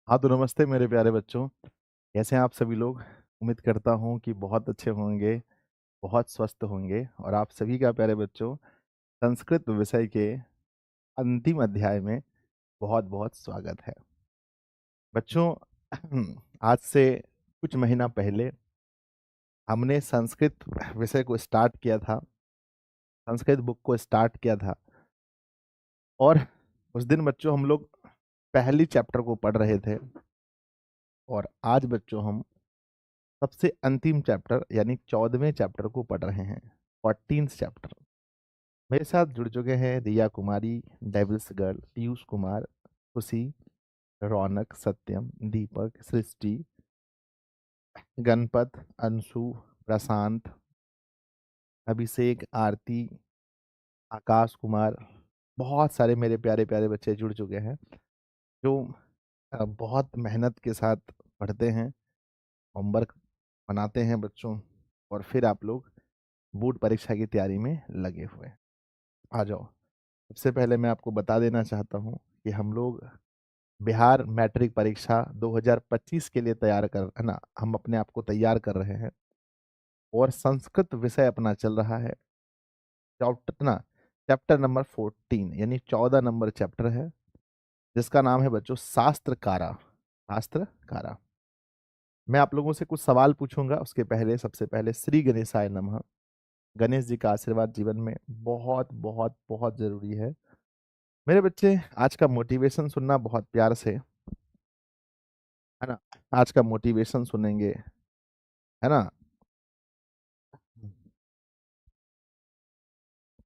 हाँ तो नमस्ते मेरे प्यारे बच्चों। कैसे हैं आप सभी लोग? उम्मीद करता हूँ कि बहुत अच्छे होंगे, बहुत स्वस्थ होंगे। और आप सभी का प्यारे बच्चों संस्कृत विषय के अंतिम अध्याय में बहुत बहुत स्वागत है। बच्चों आज से कुछ महीना पहले हमने संस्कृत विषय को स्टार्ट किया था, संस्कृत बुक को स्टार्ट किया था। और उस दिन बच्चों हम लोग पहली चैप्टर को पढ़ रहे थे। और आज बच्चों हम सबसे अंतिम चैप्टर यानी 14वें चैप्टर को पढ़ रहे हैं, 14th चैप्टर। मेरे साथ जुड़ चुके हैं रिया कुमारी, डेविल्स गर्ल, पीयूष कुमार, खुशी, रौनक, सत्यम, दीपक, सृष्टि, गणपत, अंशु, प्रशांत, अभिषेक, आरती, आकाश कुमार। बहुत सारे मेरे प्यारे प्यारे बच्चे जुड़ चुके हैं जो बहुत मेहनत के साथ पढ़ते हैं, होमवर्क बनाते हैं बच्चों, और फिर आप लोग बोर्ड परीक्षा की तैयारी में लगे हुए हैं। आ जाओ। सबसे पहले मैं आपको बता देना चाहता हूँ कि हम लोग बिहार मैट्रिक परीक्षा 2025 के लिए तैयार कर है ना, हम अपने आप को तैयार कर रहे हैं। और संस्कृत विषय अपना चल रहा है चैप्टर नंबर 14 यानी 14 नंबर चैप्टर है, जिसका नाम है बच्चों शास्त्रकारा। शास्त्रकारा। मैं आप लोगों से कुछ सवाल पूछूंगा। उसके पहले सबसे पहले श्री गणेशाय नमः। गणेश जी का आशीर्वाद जीवन में बहुत बहुत बहुत जरूरी है। मेरे बच्चे आज का मोटिवेशन सुनना बहुत प्यार से, है ना। आज का मोटिवेशन सुनेंगे, है ना।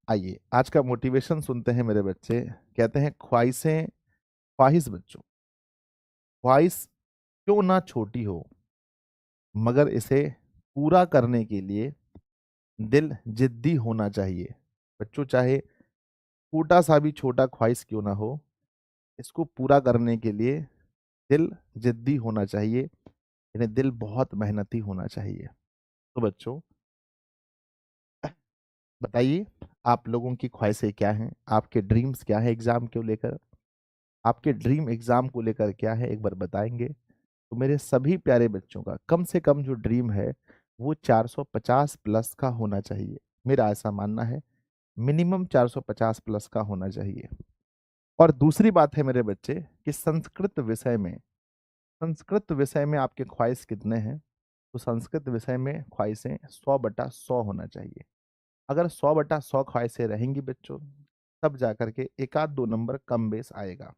आइए आज का मोटिवेशन सुनते हैं मेरे बच्चे। कहते हैं ख्वाहिशें, ख्वाहिश बच्चों, ख्वाहिश क्यों ना छोटी हो, मगर इसे पूरा करने के लिए दिल जिद्दी होना चाहिए। बच्चों चाहे छोटा सा भी छोटा ख्वाहिश क्यों ना हो, इसको पूरा करने के लिए दिल जिद्दी होना चाहिए, यानी दिल बहुत मेहनती होना चाहिए। तो बच्चों बताइए, आप लोगों की ख्वाहिशें क्या हैं, आपके ड्रीम्स क्या है एग्जाम को लेकर, आपके ड्रीम एग्जाम को लेकर क्या है, एक बार बताएंगे तो मेरे सभी प्यारे बच्चों का कम से कम जो ड्रीम है वो 450 प्लस का होना चाहिए। मेरा ऐसा मानना है, मिनिमम 450 प्लस का होना चाहिए। और दूसरी बात है मेरे बच्चे कि संस्कृत विषय में आपके ख्वाहिश कितने हैं, तो संस्कृत विषय में ख्वाहिशें 100/100 होना चाहिए। अगर 100/100 ख्वाहिशें रहेंगी बच्चों, तब जाकर के एक आध दो नंबर कम बेस आएगा।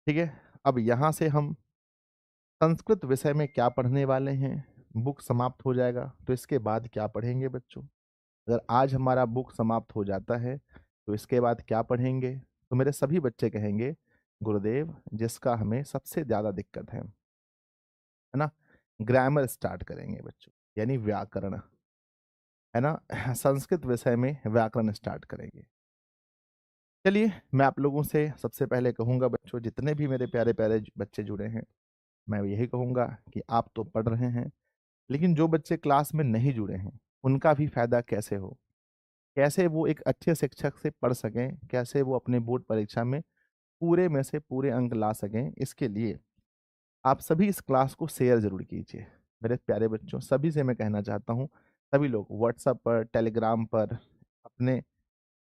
ठीक है। अब यहाँ से हम संस्कृत विषय में क्या पढ़ने वाले हैं, बुक समाप्त हो जाएगा तो इसके बाद क्या पढ़ेंगे बच्चों। अगर आज हमारा बुक समाप्त हो जाता है तो इसके बाद क्या पढ़ेंगे, तो मेरे सभी बच्चे कहेंगे गुरुदेव जिसका हमें सबसे ज्यादा दिक्कत है ना, ग्रामर स्टार्ट करेंगे बच्चों, यानी व्याकरण, है ना। संस्कृत विषय में व्याकरण स्टार्ट करेंगे। चलिए मैं आप लोगों से सबसे पहले कहूंगा बच्चों, जितने भी मेरे प्यारे प्यारे बच्चे जुड़े हैं, मैं यही कहूंगा कि आप तो पढ़ रहे हैं, लेकिन जो बच्चे क्लास में नहीं जुड़े हैं उनका भी फायदा कैसे हो, कैसे वो एक अच्छे शिक्षक से पढ़ सकें, कैसे वो अपने बोर्ड परीक्षा में पूरे में से पूरे अंक ला सकें, इसके लिए आप सभी इस क्लास को शेयर जरूर कीजिए। मेरे प्यारे बच्चों सभी से मैं कहना चाहता हूँ, सभी लोग व्हाट्सएप पर, टेलीग्राम पर अपने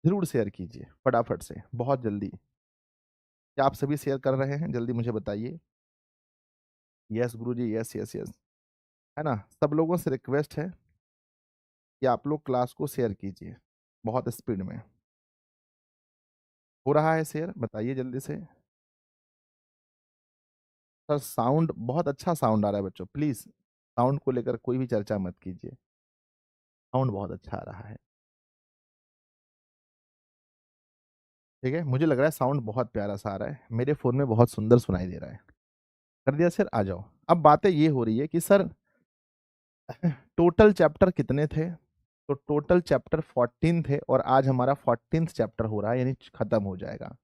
जरूर शेयर कीजिए फटाफट से, बहुत जल्दी। क्या आप सभी शेयर कर रहे हैं? जल्दी मुझे बताइए। यस गुरुजी, यस यस यस, है ना। सब लोगों से रिक्वेस्ट है कि आप लोग क्लास को शेयर कीजिए बहुत स्पीड में। हो रहा है शेयर? बताइए जल्दी से। सर साउंड बहुत अच्छा साउंड आ रहा है बच्चों, प्लीज साउंड को लेकर कोई भी चर्चा मत कीजिए, साउंड बहुत अच्छा आ रहा है। ठीक है, मुझे लग रहा है साउंड बहुत प्यारा सा आ रहा है, मेरे फोन में बहुत सुंदर सुनाई दे रहा है। कर दिया सर? आ जाओ। अब बातें ये हो रही है कि सर टोटल चैप्टर कितने थे, तो टोटल चैप्टर 14 थे और आज हमारा 14th चैप्टर हो रहा है, यानी खत्म हो जाएगा।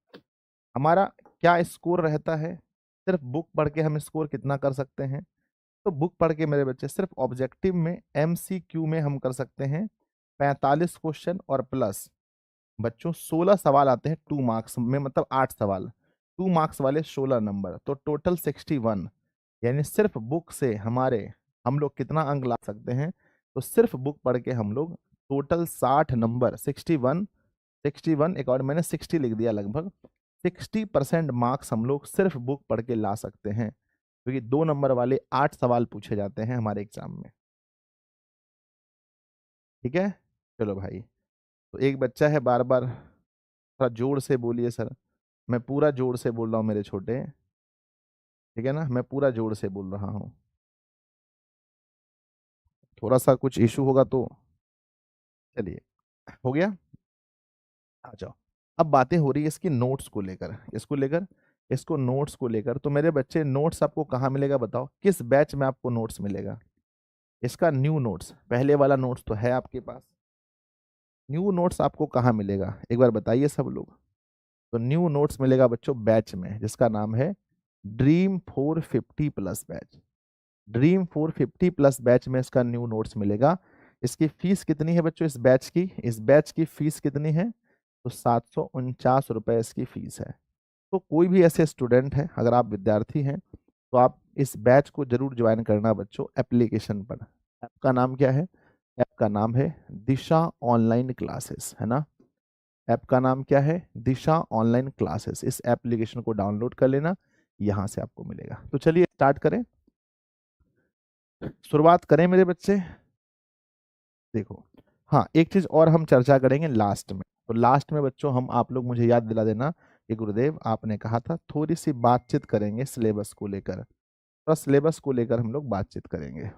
हमारा क्या स्कोर रहता है, सिर्फ बुक पढ़ के हम स्कोर कितना कर सकते हैं, तो बुक पढ़ के मेरे बच्चे सिर्फ ऑब्जेक्टिव में MCQ में हम कर सकते हैं 45 क्वेश्चन और प्लस बच्चों 16 सवाल आते हैं 2 मार्क्स में, मतलब 8 सवाल। 2 मार्क्स वाले 16 नंबर, तो टोटल 61, यानी सिर्फ बुक से हम लोग कितना अंक ला सकते हैं? तो सिर्फ बुक पढ़ के हम लोग टोटल 60 नंबर, 61, 61 एक और मैंने 60 लिख दिया, लगभग 60% मार्क्स हम लोग सिर्फ बुक पढ़ के ला सकते हैं, क्योंकि 2 नंबर वाले 8 सवाल पूछे जाते हैं हमारे एग्जाम में। ठीक है, चलो भाई। तो एक बच्चा है, बार बार थोड़ा जोर से बोलिए सर। मैं पूरा जोर से बोल रहा हूँ मेरे छोटे, ठीक है ना, मैं पूरा जोर से बोल रहा हूँ। थोड़ा सा कुछ इशू होगा तो चलिए, हो गया। आ जाओ। अब बातें हो रही है इसकी नोट्स को लेकर, इसको नोट्स को लेकर। तो मेरे बच्चे, नोट्स आपको कहाँ मिलेगा बताओ, किस बैच में आपको नोट्स मिलेगा? इसका न्यू नोट्स, पहले वाला नोट्स तो है आपके पास, न्यू नोट्स आपको कहाँ मिलेगा एक बार बताइए सब लोग। तो न्यू नोट्स मिलेगा बच्चों बैच में, जिसका नाम है dream 450 plus batch. Dream 450 plus batch में इसका न्यू नोट्स मिलेगा। इसकी फीस कितनी है बच्चों? इस बैच की फीस कितनी है? तो 749 रुपये इसकी फीस है। तो कोई भी ऐसे स्टूडेंट है, अगर आप विद्यार्थी हैं, तो आप इस बैच को जरूर ज्वाइन करना बच्चों। एप्लीकेशन पर, ऐप का नाम क्या है? ऐप का नाम है दिशा ऑनलाइन क्लासेस, है ना। ऐप का नाम क्या है? दिशा ऑनलाइन क्लासेस। इस एप्लीकेशन को डाउनलोड कर लेना, यहाँ से आपको मिलेगा। तो चलिए स्टार्ट करें, शुरुआत करें मेरे बच्चे। देखो, हाँ, एक चीज और हम चर्चा करेंगे लास्ट में। तो लास्ट में बच्चों हम, आप लोग मुझे याद दिला देना कि गुरुदेव आपने कहा था थोड़ी सी बातचीत करेंगे सिलेबस को लेकर, तो सिलेबस को लेकर हम लोग बातचीत करेंगे।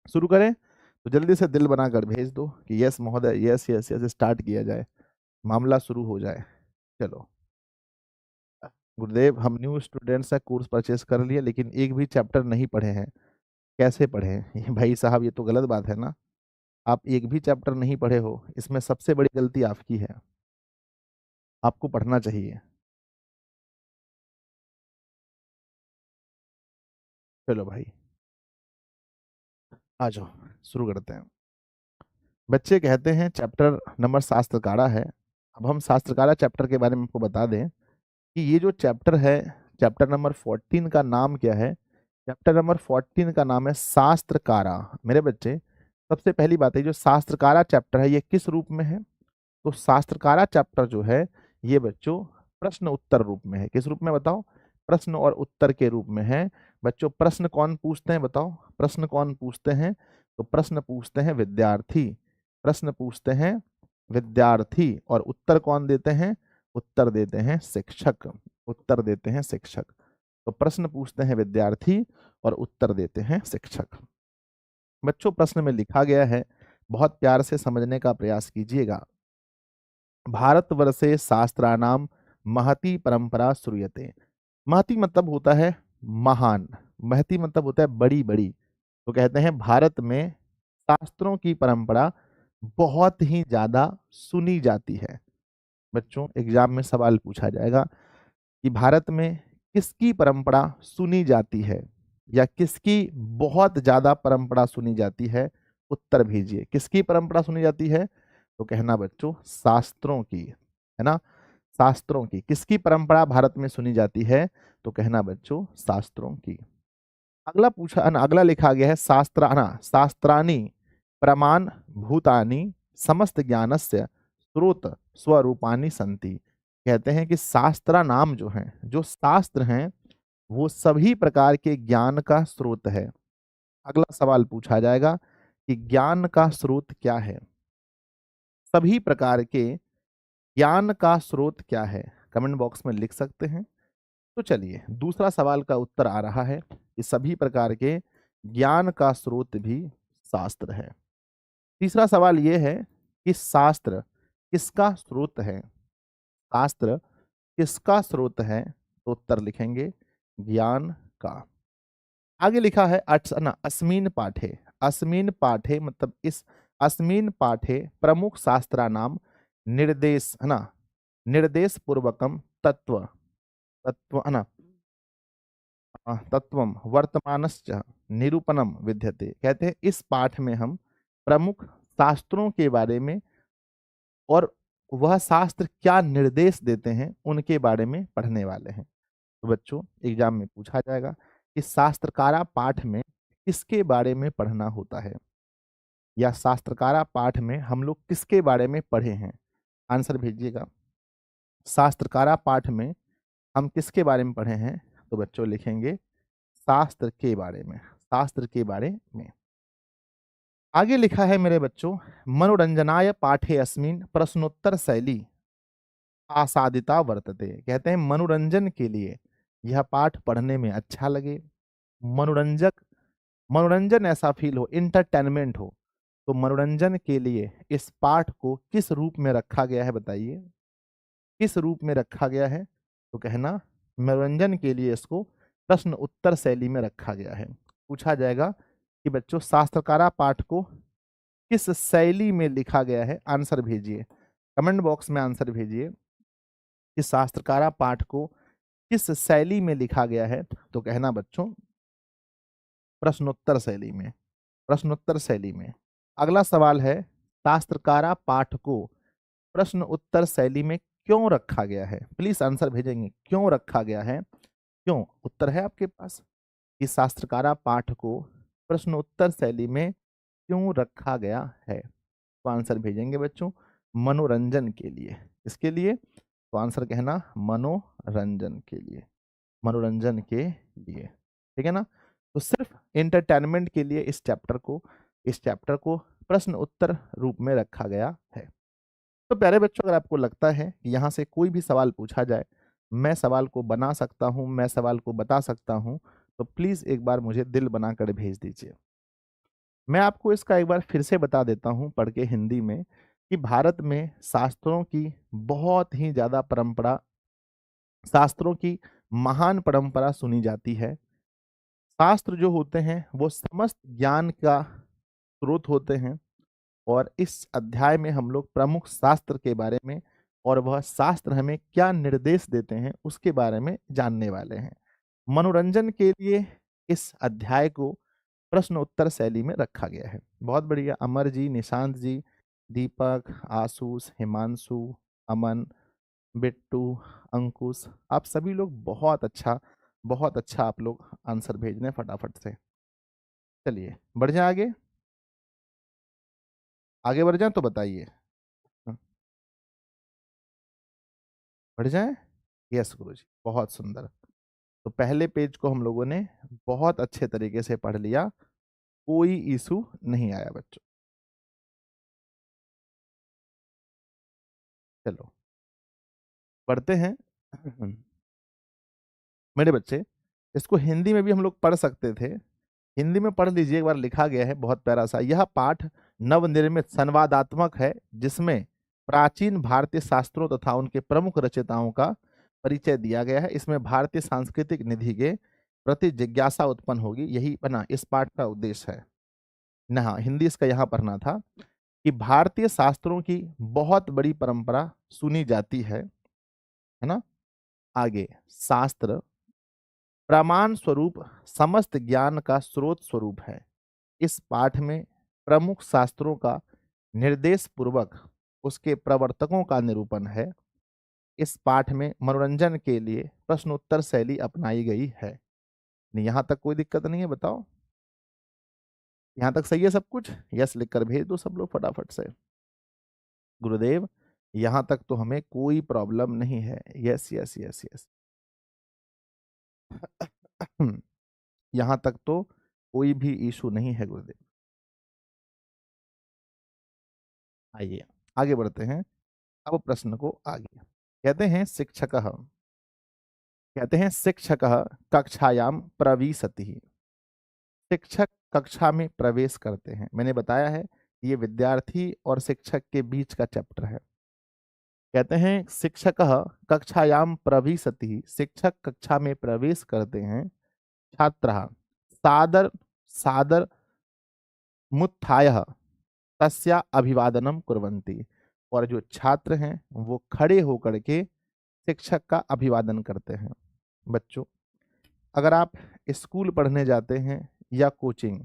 शुरू करें? तो जल्दी से दिल बनाकर भेज दो कि यस महोदय, यस यस यस, स्टार्ट किया जाए, मामला शुरू हो जाए। चलो गुरुदेव, हम न्यू स्टूडेंट्स हैं, कोर्स परचेस कर लिए, लेकिन एक भी चैप्टर नहीं पढ़े हैं, कैसे पढ़ें? भाई साहब, ये तो गलत बात है ना। आप एक भी चैप्टर नहीं पढ़े हो, इसमें सबसे बड़ी गलती आपकी है, आपको पढ़ना चाहिए। चलो भाई, आ जाओ, शुरू करते हैं। बच्चे कहते हैं चैप्टर नंबर शास्त्रकारा है। अब हम शास्त्रकारा चैप्टर के बारे में आपको बता दें कि ये जो चैप्टर है, चैप्टर नंबर 14 का नाम क्या है? चैप्टर नंबर 14 का नाम है शास्त्रकारा। मेरे बच्चे, सबसे पहली बात है, जो शास्त्रकारा चैप्टर है ये किस रूप में है? तो शास्त्रकारा चैप्टर जो है ये बच्चों प्रश्न उत्तर रूप में है। किस रूप में बताओ? प्रश्न और उत्तर के रूप में है। बच्चों, प्रश्न कौन पूछते हैं बताओ? प्रश्न कौन पूछते हैं? तो प्रश्न पूछते हैं विद्यार्थी, प्रश्न पूछते हैं विद्यार्थी। और उत्तर कौन देते हैं? उत्तर देते हैं शिक्षक, उत्तर देते हैं शिक्षक। तो प्रश्न पूछते हैं विद्यार्थी और उत्तर देते हैं शिक्षक। बच्चों, प्रश्न में लिखा गया है, बहुत प्यार से समझने का प्रयास कीजिएगा। भारतवर्षे शास्त्राणाम महती परंपरा श्रूयते। महती मतलब होता है महान, महती मतलब होता है बड़ी बड़ी। तो कहते हैं भारत में शास्त्रों की परंपरा बहुत ही ज्यादा सुनी जाती है। बच्चों, एग्जाम में सवाल पूछा जाएगा कि भारत में किसकी परंपरा सुनी जाती है, या किसकी बहुत ज्यादा परंपरा सुनी जाती है? उत्तर भेजिए, किसकी परंपरा सुनी जाती है? तो कहना बच्चों शास्त्रों की, है ना, शास्त्रों की। किसकी परंपरा भारत में सुनी जाती है? तो कहना बच्चों शास्त्रों की। अगला पूछा ना, अगला लिखा गया है शास्त्राना शास्त्राणी प्रमाण भूतानि समस्त ज्ञानस्य स्रोत स्वरूपानि संति। कहते हैं कि शास्त्रा नाम जो है, जो शास्त्र हैं, वो सभी प्रकार के ज्ञान का स्रोत है। अगला सवाल पूछा जाएगा कि ज्ञान का स्रोत क्या है? सभी प्रकार के ज्ञान का स्रोत क्या है? कमेंट बॉक्स में लिख सकते हैं। तो चलिए, दूसरा सवाल का उत्तर आ रहा है कि सभी प्रकार के ज्ञान का स्रोत भी शास्त्र है। तीसरा सवाल यह है कि शास्त्र किसका स्रोत है? शास्त्र किसका स्रोत है? तो उत्तर लिखेंगे ज्ञान का। आगे लिखा है अस्मिन पाठे, अस्मिन पाठे मतलब इस अस्मिन पाठे प्रमुख शास्त्रा नाम निर्देश, है ना, निर्देश पूर्वकम तत्व, तत्व, है ना, तत्वम वर्तमानश्च निरूपणम विद्यते। कहते हैं इस पाठ में हम प्रमुख शास्त्रों के बारे में और वह शास्त्र क्या निर्देश देते हैं उनके बारे में पढ़ने वाले हैं। तो बच्चों एग्जाम में पूछा जाएगा कि शास्त्रकारा पाठ में किसके बारे में पढ़ना होता है, या शास्त्रकारा पाठ में हम लोग किसके बारे में पढ़े हैं। आंसर भेजिएगा। शास्त्रकारा पाठ में हम किसके बारे में पढ़े हैं, तो बच्चों लिखेंगे शास्त्र के बारे में, शास्त्र के बारे में। आगे लिखा है मेरे बच्चों, मनोरंजनाय पाठे अस्मिन प्रश्नोत्तर शैली आसादिता वर्तते। कहते हैं मनोरंजन के लिए यह पाठ पढ़ने में अच्छा लगे, मनोरंजक, मनोरंजन ऐसा फील हो, इंटरटेनमेंट हो। तो मनोरंजन के लिए इस पाठ को किस रूप में रखा गया है, बताइए किस रूप में रखा गया है। तो कहना मनोरंजन के लिए इसको प्रश्न उत्तर शैली में रखा गया है। पूछा जाएगा कि बच्चों शास्त्रकारा पाठ को किस शैली में लिखा गया है, आंसर भेजिए, कमेंट बॉक्स में आंसर भेजिए कि शास्त्रकारा पाठ को किस शैली में लिखा गया है। तो कहना बच्चों प्रश्नोत्तर शैली में, प्रश्नोत्तर शैली में। अगला सवाल है, शास्त्रकारा पाठ को प्रश्न उत्तर शैली में क्यों रखा गया है। प्लीज आंसर भेजेंगे, क्यों रखा गया है, क्यों। उत्तर है आपके पास कि शास्त्रकारा पाठ को प्रश्न उत्तर शैली में क्यों रखा गया है। तो आंसर भेजेंगे बच्चों मनोरंजन के लिए। इसके लिए तो आंसर कहना मनोरंजन के लिए, मनोरंजन के लिए, ठीक है ना। तो सिर्फ एंटरटेनमेंट के लिए इस चैप्टर को प्रश्न उत्तर रूप में रखा गया है। तो प्यारे बच्चों, अगर आपको लगता है कि यहाँ से कोई भी सवाल पूछा जाए, मैं सवाल को बना सकता हूँ, मैं सवाल को बता सकता हूँ, तो प्लीज एक बार मुझे दिल बनाकर भेज दीजिए। मैं आपको इसका एक बार फिर से बता देता हूँ पढ़ के हिंदी में कि भारत में शास्त्रों की बहुत ही ज्यादा परंपरा, शास्त्रों की महान परंपरा सुनी जाती है। शास्त्र जो होते हैं वो समस्त ज्ञान का स्रोत होते हैं, और इस अध्याय में हम लोग प्रमुख शास्त्र के बारे में और वह शास्त्र हमें क्या निर्देश देते हैं उसके बारे में जानने वाले हैं। मनोरंजन के लिए इस अध्याय को प्रश्न उत्तर शैली में रखा गया है। बहुत बढ़िया, अमर जी, निशांत जी, दीपक, आशुष, हिमांशु, अमन, बिट्टू, अंकुश, आप सभी लोग बहुत अच्छा आप लोग आंसर भेज रहे हैं फटाफट से। चलिए बढ़ जाए आगे, आगे बढ़ जाए तो बताइए। हाँ, बढ़ जाए। यस गुरुजी, बहुत सुंदर। तो पहले पेज को हम लोगों ने बहुत अच्छे तरीके से पढ़ लिया, कोई इशू नहीं आया बच्चों। चलो पढ़ते हैं। मेरे बच्चे, इसको हिंदी में भी हम लोग पढ़ सकते थे, हिंदी में पढ़ लीजिए एक बार, लिखा गया है बहुत प्यारा सा। यह पाठ नवनिर्मित संवादात्मक है जिसमें प्राचीन भारतीय शास्त्रों तथा उनके प्रमुख रचयिताओं का परिचय दिया गया है। इसमें भारतीय सांस्कृतिक निधि के प्रति जिज्ञासा उत्पन्न होगी, यही बना इस पाठ का उद्देश्य है। ना हिंदी इसका यहाँ पढ़ना था कि भारतीय शास्त्रों की बहुत बड़ी परंपरा सुनी जाती है ना। आगे, शास्त्र प्रमाण स्वरूप समस्त ज्ञान का स्रोत स्वरूप है। इस पाठ में प्रमुख शास्त्रों का निर्देश पूर्वक उसके प्रवर्तकों का निरूपण है। इस पाठ में मनोरंजन के लिए प्रश्नोत्तर शैली अपनाई गई है। यहाँ तक कोई दिक्कत नहीं है, बताओ यहाँ तक सही है सब कुछ। यस लिखकर भेज दो सब लोग फटाफट से। गुरुदेव यहाँ तक तो हमें कोई प्रॉब्लम नहीं है। Yes yes yes yes. यहाँ तक तो कोई भी इशू नहीं है गुरुदेव। आइए आगे बढ़ते हैं। अब प्रश्न को आगे कहते हैं शिक्षक कक्षायाम प्रविशति। शिक्षक कक्षा में प्रवेश करते हैं। मैंने बताया है ये विद्यार्थी और शिक्षक के बीच का चैप्टर है। कहते हैं शिक्षक कक्षायाम प्रविशति, शिक्षक कक्षा में प्रवेश करते हैं। छात्र सादर सादर मुत्थाय तस्या अभिवादनम कुर्वन्ति। और जो छात्र हैं वो खड़े होकर के शिक्षक का अभिवादन करते हैं। बच्चों, अगर आप स्कूल पढ़ने जाते हैं या कोचिंग,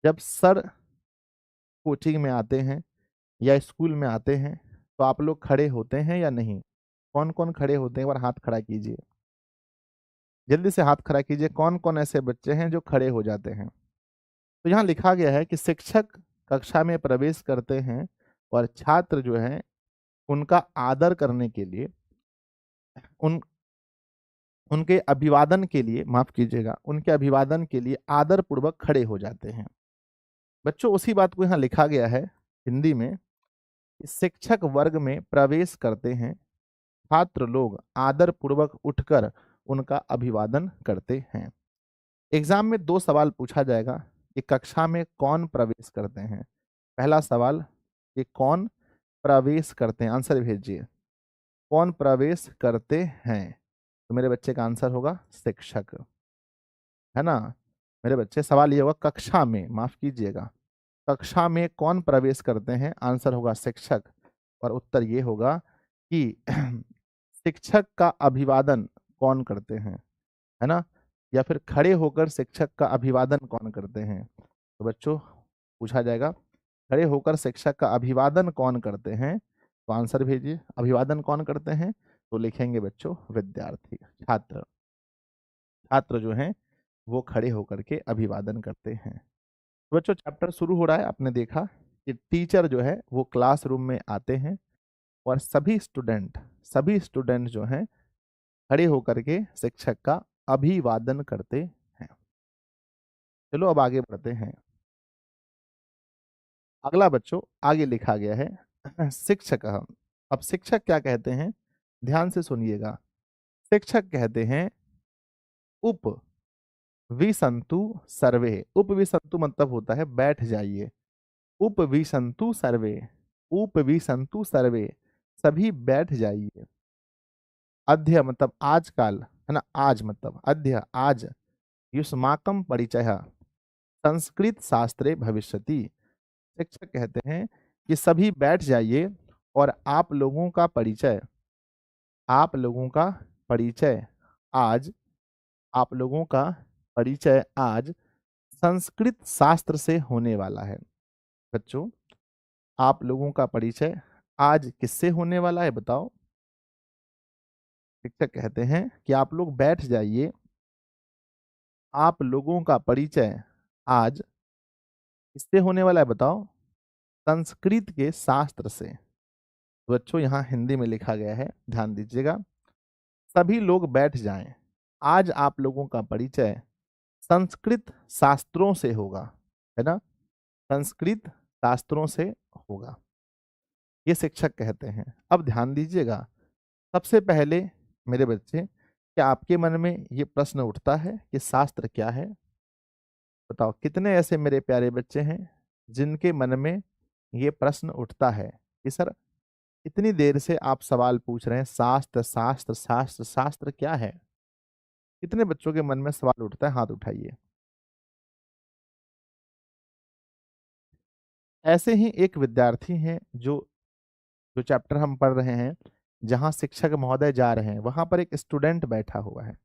जब सर कोचिंग में आते हैं या स्कूल में आते हैं तो आप लोग खड़े होते हैं या नहीं? कौन कौन खड़े होते हैं, एक बार हाथ खड़ा कीजिए। जल्दी से हाथ खड़ा कीजिए, कौन कौन ऐसे बच्चे हैं जो खड़े हो जाते हैं? तो यहाँ लिखा गया है कि शिक्षक कक्षा में प्रवेश करते हैं और छात्र जो हैं उनका आदर करने के लिए, उन उनके अभिवादन के लिए, माफ कीजिएगा, उनके अभिवादन के लिए आदर पूर्वक खड़े हो जाते हैं। बच्चों उसी बात को यहाँ लिखा गया है हिंदी में कि शिक्षक वर्ग में प्रवेश करते हैं, छात्र लोग आदर पूर्वक उठकर उनका अभिवादन करते हैं। एग्जाम में 2 सवाल पूछा जाएगा कि कक्षा में कौन प्रवेश करते हैं। पहला सवाल कि कौन प्रवेश करते हैं, आंसर भेजिए। कौन प्रवेश करते हैं? तो मेरे बच्चे का आंसर होगा शिक्षक, है ना। मेरे बच्चे सवाल ये होगा कक्षा में, माफ कीजिएगा, कक्षा में कौन प्रवेश करते हैं, आंसर होगा शिक्षक। और उत्तर ये होगा कि शिक्षक का अभिवादन कौन करते हैं, है ना, या फिर खड़े होकर शिक्षक का अभिवादन कौन करते हैं। तो बच्चों पूछा जाएगा खड़े होकर शिक्षक का अभिवादन कौन करते हैं, तो आंसर भेजिए। अभिवादन कौन करते हैं? तो लिखेंगे बच्चों विद्यार्थी, छात्र। छात्र जो हैं वो खड़े होकर के अभिवादन करते हैं। तो बच्चों चैप्टर शुरू हो रहा है। आपने देखा कि टीचर जो है वो क्लासरूम में आते हैं और सभी स्टूडेंट जो हैं खड़े होकर के शिक्षक का अभिवादन करते हैं। चलो अब आगे बढ़ते हैं। अगला बच्चों आगे लिखा गया है शिक्षक। अब शिक्षक क्या कहते हैं, ध्यान से सुनिएगा। शिक्षक कहते हैं उप विसंतु सर्वे। उप विसंतु मतलब होता है बैठ जाइए। उप विसंतु सर्वे, उप विसंतु सर्वे, सभी बैठ जाइए। अध्य मतलब आजकल, है ना, आज मतलब अध्य आज, युष्माकम परिचय संस्कृत शास्त्रे भविष्यति। शिक्षक कहते हैं कि सभी बैठ जाइए और आप लोगों का परिचय आज, आप लोगों का परिचय आज संस्कृत शास्त्र से होने वाला है। बच्चों आप लोगों का परिचय आज किससे होने वाला है बताओ? शिक्षक कहते हैं कि आप लोग बैठ जाइए, आप लोगों का परिचय आज किससे होने वाला है बताओ? संस्कृत के शास्त्र से। बच्चों यहाँ हिंदी में लिखा गया है, ध्यान दीजिएगा। सभी लोग बैठ जाएं, आज आप लोगों का परिचय संस्कृत शास्त्रों से होगा, है ना, संस्कृत शास्त्रों से होगा, ये शिक्षक कहते हैं। अब ध्यान दीजिएगा, सबसे पहले मेरे बच्चे, क्या आपके मन में ये प्रश्न उठता है कि शास्त्र क्या है? बताओ कितने ऐसे मेरे प्यारे बच्चे हैं जिनके मन में ये प्रश्न उठता है कि सर इतनी देर से आप सवाल पूछ रहे हैं, शास्त्र शास्त्र शास्त्र शास्त्र क्या है? कितने बच्चों के मन में सवाल उठता है, हाथ उठाइए। ऐसे ही एक विद्यार्थी हैं जो चैप्टर हम पढ़ रहे हैं, जहां शिक्षक महोदय जा रहे हैं, वहां पर एक स्टूडेंट बैठा हुआ है,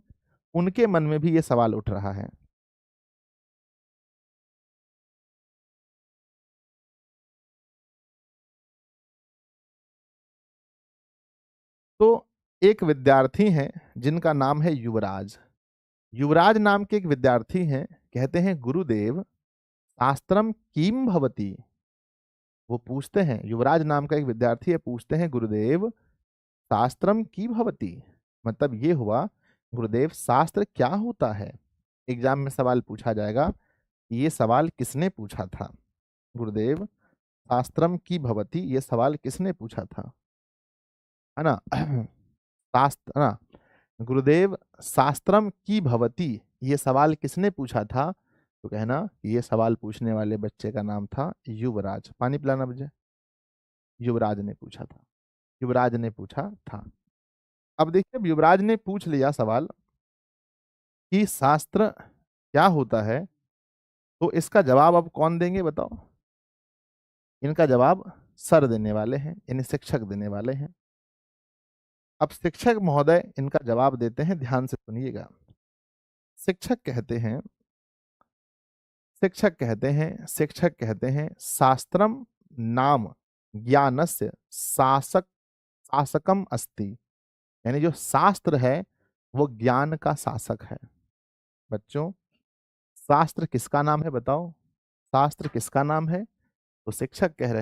उनके मन में भी ये सवाल उठ रहा है। तो एक विद्यार्थी हैं जिनका नाम है युवराज। युवराज नाम के एक विद्यार्थी हैं, कहते हैं गुरुदेव शास्त्रम किम भवति। वो पूछते हैं, युवराज नाम का एक विद्यार्थी है, पूछते हैं गुरुदेव शास्त्रम की भवति, मतलब ये हुआ गुरुदेव शास्त्र क्या होता है। एग्जाम में सवाल पूछा जाएगा, ये सवाल किसने पूछा था? गुरुदेव शास्त्रम की भवति, ये सवाल किसने पूछा था, है ना शास्त्र, है ना, गुरुदेव शास्त्रम की भवति, ये सवाल किसने पूछा था? तो कहना ये सवाल पूछने वाले बच्चे का नाम था युवराज। पानी पिलाना मुझे। युवराज ने पूछा था, युवराज ने पूछा था। अब देखिए, अब युवराज ने पूछ लिया सवाल कि शास्त्र क्या होता है, तो इसका जवाब अब कौन देंगे बताओ? इनका जवाब सर देने वाले हैं, यानी शिक्षक देने वाले हैं। अब शिक्षक महोदय इनका जवाब देते हैं, ध्यान से सुनिएगा। शिक्षक कहते हैं, शिक्षक कहते हैं शास्त्रम नाम ज्ञानस्य शासकम अस्ति, यानी जो शास्त्र है वो ज्ञान का शासक है। बच्चों, शास्त्र किसका नाम है बताओ? शास्त्र किसका नाम है? तो शिक्षक कह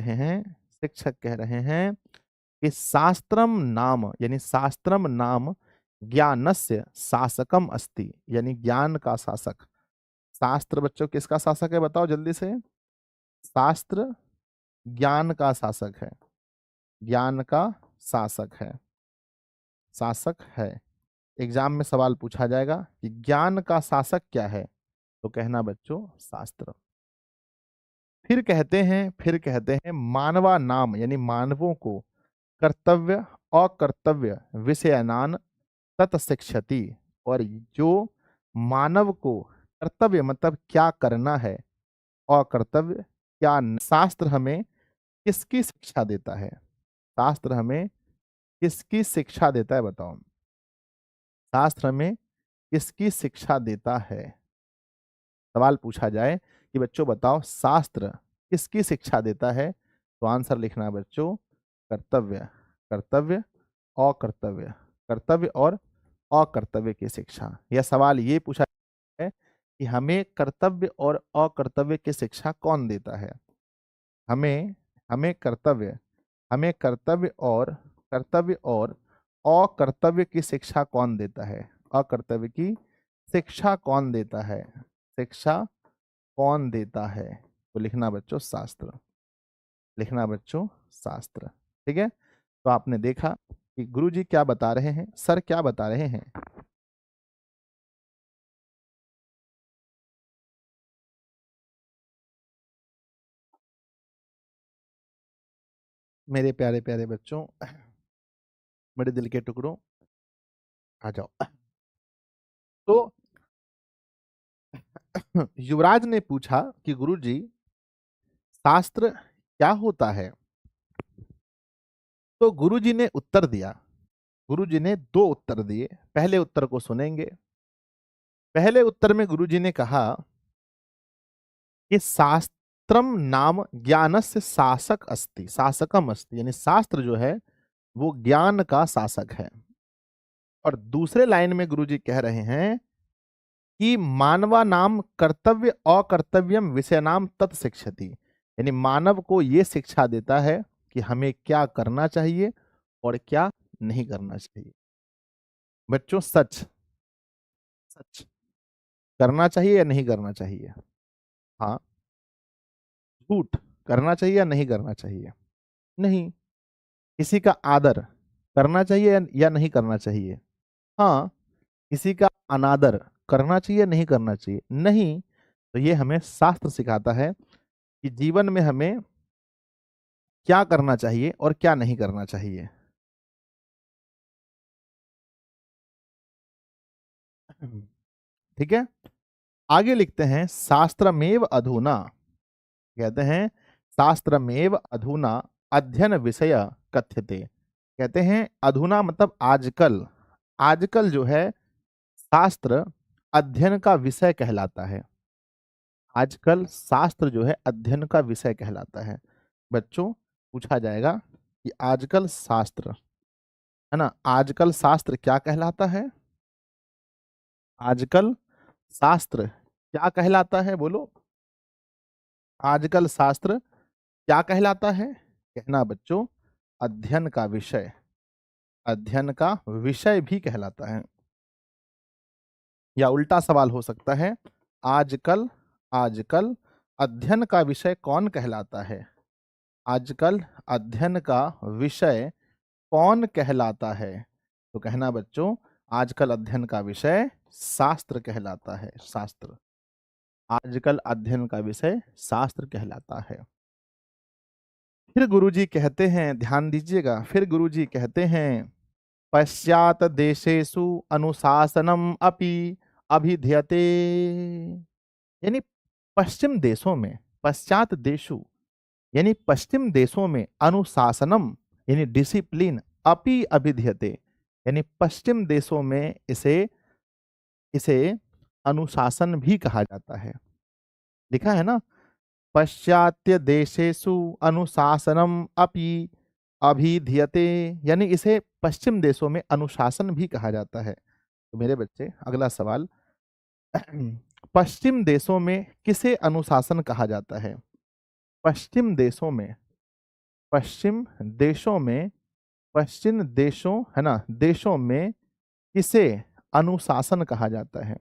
रहे हैं कि शास्त्रम नाम, यानी शास्त्रम नाम ज्ञानस्य शासकम अस्ति, यानी ज्ञान का शासक। शास्त्र बच्चों किसका शासक है बताओ जल्दी से? शास्त्र ज्ञान का शासक है, ज्ञान का शासक है, शासक है। एग्जाम में सवाल पूछा जाएगा कि ज्ञान का शासक क्या है, तो कहना बच्चों शास्त्र। फिर कहते हैं मानवा नाम, यानी मानवों को कर्तव्य अकर्तव्य विषयानान तत्शिक्षति, और जो मानव को कर्तव्य मतलब क्या करना है, अकर्तव्य क्या शास्त्र हमें किसकी शिक्षा देता है? शास्त्र हमें किसकी शिक्षा देता है बताओ? शास्त्र हमें किसकी शिक्षा देता है? सवाल पूछा जाए कि बच्चों बताओ शास्त्र किसकी शिक्षा देता है, तो आंसर लिखना है बच्चों कर्तव्य, कर्तव्य अकर्तव्य, कर्तव्य और अकर्तव्य की शिक्षा। यह सवाल ये पूछा है कि हमें कर्तव्य और अकर्तव्य की शिक्षा कौन देता है? हमें हमें कर्तव्य हमें कर्तव्य और अकर्तव्य की शिक्षा कौन देता है? अकर्तव्य की शिक्षा कौन देता है? शिक्षा कौन देता है? तो लिखना बच्चों शास्त्र, लिखना बच्चों शास्त्र। ठीक है, तो आपने देखा कि गुरुजी क्या बता रहे हैं, सर क्या बता रहे हैं। मेरे प्यारे प्यारे बच्चों, मेरे दिल के टुकड़ों, आ जाओ। तो युवराज ने पूछा कि गुरुजी शास्त्र क्या होता है? तो गुरुजी ने उत्तर दिया। गुरुजी ने दो उत्तर दिए, पहले उत्तर को सुनेंगे। पहले उत्तर में गुरुजी ने कहा कि शास्त्रम नाम ज्ञानस्य शासक अस्ति, शासकम अस्ति, यानी शास्त्र जो है वो ज्ञान का शासक है। और दूसरे लाइन में गुरुजी कह रहे हैं कि मानवा नाम कर्तव्य अकर्तव्यम विषय नाम तत्शिक्षति, यानी मानव को ये शिक्षा देता है कि हमें क्या करना चाहिए और क्या नहीं करना चाहिए। बच्चों सच सच करना चाहिए या नहीं करना चाहिए? हाँ। झूठ करना चाहिए या नहीं करना चाहिए? नहीं। किसी का आदर करना चाहिए या नहीं करना चाहिए? हाँ। किसी का अनादर करना चाहिए या नहीं करना चाहिए? नहीं। तो ये हमें शास्त्र सिखाता है कि जीवन में हमें क्या करना चाहिए और क्या नहीं करना चाहिए। ठीक है, आगे लिखते हैं शास्त्रमेव अधुना, कहते हैं शास्त्रमेव अधुना अध्ययन विषय कथ्यते। कहते हैं अधुना मतलब आजकल, आजकल जो है शास्त्र अध्ययन का विषय कहलाता है। आजकल शास्त्र जो है अध्ययन का विषय कहलाता है। बच्चों पूछा जाएगा कि आजकल शास्त्र, है ना, आजकल शास्त्र क्या कहलाता है? आजकल शास्त्र क्या कहलाता है बोलो? आजकल शास्त्र क्या कहलाता है? कहना बच्चों अध्ययन का विषय, अध्ययन का विषय भी कहलाता है। या उल्टा सवाल हो सकता है, आजकल आजकल अध्ययन का विषय कौन कहलाता है? आजकल अध्ययन का विषय कौन कहलाता है? तो कहना बच्चों आजकल अध्ययन का विषय शास्त्र कहलाता है, शास्त्र। आजकल अध्ययन का विषय शास्त्र कहलाता है। फिर गुरुजी कहते हैं, ध्यान दीजिएगा, फिर गुरुजी कहते हैं पश्चात देशेषु अनुशासनम अपि अभिध्यते, यानी पश्चिम देशों में, पश्चात देशु यानी पश्चिम देशों में अनुशासनम यानी डिसिप्लिन अपि अभिध्यते, यानी पश्चिम देशों में इसे इसे अनुशासन भी कहा जाता है। लिखा है ना, पश्चात्य देशेषु अनुशासनम अपि अभिधीयते, यानी इसे पश्चिम देशों में अनुशासन भी कहा जाता है। तो मेरे बच्चे अगला सवाल, पश्चिम देशों में किसे अनुशासन कहा जाता है? पश्चिम देशों में, पश्चिम देशों में, पश्चिम देशों है ना, देशों में किसे अनुशासन कहा जाता है?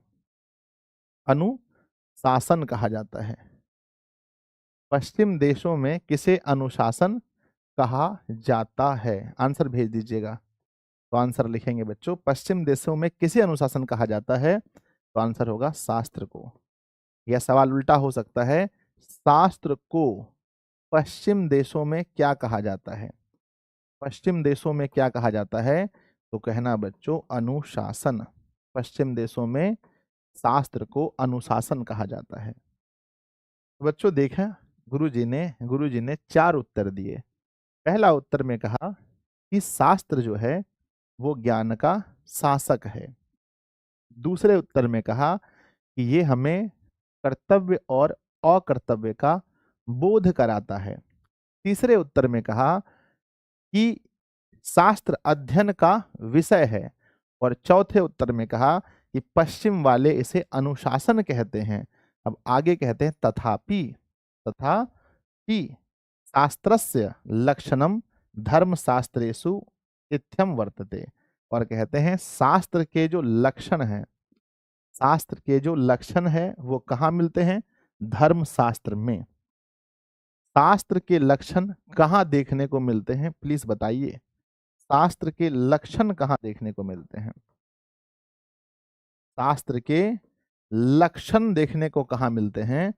अनुशासन कहा जाता है। पश्चिम देशों में किसे अनुशासन कहा जाता है? आंसर भेज दीजिएगा। तो आंसर लिखेंगे बच्चों, पश्चिम देशों में किसे अनुशासन कहा जाता है? तो आंसर होगा शास्त्र को। यह सवाल उल्टा हो सकता है, शास्त्र को पश्चिम देशों में क्या कहा जाता है? पश्चिम देशों में क्या कहा जाता है? तो कहना बच्चों अनुशासन। पश्चिम देशों में शास्त्र को अनुशासन कहा जाता है। तो बच्चों देखा, गुरुजी ने 4 उत्तर दिए। पहला उत्तर में कहा कि शास्त्र जो है वो ज्ञान का शासक है। दूसरे उत्तर में कहा कि ये हमें कर्तव्य और अकर्तव्य का बोध कराता है। तीसरे उत्तर में कहा कि शास्त्र अध्ययन का विषय है। और चौथे उत्तर में कहा कि पश्चिम वाले इसे अनुशासन कहते हैं। अब आगे कहते हैं तथापि शास्त्रस्य लक्षणम धर्मशास्त्रेषु इत्थम वर्तते। और कहते हैं शास्त्र के जो लक्षण हैं, शास्त्र के जो लक्षण हैं वो कहाँ मिलते हैं? धर्मशास्त्र में। शास्त्र के लक्षण कहाँ देखने को मिलते हैं? प्लीज बताइए, शास्त्र के लक्षण कहाँ देखने को मिलते हैं? शास्त्र के लक्षण देखने को कहाँ मिलते हैं?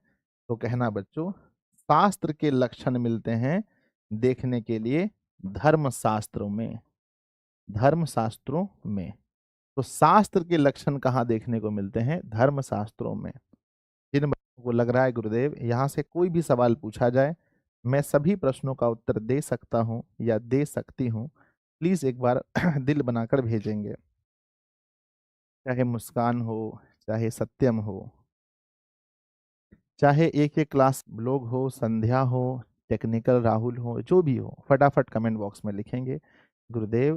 तो कहना बच्चों, शास्त्र के लक्षण मिलते हैं देखने के लिए धर्मशास्त्रों में। धर्मशास्त्रों में। तो शास्त्र के लक्षण कहाँ देखने को मिलते हैं? धर्मशास्त्रों में। जिन बच्चों को लग रहा है गुरुदेव यहाँ से कोई भी सवाल पूछा जाए मैं सभी प्रश्नों का उत्तर दे सकता हूँ या दे सकती हूँ, प्लीज एक बार दिल बनाकर भेजेंगे। चाहे मुस्कान हो, चाहे सत्यम हो, चाहे एक एक क्लास ब्लॉग हो, संध्या हो, टेक्निकल राहुल हो, जो भी हो, फटाफट कमेंट बॉक्स में लिखेंगे गुरुदेव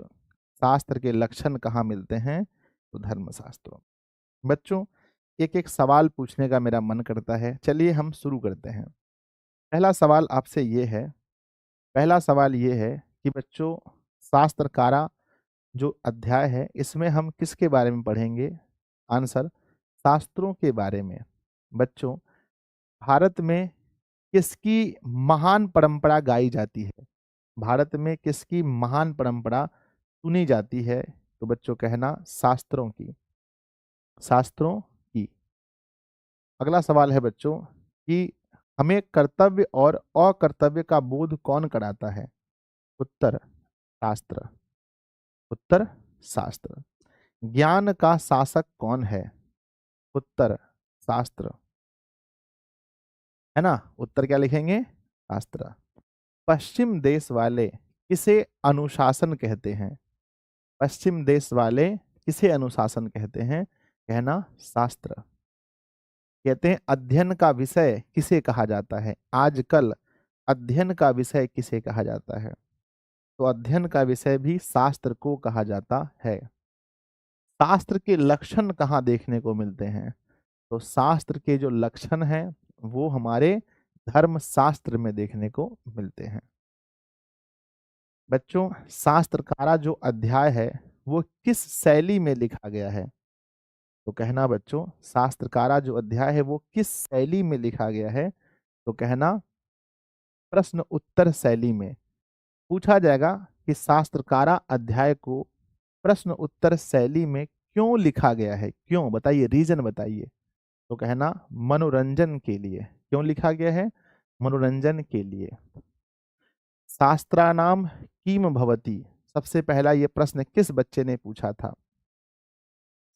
शास्त्र के लक्षण कहाँ मिलते हैं? तो धर्मशास्त्रों। बच्चों एक एक सवाल पूछने का मेरा मन करता है, चलिए हम शुरू करते हैं। पहला सवाल आपसे ये है, पहला सवाल ये है कि बच्चों शास्त्रकारा जो अध्याय है इसमें हम किसके बारे में पढ़ेंगे? आंसर शास्त्रों के बारे में। बच्चों भारत में किसकी महान परंपरा गाई जाती है? भारत में किसकी महान परंपरा सुनी जाती है? तो बच्चों कहना शास्त्रों की। शास्त्रों की। अगला सवाल है बच्चों कि हमें कर्तव्य और अकर्तव्य का बोध कौन कराता है? उत्तर शास्त्र। उत्तर शास्त्र। ज्ञान का शासक कौन है? उत्तर शास्त्र। है ना? उत्तर क्या लिखेंगे? शास्त्र। पश्चिम देश वाले किसे अनुशासन कहते हैं? पश्चिम देश वाले किसे अनुशासन कहते हैं? कहना शास्त्र। कहते हैं अध्ययन का विषय किसे कहा जाता है? आजकल अध्ययन का विषय किसे कहा जाता है? तो अध्ययन का विषय भी शास्त्र को कहा जाता है। शास्त्र के लक्षण कहाँ देखने को मिलते हैं? तो शास्त्र के जो लक्षण हैं वो हमारे धर्म शास्त्र में देखने को मिलते हैं। बच्चों शास्त्रकारा जो अध्याय है वो किस शैली में लिखा गया है? तो कहना बच्चों शास्त्रकारा जो अध्याय है वो किस शैली में लिखा गया है? तो कहना प्रश्न उत्तर शैली में। पूछा जाएगा कि शास्त्रकारा अध्याय को प्रश्न उत्तर शैली में क्यों लिखा गया है? क्यों बताइए, रीजन बताइए। तो कहना मनोरंजन के लिए। क्यों लिखा गया है? मनोरंजन के लिए। शास्त्रानाम किम भवति, सबसे पहला ये प्रश्न किस बच्चे ने पूछा था?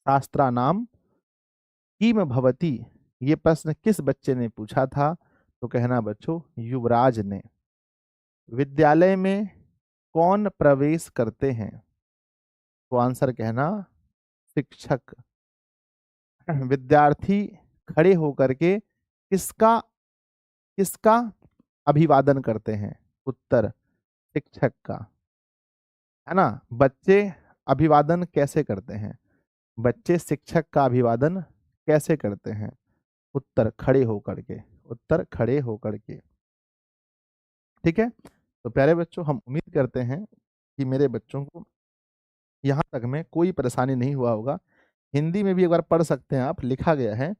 शास्त्रानाम किम भवति, ये प्रश्न किस बच्चे ने पूछा था? तो कहना बच्चों युवराज ने। विद्यालय में कौन प्रवेश करते हैं? तो आंसर कहना शिक्षक। विद्यार्थी खड़े होकर के किसका किसका अभिवादन करते हैं? उत्तर, शिक्षक का। है ना? बच्चे अभिवादन कैसे करते हैं? बच्चे शिक्षक का अभिवादन कैसे करते हैं? उत्तर, खड़े होकर के। उत्तर, खड़े होकर के। ठीक है? तो प्यारे बच्चों, हम उम्मीद करते हैं कि मेरे बच्चों को यहाँ तक में कोई परेशानी नहीं हुआ होगा। हिंदी में भी एक बार पढ़ सकते हैं आप, लिखा गया है,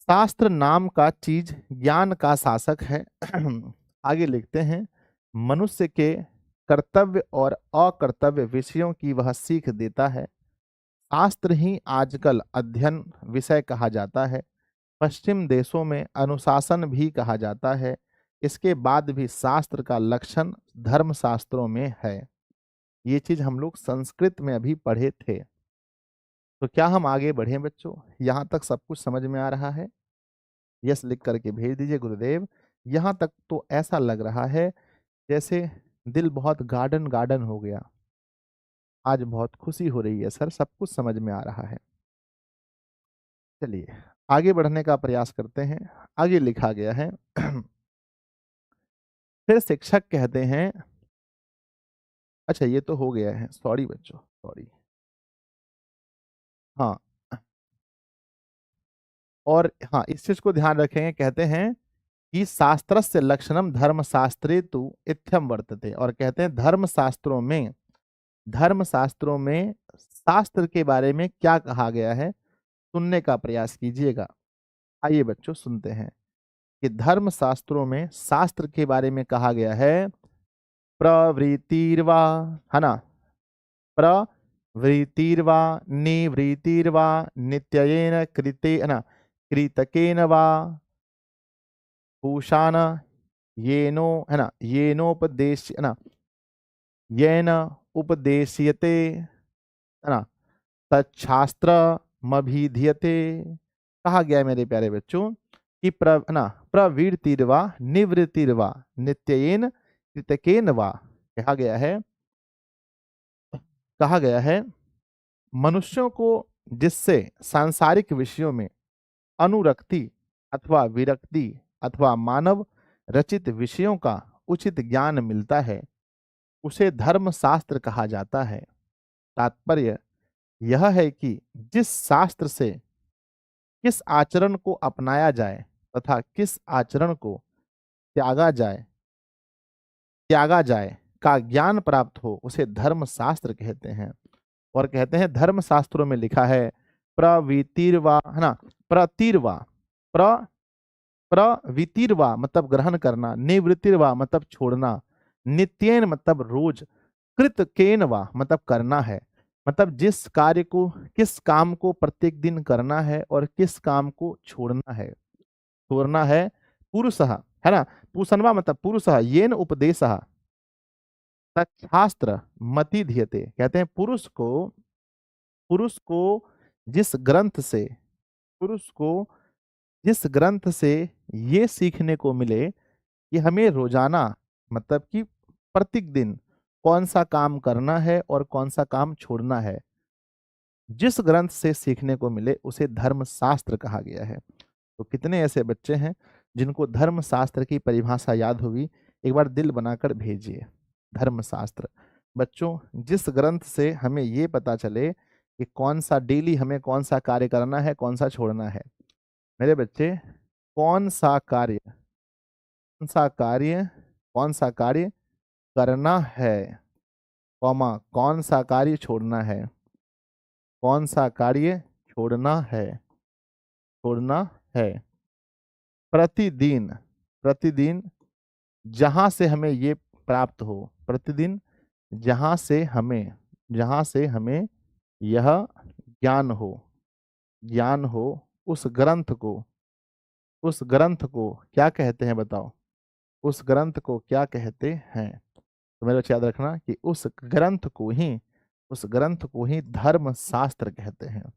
शास्त्र नाम का चीज ज्ञान का शासक है। आगे लिखते हैं, मनुष्य के कर्तव्य और अकर्तव्य विषयों की वह सीख देता है। शास्त्र ही आजकल अध्ययन विषय कहा जाता है। पश्चिम देशों में अनुशासन भी कहा जाता है। इसके बाद भी शास्त्र का लक्षण धर्म शास्त्रों में है। ये चीज हम लोग संस्कृत में अभी पढ़े थे। तो क्या हम आगे बढ़े बच्चों? यहाँ तक सब कुछ समझ में आ रहा है? यस लिख करके भेज दीजिए गुरुदेव। यहाँ तक तो ऐसा लग रहा है जैसे दिल बहुत गार्डन गार्डन हो गया। आज बहुत खुशी हो रही है सर, सब कुछ समझ में आ रहा है। चलिए आगे बढ़ने का प्रयास करते हैं। आगे लिखा गया है, फिर शिक्षक कहते हैं, अच्छा ये तो हो गया है, सॉरी बच्चों, सॉरी। हाँ, और हाँ इस चीज को ध्यान रखेंगे, कहते हैं कि शास्त्रस्य लक्षणम धर्म शास्त्रे तु इत्थम वर्तते, और कहते हैं धर्म शास्त्रों में शास्त्र के बारे में क्या कहा गया है, सुनने का प्रयास कीजिएगा। आइए बच्चों सुनते हैं कि धर्म शास्त्रों में शास्त्र के बारे में कहा गया है, प्रवृत्तिर्वा, है ना, प्रवृत्तिर्वा निवृत्तिर्वा नित्ययेन कृते, है ना, कृतकेन वा पूषाण येनो, है ना, येनोपदेश, है ना, येन उपदेश्यते, है ना, तच्छास्त्र मभिधीयते। कहा गया है मेरे प्यारे बच्चों कि है ना, प्रवृत्तिर्वा निवृत्तिर्वा नित्ययेन कृतकेन वा, कहा गया है, कहा गया है मनुष्यों को जिससे सांसारिक विषयों में अनुरक्ति अथवा विरक्ति अथवा मानव रचित विषयों का उचित ज्ञान मिलता है, उसे धर्म शास्त्र कहा जाता है। तात्पर्य यह है कि जिस शास्त्र से किस आचरण को अपनाया जाए तथा किस आचरण को त्यागा जाए त्यागा जाए का ज्ञान प्राप्त हो, उसे धर्म शास्त्र कहते हैं। और कहते हैं धर्म शास्त्रों में लिखा है, प्रवितिर्वा, है ना, प्रतिर्वा, प्र प्रवितिर्वा मतलब ग्रहण करना, निवृत्तिर्वा मतलब छोड़ना, नित्येन मतलब रोज, कृतकेनवा मतलब करना है। मतलब जिस कार्य को, किस काम को प्रत्येक दिन करना है और किस काम को छोड़ना है, पुरुषः, है ना, पूषणवा मतलब पुरुषः, येन उपदेशः तच्छास्त्र मति धियते। कहते हैं पुरुष को जिस ग्रंथ से पुरुष को जिस ग्रंथ से ये सीखने को मिले कि हमें रोजाना, मतलब कि प्रत्येक दिन कौन सा काम करना है और कौन सा काम छोड़ना है, जिस ग्रंथ से सीखने को मिले उसे धर्म शास्त्र कहा गया है। तो कितने ऐसे बच्चे हैं जिनको धर्म शास्त्र की परिभाषा याद होगी? एक बार दिल बनाकर भेजिए। धर्म शास्त्र बच्चों, जिस ग्रंथ से हमें ये पता चले कि कौन सा डेली हमें कौन सा कार्य करना है, कौन सा छोड़ना है। मेरे बच्चे, कौन सा कार्य कौन सा कार्य कौन सा कार्य करना है, कौमा कौन सा कार्य छोड़ना है, कौन सा कार्य छोड़ना है। प्रतिदिन प्रतिदिन जहां से हमें ये प्राप्त हो, प्रतिदिन जहां से हमें यह ज्ञान हो, उस ग्रंथ को क्या कहते हैं बताओ? उस ग्रंथ को क्या कहते हैं? तो मेरे बच्चे याद रखना कि उस ग्रंथ को ही धर्म शास्त्र कहते हैं।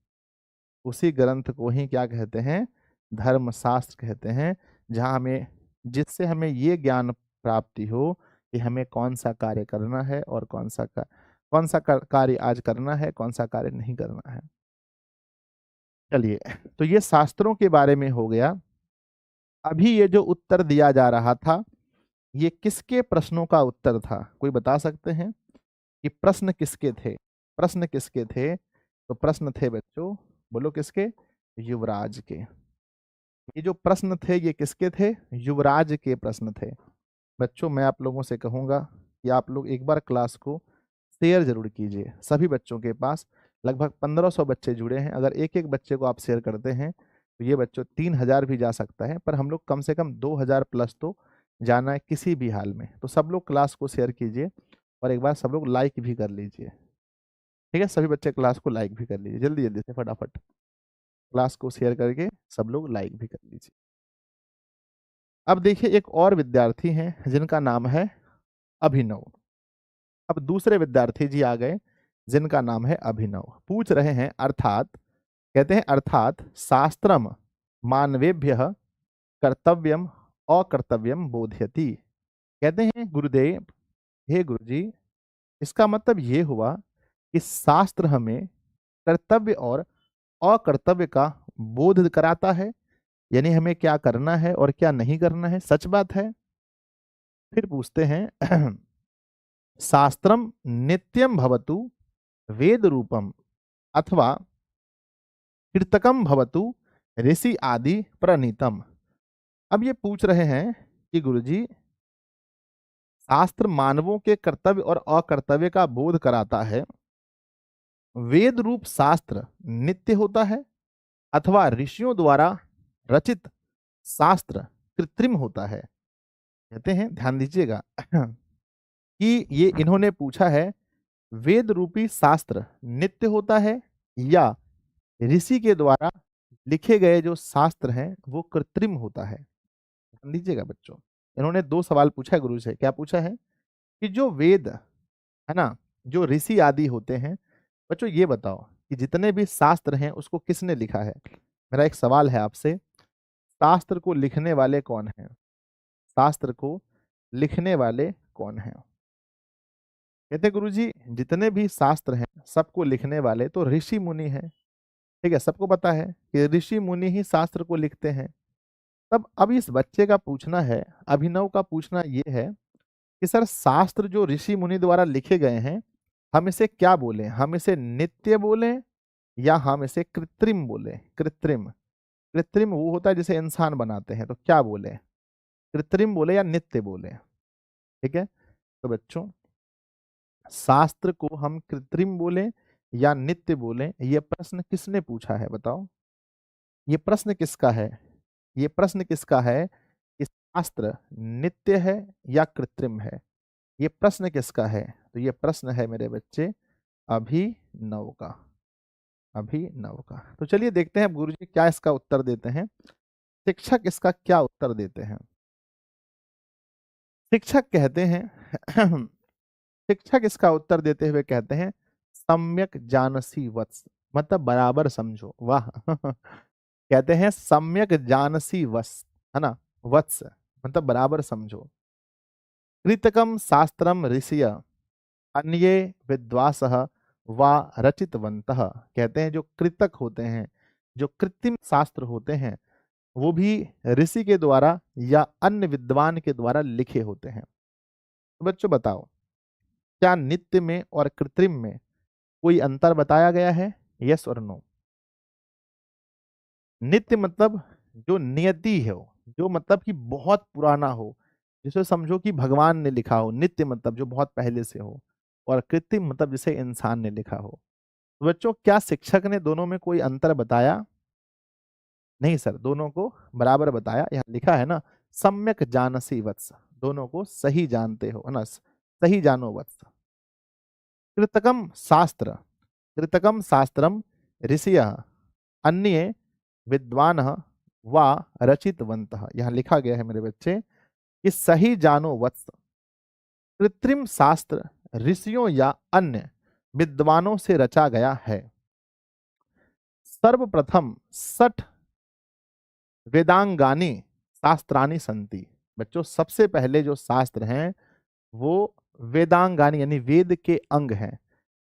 उसी ग्रंथ को ही क्या कहते हैं? धर्म शास्त्र कहते हैं। जहाँ हमें जिससे हमें ये ज्ञान प्राप्ति हो कि हमें कौन सा कार्य करना है और कार्य आज करना है, कौन सा कार्य नहीं करना है। चलिए, तो ये शास्त्रों के बारे में हो गया। अभी ये जो उत्तर दिया जा रहा था, ये किसके प्रश्नों का उत्तर था? कोई बता सकते हैं कि प्रश्न किसके थे? प्रश्न किसके थे? तो प्रश्न थे बच्चों, बोलो किसके? युवराज के। ये जो प्रश्न थे ये किसके थे? युवराज के प्रश्न थे। बच्चों मैं आप लोगों से कहूंगा कि आप लोग एक बार क्लास को शेयर जरूर कीजिए सभी बच्चों के पास। लगभग 1500 बच्चे जुड़े हैं, अगर एक एक बच्चे को आप शेयर करते हैं तो ये बच्चों 3000 भी जा सकता है, पर हम लोग कम से कम 2000 प्लस तो जाना है किसी भी हाल में। तो सब लोग क्लास को शेयर कीजिए और एक बार सब लोग लाइक भी कर लीजिए। ठीक है, सभी बच्चे क्लास को लाइक भी कर लीजिए, जल्दी जल्दी से फटाफट क्लास को शेयर करके सब लोग लाइक भी कर लीजिए। अब देखिए एक और विद्यार्थी हैं जिनका नाम है अभिनव। अब दूसरे विद्यार्थी जी आ गए जिनका नाम है अभिनव। पूछ रहे हैं अर्थात, कहते हैं अर्थात शास्त्रम मानवेभ्य कर्तव्यम अकर्तव्यम बोध्यति। कहते हैं गुरुदेव, हे गुरुजी, इसका मतलब ये हुआ कि शास्त्र हमें कर्तव्य और अकर्तव्य का बोध कराता है, यानी हमें क्या करना है और क्या नहीं करना है। सच बात है। फिर पूछते हैं शास्त्रम नित्यम भवतु वेद रूपम अथवा कीर्तकम भवतु ऋषि आदि प्रणीतम। अब ये पूछ रहे हैं कि गुरुजी, शास्त्र मानवों के कर्तव्य और अकर्तव्य का बोध कराता है, वेद रूप शास्त्र नित्य होता है अथवा ऋषियों द्वारा रचित शास्त्र कृत्रिम होता है। कहते हैं, ध्यान दीजिएगा कि ये इन्होंने पूछा है वेद रूपी शास्त्र नित्य होता है या ऋषि के द्वारा लिखे गए जो शास्त्र हैं वो कृत्रिम होता है। ध्यान दीजिएगा बच्चों, इन्होंने दो सवाल पूछा है गुरु से। क्या पूछा है कि जो वेद है ना, जो ऋषि आदि होते हैं, बच्चों ये बताओ कि जितने भी शास्त्र हैं उसको किसने लिखा है। मेरा एक सवाल है आपसे, शास्त्र को लिखने वाले कौन हैं? शास्त्र को लिखने वाले कौन हैं? कहते गुरुजी, जितने भी शास्त्र हैं सबको लिखने वाले तो ऋषि मुनि हैं। ठीक है, सबको पता है कि ऋषि मुनि ही शास्त्र को लिखते हैं। तब अब इस बच्चे का पूछना है, अभिनव का पूछना ये है कि सर शास्त्र जो ऋषि मुनि द्वारा लिखे गए हैं, हम इसे क्या बोलें? हम इसे नित्य बोलें या हम इसे कृत्रिम बोलें? कृत्रिम, कृत्रिम वो होता है जिसे इंसान बनाते हैं, तो क्या बोले? कृत्रिम बोले या नित्य बोले? ठीक है, तो बच्चों शास्त्र को हम कृत्रिम बोले या नित्य बोले, ये प्रश्न किसने पूछा है बताओ? ये प्रश्न किसका है? ये प्रश्न किसका है कि शास्त्र नित्य है या कृत्रिम है? ये प्रश्न किसका है? तो ये प्रश्न है मेरे बच्चे अभिनव का। अभिनव का। तो चलिए देखते हैं गुरुजी क्या इसका उत्तर देते हैं, शिक्षक इसका क्या उत्तर देते हैं। शिक्षक कहते हैं शिक्षक इसका उत्तर देते हुए कहते हैं सम्यक जानसी वत्स, मतलब बराबर समझो। वाह कहते हैं सम्यक जानसी वत्स, है ना, वत्स मतलब बराबर समझो। कृतकम शास्त्रम ऋषिय अन्ये विद्वासः वा रचितवन्तः। कहते हैं जो कृतक होते हैं, जो कृत्रिम शास्त्र होते हैं, वो भी ऋषि के द्वारा या अन्य विद्वान के द्वारा लिखे होते हैं। तो बच्चों बताओ, क्या नित्य में और कृत्रिम में कोई अंतर बताया गया है? यस और नो? नित्य मतलब जो नियति है, जो मतलब कि बहुत पुराना हो, जिसे समझो कि भगवान ने लिखा हो। नित्य मतलब जो बहुत पहले से हो, और कृत्रिम मतलब जिसे इंसान ने लिखा हो। तो बच्चों क्या शिक्षक ने दोनों में कोई अंतर बताया? नहीं सर, दोनों को बराबर बताया। यहाँ लिखा है ना सम्यक जानसी वत्स, दोनों को सही जानते हो, है ना, सही जानो वत्स। कृतकम शास्त्र, कृतकम शास्त्रम ऋषिय अन्य विद्वान वा रचितवन्तः। यहाँ लिखा गया है मेरे बच्चे कि सही जानो वत्स, कृत्रिम शास्त्र ऋषियों या अन्य विद्वानों से रचा गया है। सर्वप्रथम 60 वेदांगानी शास्त्राणी संति। बच्चों सबसे पहले जो शास्त्र हैं वो वेदांगानी यानी वेद के अंग हैं।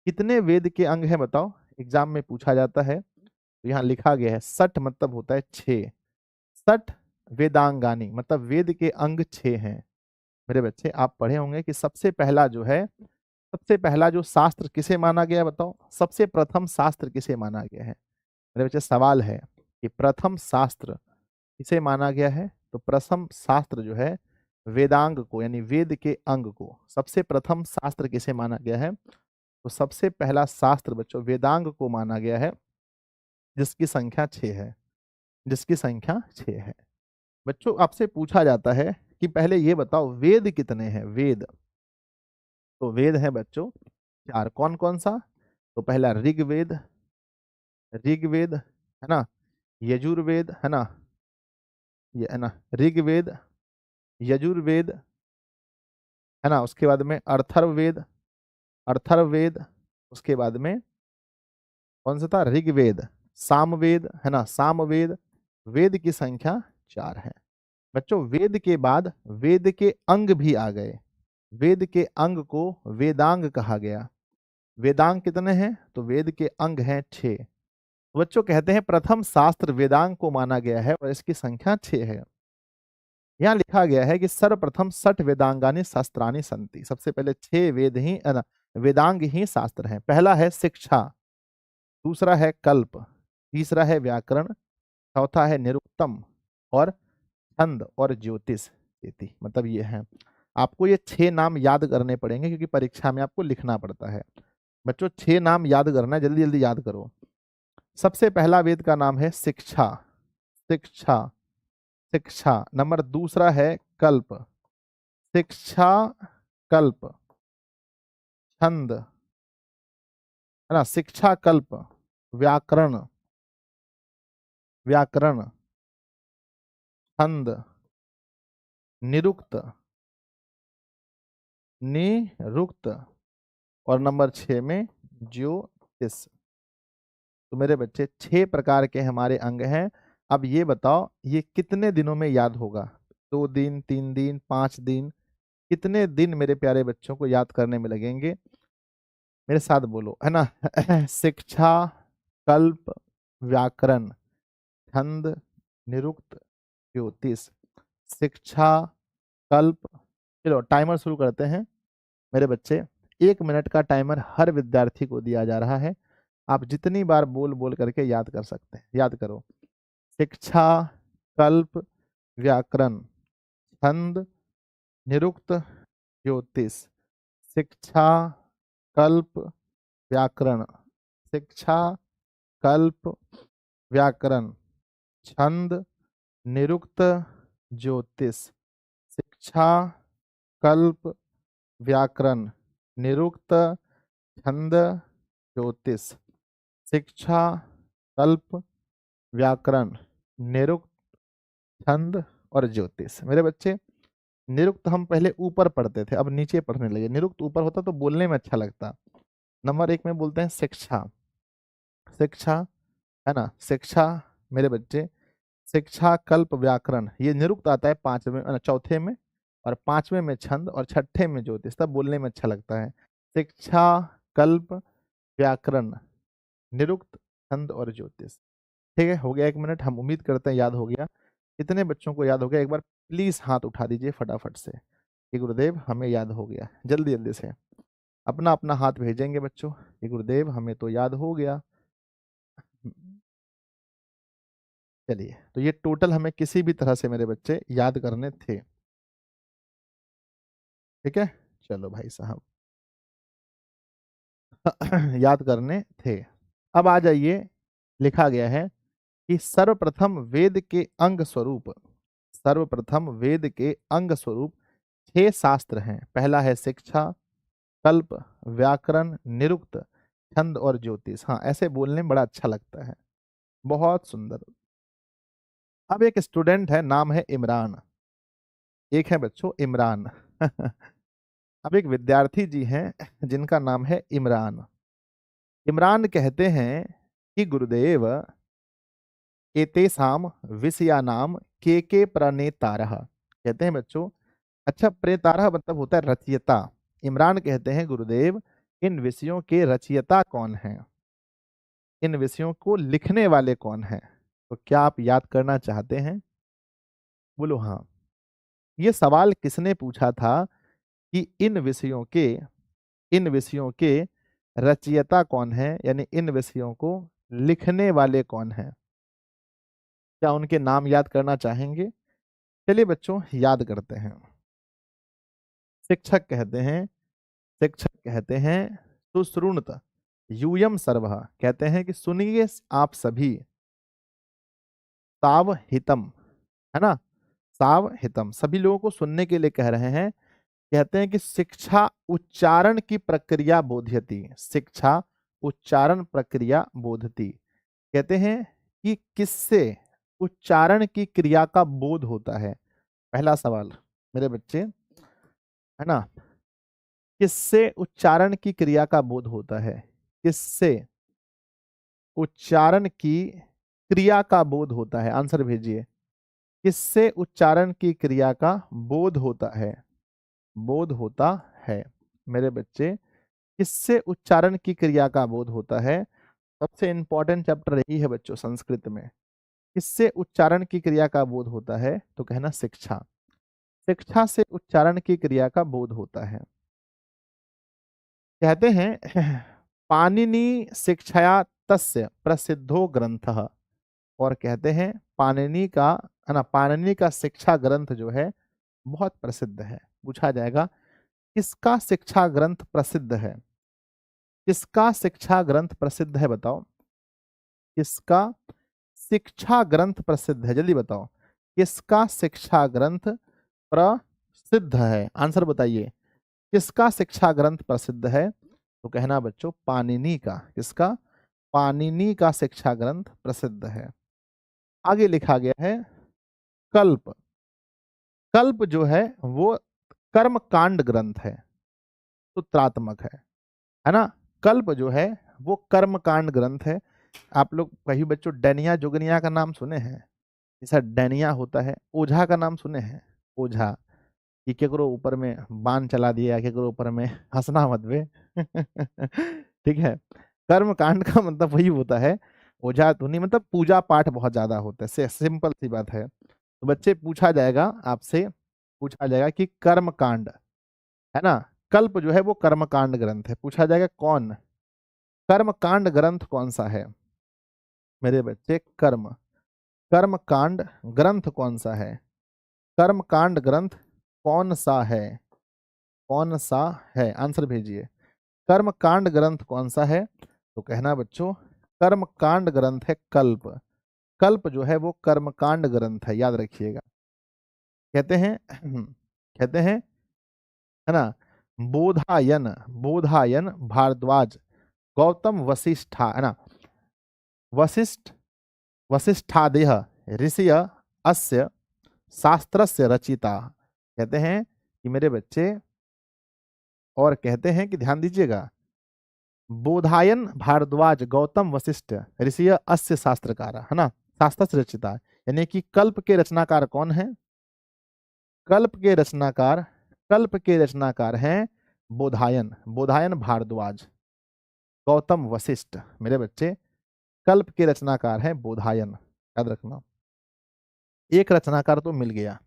कितने वेद के अंग हैं बताओ? एग्जाम में पूछा जाता है। तो यहाँ लिखा गया है 60 मतलब होता है 6। 60 वेदांगानी, मतलब वेद के अंग 6 हैं। मेरे बच्चे आप पढ़े होंगे कि सबसे पहला जो है, सबसे पहला जो शास्त्र किसे माना गया है बताओ, सबसे प्रथम शास्त्र किसे माना गया है? मेरे बच्चे सवाल है कि प्रथम शास्त्र किसे माना गया है? तो प्रथम शास्त्र जो है वेदांग को, यानी वेद के अंग को, सबसे प्रथम शास्त्र किसे माना गया है? तो सबसे पहला शास्त्र बच्चों वेदांग को माना गया है, जिसकी संख्या 6 है, जिसकी संख्या 6 है। बच्चों आपसे पूछा जाता है कि पहले ये बताओ वेद कितने हैं? वेद, तो वेद है बच्चों 4। कौन कौन सा? तो पहला ऋग्वेद, ऋग्वेद है ना, यजुर्वेद है ना, ये है ना, ऋग्वेद, यजुर्वेद है ना, उसके बाद में अर्थर्ववेद, अर्थर्ववेद, उसके बाद में कौन सा था? ऋग्वेद, सामवेद है ना, सामवेद। वेद की संख्या 4 है बच्चों। वेद के बाद वेद के अंग भी आ गए, वेद के अंग को वेदांग कहा गया। वेदांग कितने हैं? तो वेद के अंग हैं 6। बच्चों कहते हैं प्रथम शास्त्र वेदांग को माना गया है और इसकी संख्या 6 है। यहाँ लिखा गया है कि सर्वप्रथम 60 वेदांगानी शास्त्राणी संति, सबसे पहले 6 वेद ही वेदांग ही शास्त्र हैं। पहला है शिक्षा, दूसरा है कल्प, तीसरा है व्याकरण, चौथा है निरुक्तम, और छंद और ज्योतिष इति। मतलब ये है, आपको ये 6 नाम याद करने पड़ेंगे क्योंकि परीक्षा में आपको लिखना पड़ता है। बच्चों 6 नाम याद करना है, जल्दी जल्दी याद करो। सबसे पहला वेद का नाम है शिक्षा, शिक्षा, शिक्षा। नंबर दूसरा है कल्प, शिक्षा कल्प, छंद है ना, शिक्षा कल्प, व्याकरण, व्याकरण, छंद, निरुक्त, निरुक्त, और नंबर 6 में ज्योतिष। तो मेरे बच्चे 6 प्रकार के हमारे अंग हैं। अब ये बताओ ये कितने दिनों में याद होगा? 2 दिन, 3 दिन, 5 दिन, कितने दिन मेरे प्यारे बच्चों को याद करने में लगेंगे? मेरे साथ बोलो है ना शिक्षा, कल्प, व्याकरण, छंद, निरुक्त, ज्योतिष। शिक्षा, कल्प, चलो टाइमर शुरू करते हैं मेरे बच्चे। 1 मिनट का टाइमर हर विद्यार्थी को दिया जा रहा है। आप जितनी बार बोल बोल करके याद कर सकते हैं। याद करो, शिक्षा, कल्प, व्याकरण, छंद, निरुक्त, ज्योतिष। शिक्षा, कल्प, व्याकरण, शिक्षा, कल्प, व्याकरण, छंद, निरुक्त, ज्योतिष। शिक्षा, कल्प, व्याकरण, निरुक्त, छंद, ज्योतिष। शिक्षा, कल्प, व्याकरण, निरुक्त, छंद और ज्योतिष। मेरे बच्चे निरुक्त हम पहले ऊपर पढ़ते थे, अब नीचे पढ़ने लगे। निरुक्त ऊपर होता तो बोलने में अच्छा लगता। नंबर 1 में बोलते हैं शिक्षा, शिक्षा है ना, शिक्षा मेरे बच्चे, शिक्षा कल्प व्याकरण, ये निरुक्त आता है 5वें चौथे में, और 5वें में छंद, और 6ठे में ज्योतिष। तब बोलने में अच्छा लगता है। शिक्षा, कल्प, व्याकरण, निरुक्त, छंद और ज्योतिष। ठीक है, हो गया 1 मिनट। हम उम्मीद करते हैं याद हो गया। कितने बच्चों को याद हो गया? एक बार प्लीज हाथ उठा दीजिए फटाफट से कि गुरुदेव हमें याद हो गया। जल्दी जल्दी से अपना अपना हाथ भेजेंगे बच्चों कि गुरुदेव हमें तो याद हो गया। चलिए, तो ये टोटल हमें किसी भी तरह से मेरे बच्चे याद करने थे। ठीक है, चलो भाई साहब याद करने थे। अब आ जाइए, लिखा गया है कि सर्वप्रथम वेद के अंग स्वरूप, सर्वप्रथम वेद के अंग स्वरूप 6 शास्त्र हैं। पहला है शिक्षा, कल्प, व्याकरण, निरुक्त, छंद और ज्योतिष। हाँ, ऐसे बोलने में बड़ा अच्छा लगता है। बहुत सुंदर। अब एक स्टूडेंट है, नाम है इमरान। एक है बच्चों इमरान अब एक विद्यार्थी जी हैं जिनका नाम है इमरान। इमरान कहते हैं कि गुरुदेव एतेषाम विषयानाम के प्रणेतारः। कहते हैं बच्चों, अच्छा प्रेतारः मतलब होता है रचयिता। इमरान कहते हैं गुरुदेव इन विषयों के रचयिता कौन हैं, इन विषयों को लिखने वाले कौन हैं? तो क्या आप याद करना चाहते हैं? बोलो हाँ। ये सवाल किसने पूछा था कि इन विषयों के रचयिता कौन है, यानी इन विषयों को लिखने वाले कौन हैं? क्या उनके नाम याद करना चाहेंगे? चलिए बच्चों याद करते हैं। शिक्षक कहते हैं शिक्षक कहते हैं सुश्रुणत यूयम सर्वः, कहते हैं कि सुनिए आप सभी, साव हितम, है ना, साव हितम, सभी लोगों को सुनने के लिए कह रहे हैं। कहते हैं कि शिक्षा उच्चारण की प्रक्रिया बोध्यति, शिक्षा उच्चारण प्रक्रिया बोधती। कहते हैं कि किससे उच्चारण की क्रिया का बोध होता है? पहला सवाल मेरे बच्चे, है ना, किससे उच्चारण की क्रिया का बोध होता है? किससे उच्चारण की क्रिया का बोध होता है? आंसर भेजिए। किससे उच्चारण की क्रिया का बोध होता है? बोध होता है मेरे बच्चे, किससे उच्चारण की क्रिया का बोध होता है? सबसे इंपॉर्टेंट चैप्टर यही है बच्चों संस्कृत में। किससे उच्चारण की क्रिया का बोध होता है? तो कहना शिक्षा, शिक्षा से उच्चारण की क्रिया का बोध होता है। कहते हैं पाणिनि शिक्षया तस्य प्रसिद्धो ग्रंथः, और कहते हैं पाणिनि का, है ना, पाणिनि का शिक्षा ग्रंथ जो है बहुत प्रसिद्ध है। पूछा जाएगा किसका शिक्षा ग्रंथ प्रसिद्ध है? किसका शिक्षा ग्रंथ प्रसिद्ध है बताओ? किसका शिक्षा ग्रंथ प्रसिद्ध है? जल्दी बताओ, किसका शिक्षा ग्रंथ प्रसिद्ध है? आंसर बताइए, किसका शिक्षा ग्रंथ प्रसिद्ध है? तो कहना बच्चों पाणिनि का। किसका? पाणिनि का शिक्षा ग्रंथ प्रसिद्ध है। आगे लिखा गया है कल्प। कल्प जो है वो कर्म कांड ग्रंथ है, सूत्रात्मक है ना। कल्प जो है वो कर्म कांड ग्रंथ है। आप लोग कहीं बच्चों डैनिया जोगनिया का नाम सुने हैं? जैसा डैनिया होता है, ओझा का नाम सुने हैं? ओझा, कि केकरो ऊपर में बाण चला दिया, केकरो ऊपर में, हंसना मत बे ठीक है। कर्म कांड का मतलब वही होता है। ओझा धुनी मतलब पूजा पाठ बहुत ज्यादा होता है, सिंपल सी बात है। तो बच्चे पूछा जाएगा आपसे, पूछा जाएगा कि कर्म कांड, है ना, कल्प जो है वो कर्म कांड ग्रंथ है। पूछा जाएगा कौन कर्म कांड ग्रंथ कौन सा है? मेरे बच्चे कर्म कर्म कांड ग्रंथ कौन सा है? कर्म कांड ग्रंथ कौन सा है? कौन सा है? आंसर भेजिए। कर्म कांड ग्रंथ कौन सा है? तो कहना बच्चों कर्म कांड ग्रंथ है कल्प। कल्प जो है वो कर्म कांड ग्रंथ है, याद रखिएगा। कहते हैं कहते हैं, है ना, बोधायन, बोधायन भारद्वाज गौतम वशिष्ठा, है ना, वशिष्ठ वशिष्ठादेह ऋषय अस्य शास्त्रस्य रचिता। कहते हैं कि मेरे बच्चे, और कहते हैं कि ध्यान दीजिएगा, बोधायन भारद्वाज गौतम वशिष्ठ ऋषि अस्य शास्त्रकार, है ना, शास्त्र से रचिता। यानी कि कल्प के रचनाकार कौन है? कल्प के रचनाकार, कल्प के रचनाकार हैं बोधायन, बोधायन भारद्वाज गौतम वशिष्ठ। मेरे बच्चे कल्प के रचनाकार हैं बोधायन, याद रखना। एक रचनाकार तो मिल गया,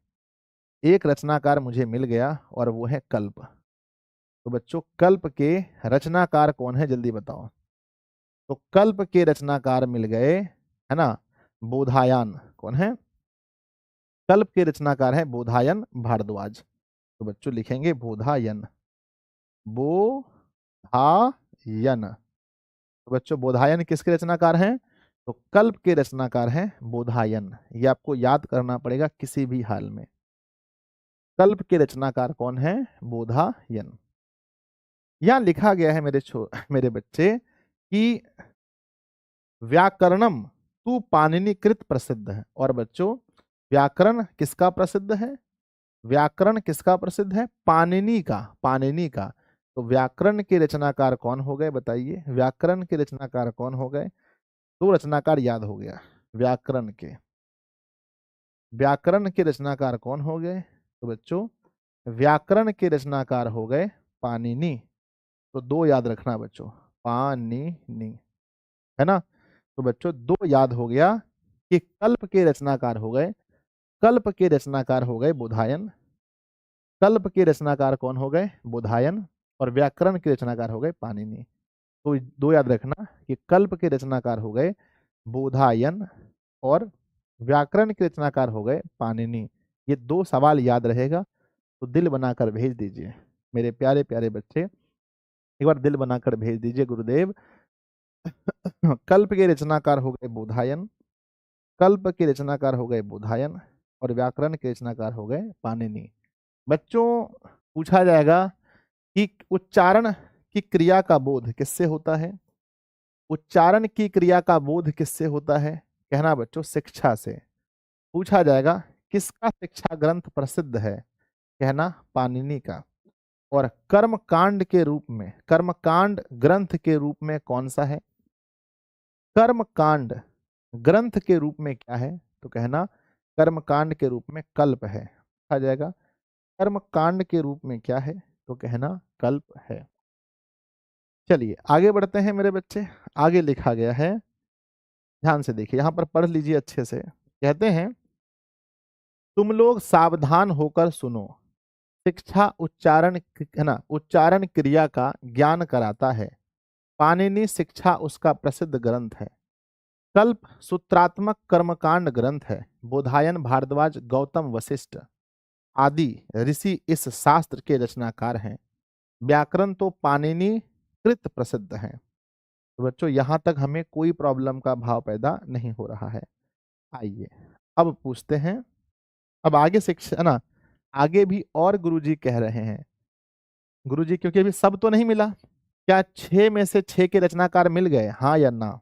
एक रचनाकार मुझे मिल गया, और वो है कल्प। तो बच्चों कल्प के रचनाकार कौन है जल्दी बताओ? तो कल्प के रचनाकार मिल गए, है ना, बोधायन। कौन है? कल्प के रचनाकार है बोधायन भारद्वाज। तो बच्चों लिखेंगे बोधायन, बोधायन। तो बच्चों बोधायन किसके रचनाकार हैं? तो कल्प के रचनाकार हैं बोधायन। ये आपको याद करना पड़ेगा किसी भी हाल में। कल्प के रचनाकार कौन है? बोधायन। यहाँ लिखा गया है मेरे बच्चे कि व्याकरणम तू पाणिनि कृत प्रसिद्ध है। और बच्चों व्याकरण किसका प्रसिद्ध है? व्याकरण किसका प्रसिद्ध है? पाणिनि का, पाणिनि का। तो व्याकरण के रचनाकार कौन हो गए बताइए? व्याकरण के रचनाकार कौन हो गए? दो रचनाकार याद हो गया व्याकरण के। व्याकरण के रचनाकार कौन हो गए? तो बच्चों व्याकरण के रचनाकार हो गए पाणिनि। तो दो याद रखना बच्चों, पाणिनि, है ना। तो बच्चों दो याद हो गया कि कल्प के रचनाकार हो गए कल्प के रचनाकार हो गए बोधायन। कल्प के रचनाकार कौन हो गए? बोधायन। और व्याकरण के रचनाकार हो गए पाणिनि। तो दो याद रखना कि कल्प के रचनाकार हो गए बोधायन और व्याकरण के रचनाकार हो गए पाणिनि। ये दो सवाल याद रहेगा, तो दिल बनाकर भेज दीजिए मेरे प्यारे प्यारे बच्चे। एक बार दिल बनाकर भेज दीजिए गुरुदेव। कल्प के रचनाकार हो गए बोधायन, कल्प के रचनाकार हो गए बोधायन और व्याकरण के रचनाकार हो गए पाणिनि। बच्चों, पूछा जाएगा कि उच्चारण की क्रिया का बोध किससे होता है? उच्चारण की क्रिया का बोध किससे होता है? कहना बच्चों शिक्षा से। पूछा जाएगा किसका शिक्षा ग्रंथ प्रसिद्ध है? कहना पाणिनि का। और कर्मकांड के रूप में, कर्मकांड ग्रंथ के रूप में कौन सा है? कर्मकांड ग्रंथ के रूप में क्या है? तो कहना कर्मकांड के रूप में कल्प है। आ जाएगा कर्मकांड के रूप में क्या है? तो कहना कल्प है। चलिए आगे बढ़ते हैं मेरे बच्चे। आगे लिखा गया है, ध्यान से देखिए, यहां पर पढ़ लीजिए अच्छे से। कहते हैं तुम लोग सावधान होकर सुनो, शिक्षा उच्चारण है ना, उच्चारण क्रिया का ज्ञान कराता है। पाणिनि शिक्षा उसका प्रसिद्ध ग्रंथ है। कल्प सूत्रात्मक कर्मकांड ग्रंथ है। बोधायन भारद्वाज गौतम वशिष्ठ आदि ऋषि इस शास्त्र के रचनाकार हैं। व्याकरण तो पाणिनि कृत प्रसिद्ध है। तो बच्चों यहां तक हमें कोई प्रॉब्लम का भाव पैदा नहीं हो रहा है। आइए अब पूछते हैं, अब आगे शिक्षा ना, आगे भी और गुरुजी कह रहे हैं। गुरुजी क्योंकि अभी सब तो नहीं मिला, क्या 6 में से 6 के रचनाकार मिल गए, हाँ या ना?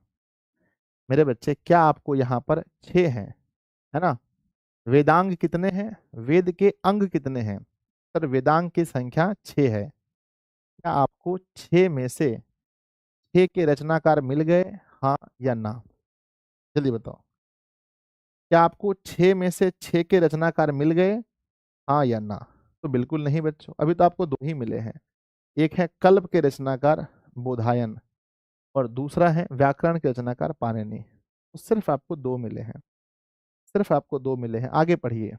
मेरे बच्चे क्या आपको यहाँ पर 6 हैं, है ना? वेदांग कितने हैं? वेद के अंग कितने हैं? सर वेदांग की संख्या 6 है। क्या आपको 6 में से 6 के रचनाकार मिल गए, हाँ या ना? जल्दी बताओ। क्या आपको 6 में से 6 के रचनाकार मिल गए, हाँ या ना? तो बिल्कुल नहीं बच्चों, अभी तो आपको 2 ही मिले हैं। एक है कल्प के रचनाकार बोधायन और दूसरा है व्याकरण के रचनाकार पाणिनि। तो सिर्फ आपको 2 मिले हैं, सिर्फ आपको 2 मिले हैं। आगे पढ़िए।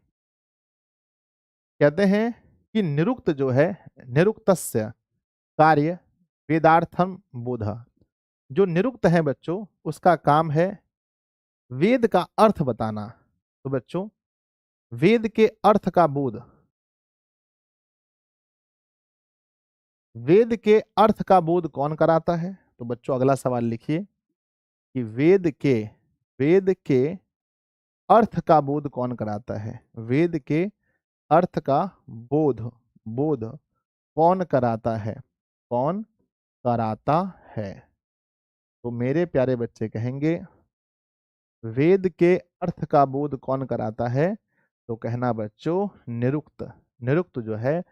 कहते हैं कि निरुक्त जो है, निरुक्तस्य कार्य वेदार्थम बोध। जो निरुक्त है बच्चों, उसका काम है वेद का अर्थ बताना। तो बच्चों वेद के अर्थ का बोध, वेद के अर्थ का बोध कौन कराता है? तो बच्चों अगला सवाल लिखिए कि वेद के अर्थ का बोध कौन कराता है? वेद के अर्थ का बोध, बोध कौन कराता है? कौन कराता है? तो मेरे प्यारे बच्चे कहेंगे वेद के अर्थ का बोध कौन कराता है? तो कहना बच्चों निरुक्त। निरुक्त जो है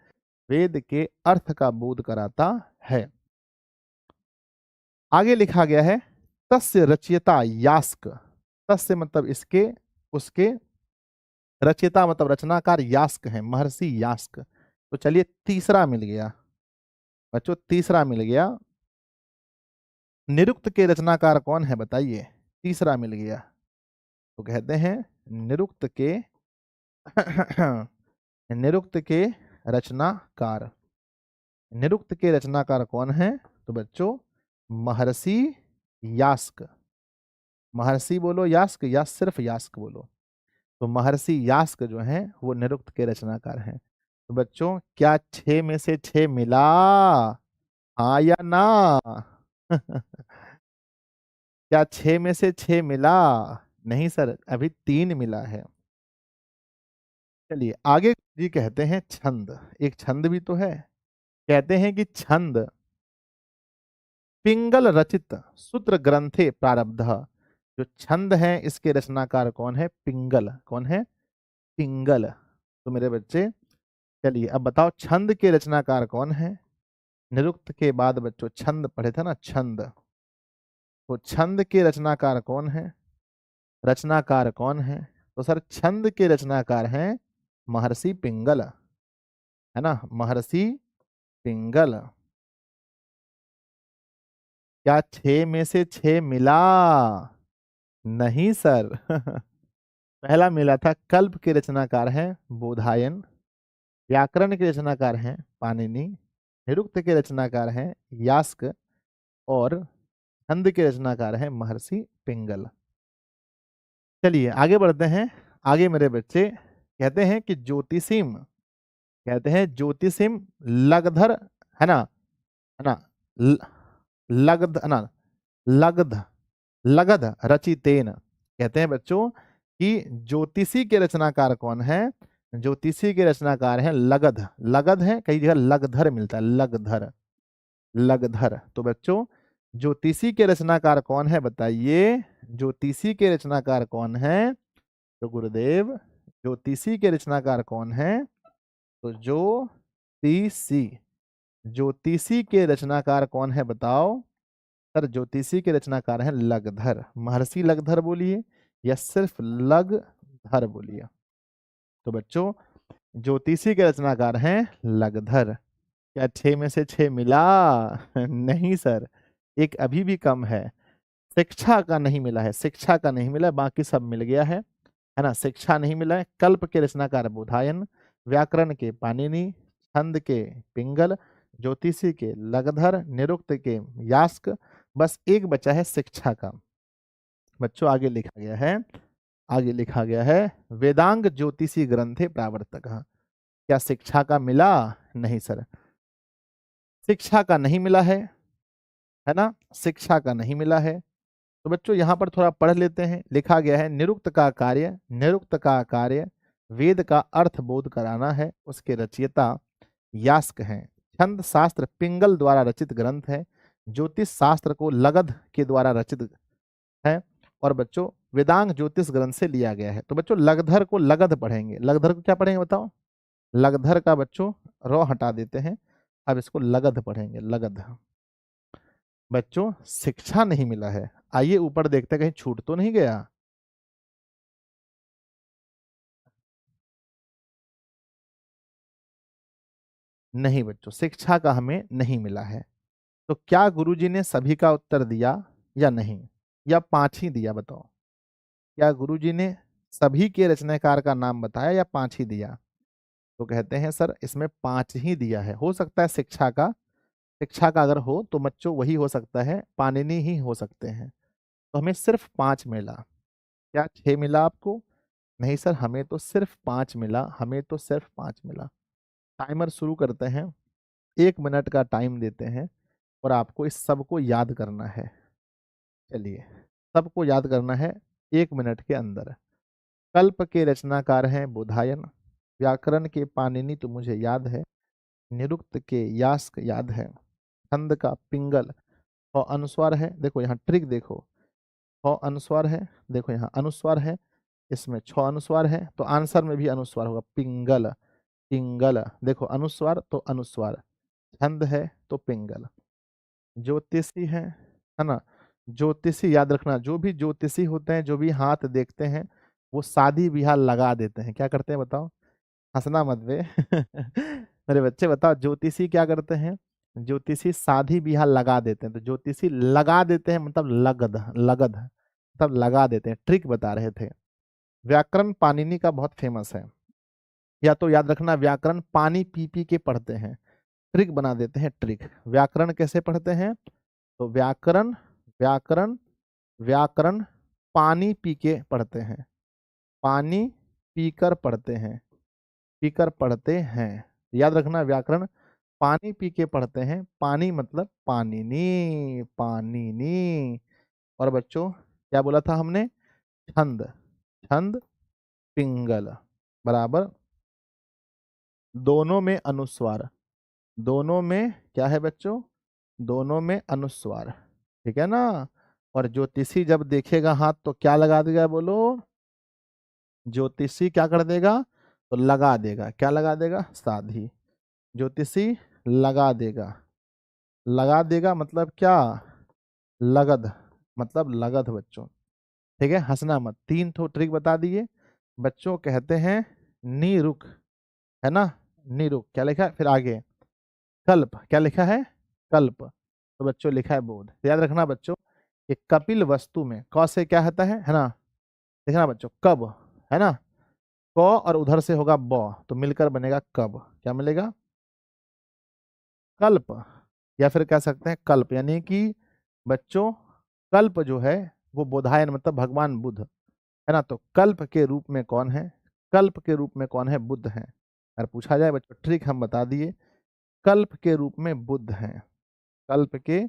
वेद के अर्थ का बोध कराता है। आगे लिखा गया है तस्य रचयिता यास्क। तस्य मतलब इसके, उसके, रचयिता मतलब रचनाकार यास्क है, महर्षि यास्क। तो चलिए तीसरा मिल गया बच्चों, तीसरा मिल गया। निरुक्त के रचनाकार कौन है बताइए? तीसरा मिल गया। तो कहते हैं निरुक्त के निरुक्त के रचनाकार, निरुक्त के रचनाकार कौन है? तो बच्चों महर्षि यास्क। महर्षि बोलो यास्क या सिर्फ यास्क बोलो? तो महर्षि यास्क जो हैं वो निरुक्त के रचनाकार हैं। तो बच्चों क्या 6 में से 6 मिला, हाँ या ना? क्या 6 में से 6 मिला? नहीं सर, अभी 3 मिला है। चलिए आगे जी कहते हैं छंद। एक छंद भी तो है। कहते हैं कि छंद पिंगल रचित सूत्र ग्रंथे प्रारब्ध। जो छंद है इसके रचनाकार कौन है? पिंगल। कौन है? पिंगल। तो मेरे बच्चे चलिए अब बताओ छंद के रचनाकार कौन है? निरुक्त के बाद बच्चों छंद पढ़े थे ना, छंद। तो छंद के रचनाकार कौन है? रचनाकार कौन है? तो सर छंद के रचनाकार हैं महर्षि पिंगल, है ना, महर्षि पिंगल। क्या 6 में से 6 मिला? नहीं सर। पहला मिला था कल्प के रचनाकार हैं बोधायन, व्याकरण के रचनाकार हैं पाणिनि, निरुक्त के रचनाकार हैं यास्क और छंद के रचनाकार हैं महर्षि पिंगल। चलिए आगे बढ़ते हैं। आगे मेरे बच्चे कहते हैं कि ज्योतिषीम, कहते हैं ज्योतिषीम लगधर, है ना, है ना, ल- लगध, है ना, लगध, लगध रचितेन। कहते हैं बच्चों कि ज्योतिषी के रचनाकार कौन है? ज्योतिषी के रचनाकार हैं लगध। लगध है, कई जगह लगधर मिलता है, लगधर, लगधर। तो बच्चों ज्योतिषी के रचनाकार कौन है बताइए? ज्योतिषी के रचनाकार कौन है? तो गुरुदेव ज्योतिषी के रचनाकार कौन है? तो ज्योतिषी, ज्योतिषी के रचनाकार कौन है बताओ? सर ज्योतिषी के रचनाकार हैं लगधर। महर्षि लगधर बोलिए या सिर्फ लगधर बोलिए। तो बच्चों ज्योतिषी के रचनाकार हैं लगधर। क्या 6 में से 6 मिला? नहीं सर, एक अभी भी कम है। शिक्षा का नहीं मिला है, शिक्षा का नहीं मिला, बाकी सब मिल गया है ना। शिक्षा नहीं मिला है। कल्प के रचनाकार बोधायन, व्याकरण के पाणिनि, छंद के पिंगल, ज्योतिषी के लगधर, निरुक्त के यास्क, बस एक बचा है शिक्षा का। बच्चों आगे लिखा गया है, आगे लिखा गया है वेदांग ज्योतिषी ग्रंथे प्रावर्तक। क्या शिक्षा का मिला? नहीं सर, शिक्षा का नहीं मिला है ना, शिक्षा का नहीं मिला है। तो बच्चों यहाँ पर थोड़ा पढ़ लेते हैं। लिखा गया है निरुक्त का कार्य, निरुक्त का कार्य वेद का अर्थ बोध कराना है, उसके रचयिता यास्क हैं। छंद शास्त्र पिंगल द्वारा रचित ग्रंथ है। ज्योतिष शास्त्र को लगध के द्वारा रचित है। और बच्चों वेदांग ज्योतिष ग्रंथ से लिया गया है। तो बच्चों लगधर को लगध पढ़ेंगे। लगधर को क्या पढ़ेंगे बताओ? लगधर का बच्चों रौ हटा देते हैं, अब इसको लगध पढ़ेंगे, लगध। बच्चों शिक्षा नहीं मिला है। आइए ऊपर देखते हैं कहीं छूट तो नहीं गया। नहीं बच्चों, शिक्षा का हमें नहीं मिला है। तो क्या गुरुजी ने सभी का उत्तर दिया या नहीं, या 5 ही दिया बताओ? क्या गुरुजी ने सभी के रचनाकार का नाम बताया या 5 ही दिया? तो कहते हैं सर इसमें 5 ही दिया है। हो सकता है शिक्षा का, शिक्षा का अगर हो तो बच्चों वही हो सकता है, पाणिनि ही हो सकते हैं। तो हमें सिर्फ 5 मिला। क्या 6 मिला आपको? नहीं सर, हमें तो सिर्फ 5 मिला, हमें तो सिर्फ 5 मिला। टाइमर शुरू करते हैं, 1 मिनट का टाइम देते हैं और आपको इस सब को याद करना है। चलिए सबको याद करना है 1 मिनट के अंदर। कल्प के रचनाकार हैं बोधायन, व्याकरण के पाणिनि तो मुझे याद है, निरुक्त के यास्क याद है, छंद का पिंगल और अनुस्वार है। देखो यहाँ ट्रिक देखो, 6 अनुस्वार है, देखो यहाँ अनुस्वार है, इसमें 6 अनुस्वार है, तो आंसर में भी अनुस्वार होगा, पिंगल, पिंगल। देखो अनुस्वार तो अनुस्वार, छंद है तो पिंगल, ज्योतिषी है ना। ज्योतिषी याद रखना, जो भी ज्योतिषी होते हैं, जो भी हाथ देखते हैं, वो शादी ब्याह लगा देते हैं। क्या करते हैं बताओ? हंसना मत बे। मेरे बच्चे बताओ ज्योतिषी क्या करते हैं? ज्योतिषी शादी ब्याह लगा देते हैं। तो ज्योतिषी लगा देते हैं मतलब लगध, लगध मतलब लगा देते हैं। ट्रिक बता रहे थे। व्याकरण पाणिनि का बहुत फेमस है, या तो याद रखना व्याकरण पानी पी पी के पढ़ते हैं। ट्रिक बना देते हैं, ट्रिक। व्याकरण कैसे पढ़ते हैं? तो व्याकरण, व्याकरण, व्याकरण पानी पी के पढ़ते हैं, पानी पीकर पढ़ते हैं, पीकर पढ़ते हैं। याद रखना व्याकरण पानी पी के पढ़ते हैं। पानी मतलब पाणिनि, पाणिनि। और बच्चों क्या बोला था हमने? छंद, छंद पिंगल बराबर, दोनों में अनुस्वार, दोनों में क्या है बच्चों? दोनों में अनुस्वार, ठीक है ना। और ज्योतिषी जब देखेगा हाथ तो क्या लगा देगा बोलो? ज्योतिषी क्या कर देगा? तो लगा देगा। क्या लगा देगा? साधी। ज्योतिषी लगा देगा, लगा देगा मतलब क्या? लगध, मतलब लगध बच्चों, ठीक है। हंसना मत। 3 ठो ट्रिक बता दिए बच्चों। कहते हैं निरुक, है ना, निरुक। क्या लिखा है फिर आगे? कल्प। क्या लिखा है? कल्प। तो बच्चों लिखा है बोध। तो याद रखना बच्चों कि कपिल वस्तु में क से क्या होता है ना, देखना बच्चों, कब, है ना, क और उधर से होगा ब, तो मिलकर बनेगा कब। क्या मिलेगा? कल्प। या फिर कह सकते हैं कल्प, यानी कि बच्चों कल्प जो है वो बोधायन मतलब भगवान बुद्ध, है ना। तो कल्प के रूप में कौन है? कल्प के रूप में कौन है? बुद्ध है। अगर पूछा जाए बच्चों, ट्रिक हम बता दिए, कल्प के रूप में बुद्ध हैं। कल्प के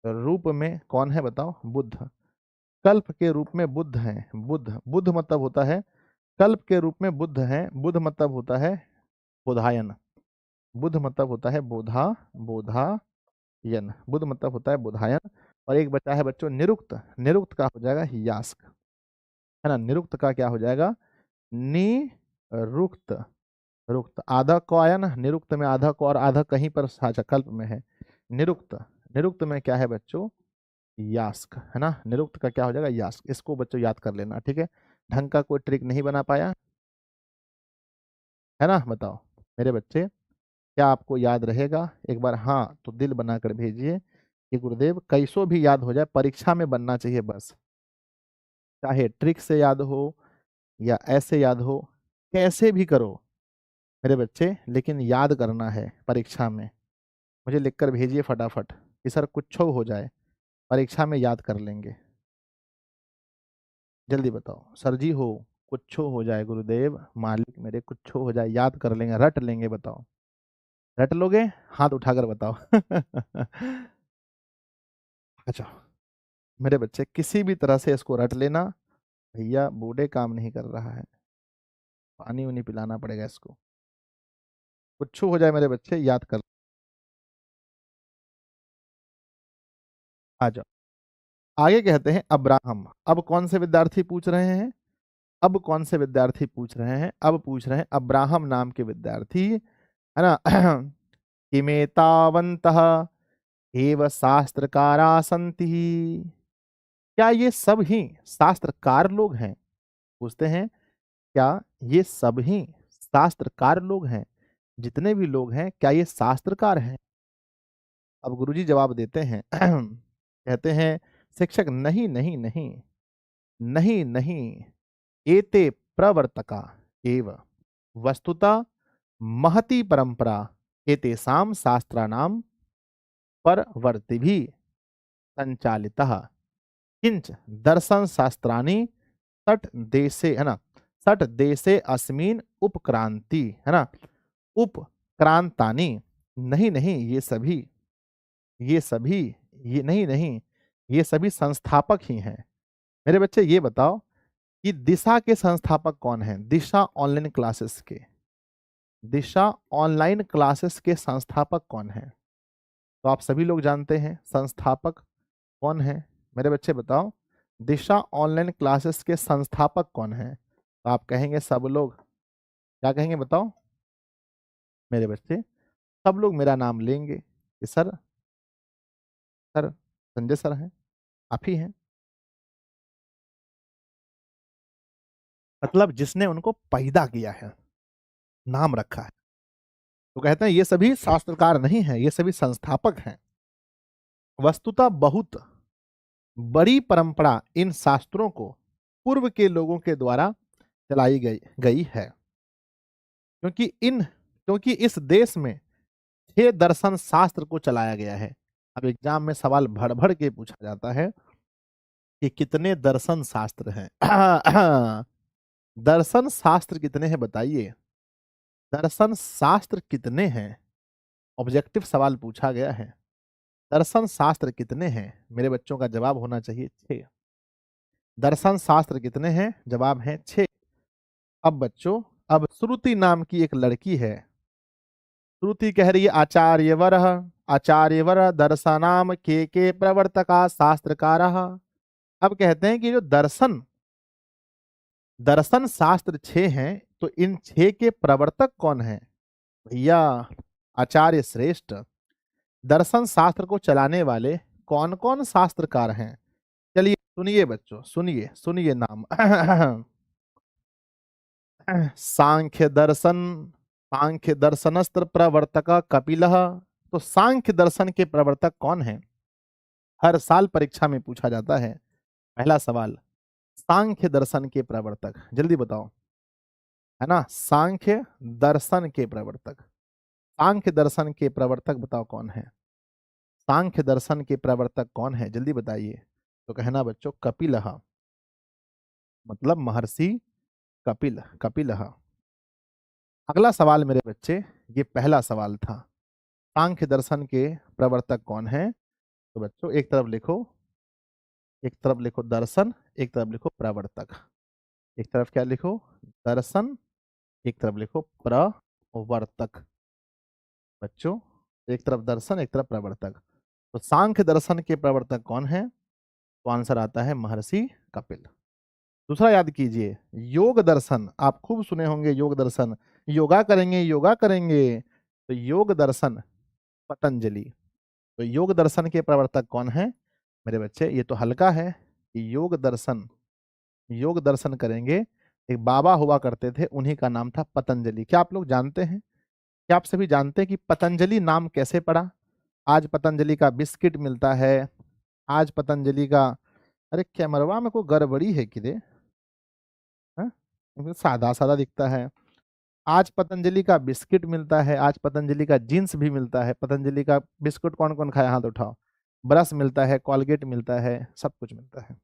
रूप में कौन है बताओ? बुद्ध। कल्प के रूप में बुद्ध हैं। बुद्ध, बुद्ध मतलब होता है, कल्प के रूप में बुद्ध हैं, बुद्ध मतलब होता है बोधायन। बुद्ध मतलब होता है बोधायन। बुद्ध मतलब होता है बोधायन। और एक बचा है बच्चों निरुक्त। निरुक्त का हो जाएगा यास्क, है ना। निरुक्त का क्या हो जाएगा? निरुक्त। रुक्त, आधा को आया ना, निरुक्त में आधा को और आधा कहीं पर साझा कल्प में है। निरुक्त, निरुक्त में क्या है बच्चों? यास्क, है ना। निरुक्त का क्या हो जाएगा? यास्क। इसको बच्चों याद कर लेना, ठीक है। ढंग का कोई ट्रिक नहीं बना पाया, है ना। बताओ मेरे बच्चे, क्या आपको याद रहेगा? एक बार हाँ तो दिल बनाकर भेजिए कि गुरुदेव कैसो भी याद हो जाए, परीक्षा में बनना चाहिए बस। चाहे ट्रिक से याद हो या ऐसे याद हो, कैसे भी करो मेरे बच्चे, लेकिन याद करना है परीक्षा में। मुझे लिखकर भेजिए फटाफट कि सर कुछ हो जाए, परीक्षा में याद कर लेंगे। जल्दी बताओ सर जी, हो कुछ हो जाए गुरुदेव मालिक मेरे, कुछ हो जाए, याद कर लेंगे, रट लेंगे, बताओ रट लोगे? हाथ उठाकर बताओ। अच्छा मेरे बच्चे, किसी भी तरह से इसको रट लेना। भैया बूढ़े काम नहीं कर रहा है, पानी उनी पिलाना पड़ेगा इसको। कुछ हो जाए मेरे बच्चे, याद कर। आ जाओ, आगे कहते हैं अब्राहम। अब कौन से विद्यार्थी पूछ रहे हैं? अब कौन से विद्यार्थी पूछ रहे हैं? अब पूछ रहे हैं अब्राहम नाम के विद्यार्थी, है ना। किमेतावन्तः एव शास्त्रकारा सन्ति। क्या ये सब ही शास्त्रकार लोग हैं? पूछते हैं, क्या ये सब ही शास्त्रकार लोग हैं? जितने भी लोग हैं क्या ये शास्त्रकार हैं? अब गुरुजी जवाब देते हैं। कहते हैं शिक्षक, नहीं नहीं नहीं, नहीं नहीं, एते प्रवर्तका एव वस्तुतः महती परंपरा एतेषां शास्त्राणां परवर्तिभिः संचालितः किंच दर्शन शास्त्राणि षट देशे, है ना, षट देशे अस्मिन् उपक्रांति, है ना, उपक्रांतानि। नहीं नहीं, ये सभी, ये नहीं नहीं, ये सभी संस्थापक ही हैं। मेरे बच्चे ये बताओ कि दिशा के संस्थापक कौन हैं? दिशा ऑनलाइन क्लासेस के, दिशा ऑनलाइन क्लासेस के संस्थापक कौन हैं? तो आप सभी लोग जानते हैं संस्थापक कौन है। मेरे बच्चे बताओ, दिशा ऑनलाइन क्लासेस के संस्थापक कौन हैं? तो आप कहेंगे सब लोग। क्या कहेंगे बताओ मेरे बच्चे? सब लोग मेरा नाम लेंगे कि सर, सर संजय सर हैं, आप ही हैं। मतलब जिसने उनको पैदा किया है, नाम रखा है। तो कहते हैं ये सभी शास्त्रकार नहीं हैं, ये सभी संस्थापक हैं। वस्तुतः बहुत बड़ी परंपरा इन शास्त्रों को पूर्व के लोगों के द्वारा चलाई गई गई है, क्योंकि इस देश में 6 दर्शन शास्त्र को चलाया गया है। अब एग्जाम में सवाल भर भर के पूछा जाता है कि कितने दर्शन शास्त्र हैं। दर्शन शास्त्र कितने हैं बताइए? दर्शन शास्त्र कितने हैं? ऑब्जेक्टिव सवाल पूछा गया है। दर्शन शास्त्र कितने हैं? मेरे बच्चों का जवाब होना चाहिए 6। दर्शन शास्त्र कितने हैं? जवाब है 6। अब बच्चों, अब श्रुति नाम की एक लड़की है। श्रुति कह रही है आचार्यवर दर्शनाम के प्रवर्तका शास्त्रकारः। अब कहते हैं कि जो दर्शन दर्शन शास्त्र 6 हैं, तो इन 6 के प्रवर्तक कौन हैं? भैया आचार्य श्रेष्ठ। दर्शन शास्त्र को चलाने वाले कौन कौन शास्त्रकार हैं? चलिए सुनिए बच्चों, सुनिए सुनिए नाम। सांख्य दर्शनस्त्र प्रवर्तक कपिलः। तो सांख्य दर्शन के प्रवर्तक कौन हैं? हर साल परीक्षा में पूछा जाता है। पहला सवाल, सांख्य दर्शन के प्रवर्तक जल्दी बताओ। है ना। सांख्य दर्शन के प्रवर्तक, सांख्य दर्शन के प्रवर्तक बताओ कौन है? सांख्य दर्शन के प्रवर्तक कौन है, जल्दी बताइए। तो कहना बच्चों कपिलह, मतलब महर्षि कपिल, कपिलह। अगला सवाल मेरे बच्चे, ये पहला सवाल था, सांख्य दर्शन के प्रवर्तक कौन है? तो बच्चों एक तरफ लिखो, एक तरफ लिखो दर्शन, एक तरफ लिखो प्रवर्तक। एक तरफ क्या लिखो? दर्शन, एक तरफ लिखो प्रवर्तक। बच्चों एक तरफ दर्शन, एक तरफ प्रवर्तक। तो सांख्य दर्शन के प्रवर्तक कौन है? तो आंसर आता है महर्षि कपिल। दूसरा याद कीजिए, योग दर्शन, आप खूब सुने होंगे योग दर्शन, योगा करेंगे योगा करेंगे, तो योग दर्शन पतंजलि। तो योग दर्शन के प्रवर्तक कौन है मेरे बच्चे? ये तो हल्का है कि योग दर्शन, योग दर्शन करेंगे, एक बाबा हुआ करते थे, उन्हीं का नाम था पतंजलि। क्या आप लोग जानते हैं, क्या आप सभी जानते हैं कि पतंजलि नाम कैसे पड़ा? आज पतंजलि का बिस्किट मिलता है, आज पतंजलि का, अरे क्या मरवा में कोई गड़बड़ी है कि रे, हाँ? सादा सादा दिखता है। आज पतंजलि का बिस्किट मिलता है, आज पतंजलि का जीन्स भी मिलता है। पतंजलि का बिस्कुट कौन कौन खाया, हाथ उठाओ। ब्रश मिलता है, कॉलगेट मिलता है, सब कुछ मिलता है।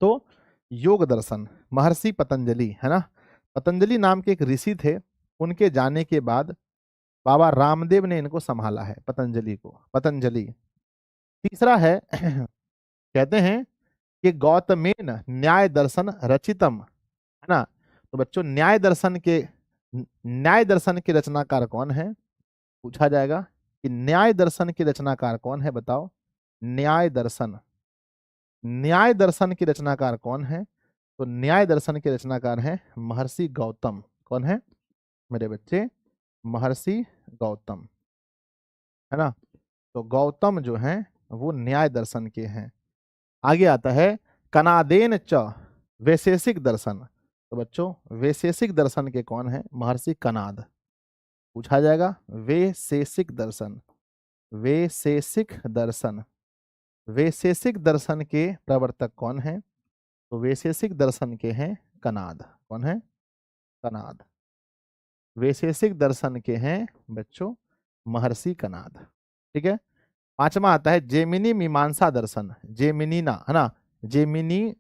तो योग दर्शन महर्षि पतंजलि, है ना। पतंजलि नाम के एक ऋषि थे, उनके जाने के बाद बाबा रामदेव ने इनको संभाला है, पतंजलि को, पतंजलि। तीसरा है कहते हैं कि गौतमेन न्याय दर्शन रचितम, है ना। तो बच्चों न्याय दर्शन के रचनाकार कौन है, पूछा जाएगा कि न्याय दर्शन के रचनाकार कौन है, बताओ। न्याय दर्शन, न्याय दर्शन के रचनाकार कौन है? तो न्याय दर्शन के रचनाकार हैं महर्षि गौतम। कौन है मेरे बच्चे? महर्षि गौतम, है ना। तो गौतम जो हैं वो न्याय दर्शन के हैं। आगे आता है कनादेन च वैशेषिक दर्शन। तो बच्चों वैशेषिक दर्शन के कौन है? महर्षि कनाद। पूछा जाएगा वैशेषिक दर्शन, वैशेषिक दर्शन, वैशेषिक दर्शन के प्रवर्तक कौन है? तो वैशेषिक दर्शन के हैं कनाद। कौन है? कनाद। वैशेषिक दर्शन के हैं बच्चों महर्षि कनाद। ठीक है। पांचवा आता है जेमिनी मीमांसा दर्शन, जेमिनीना, है ना, जेमिनी,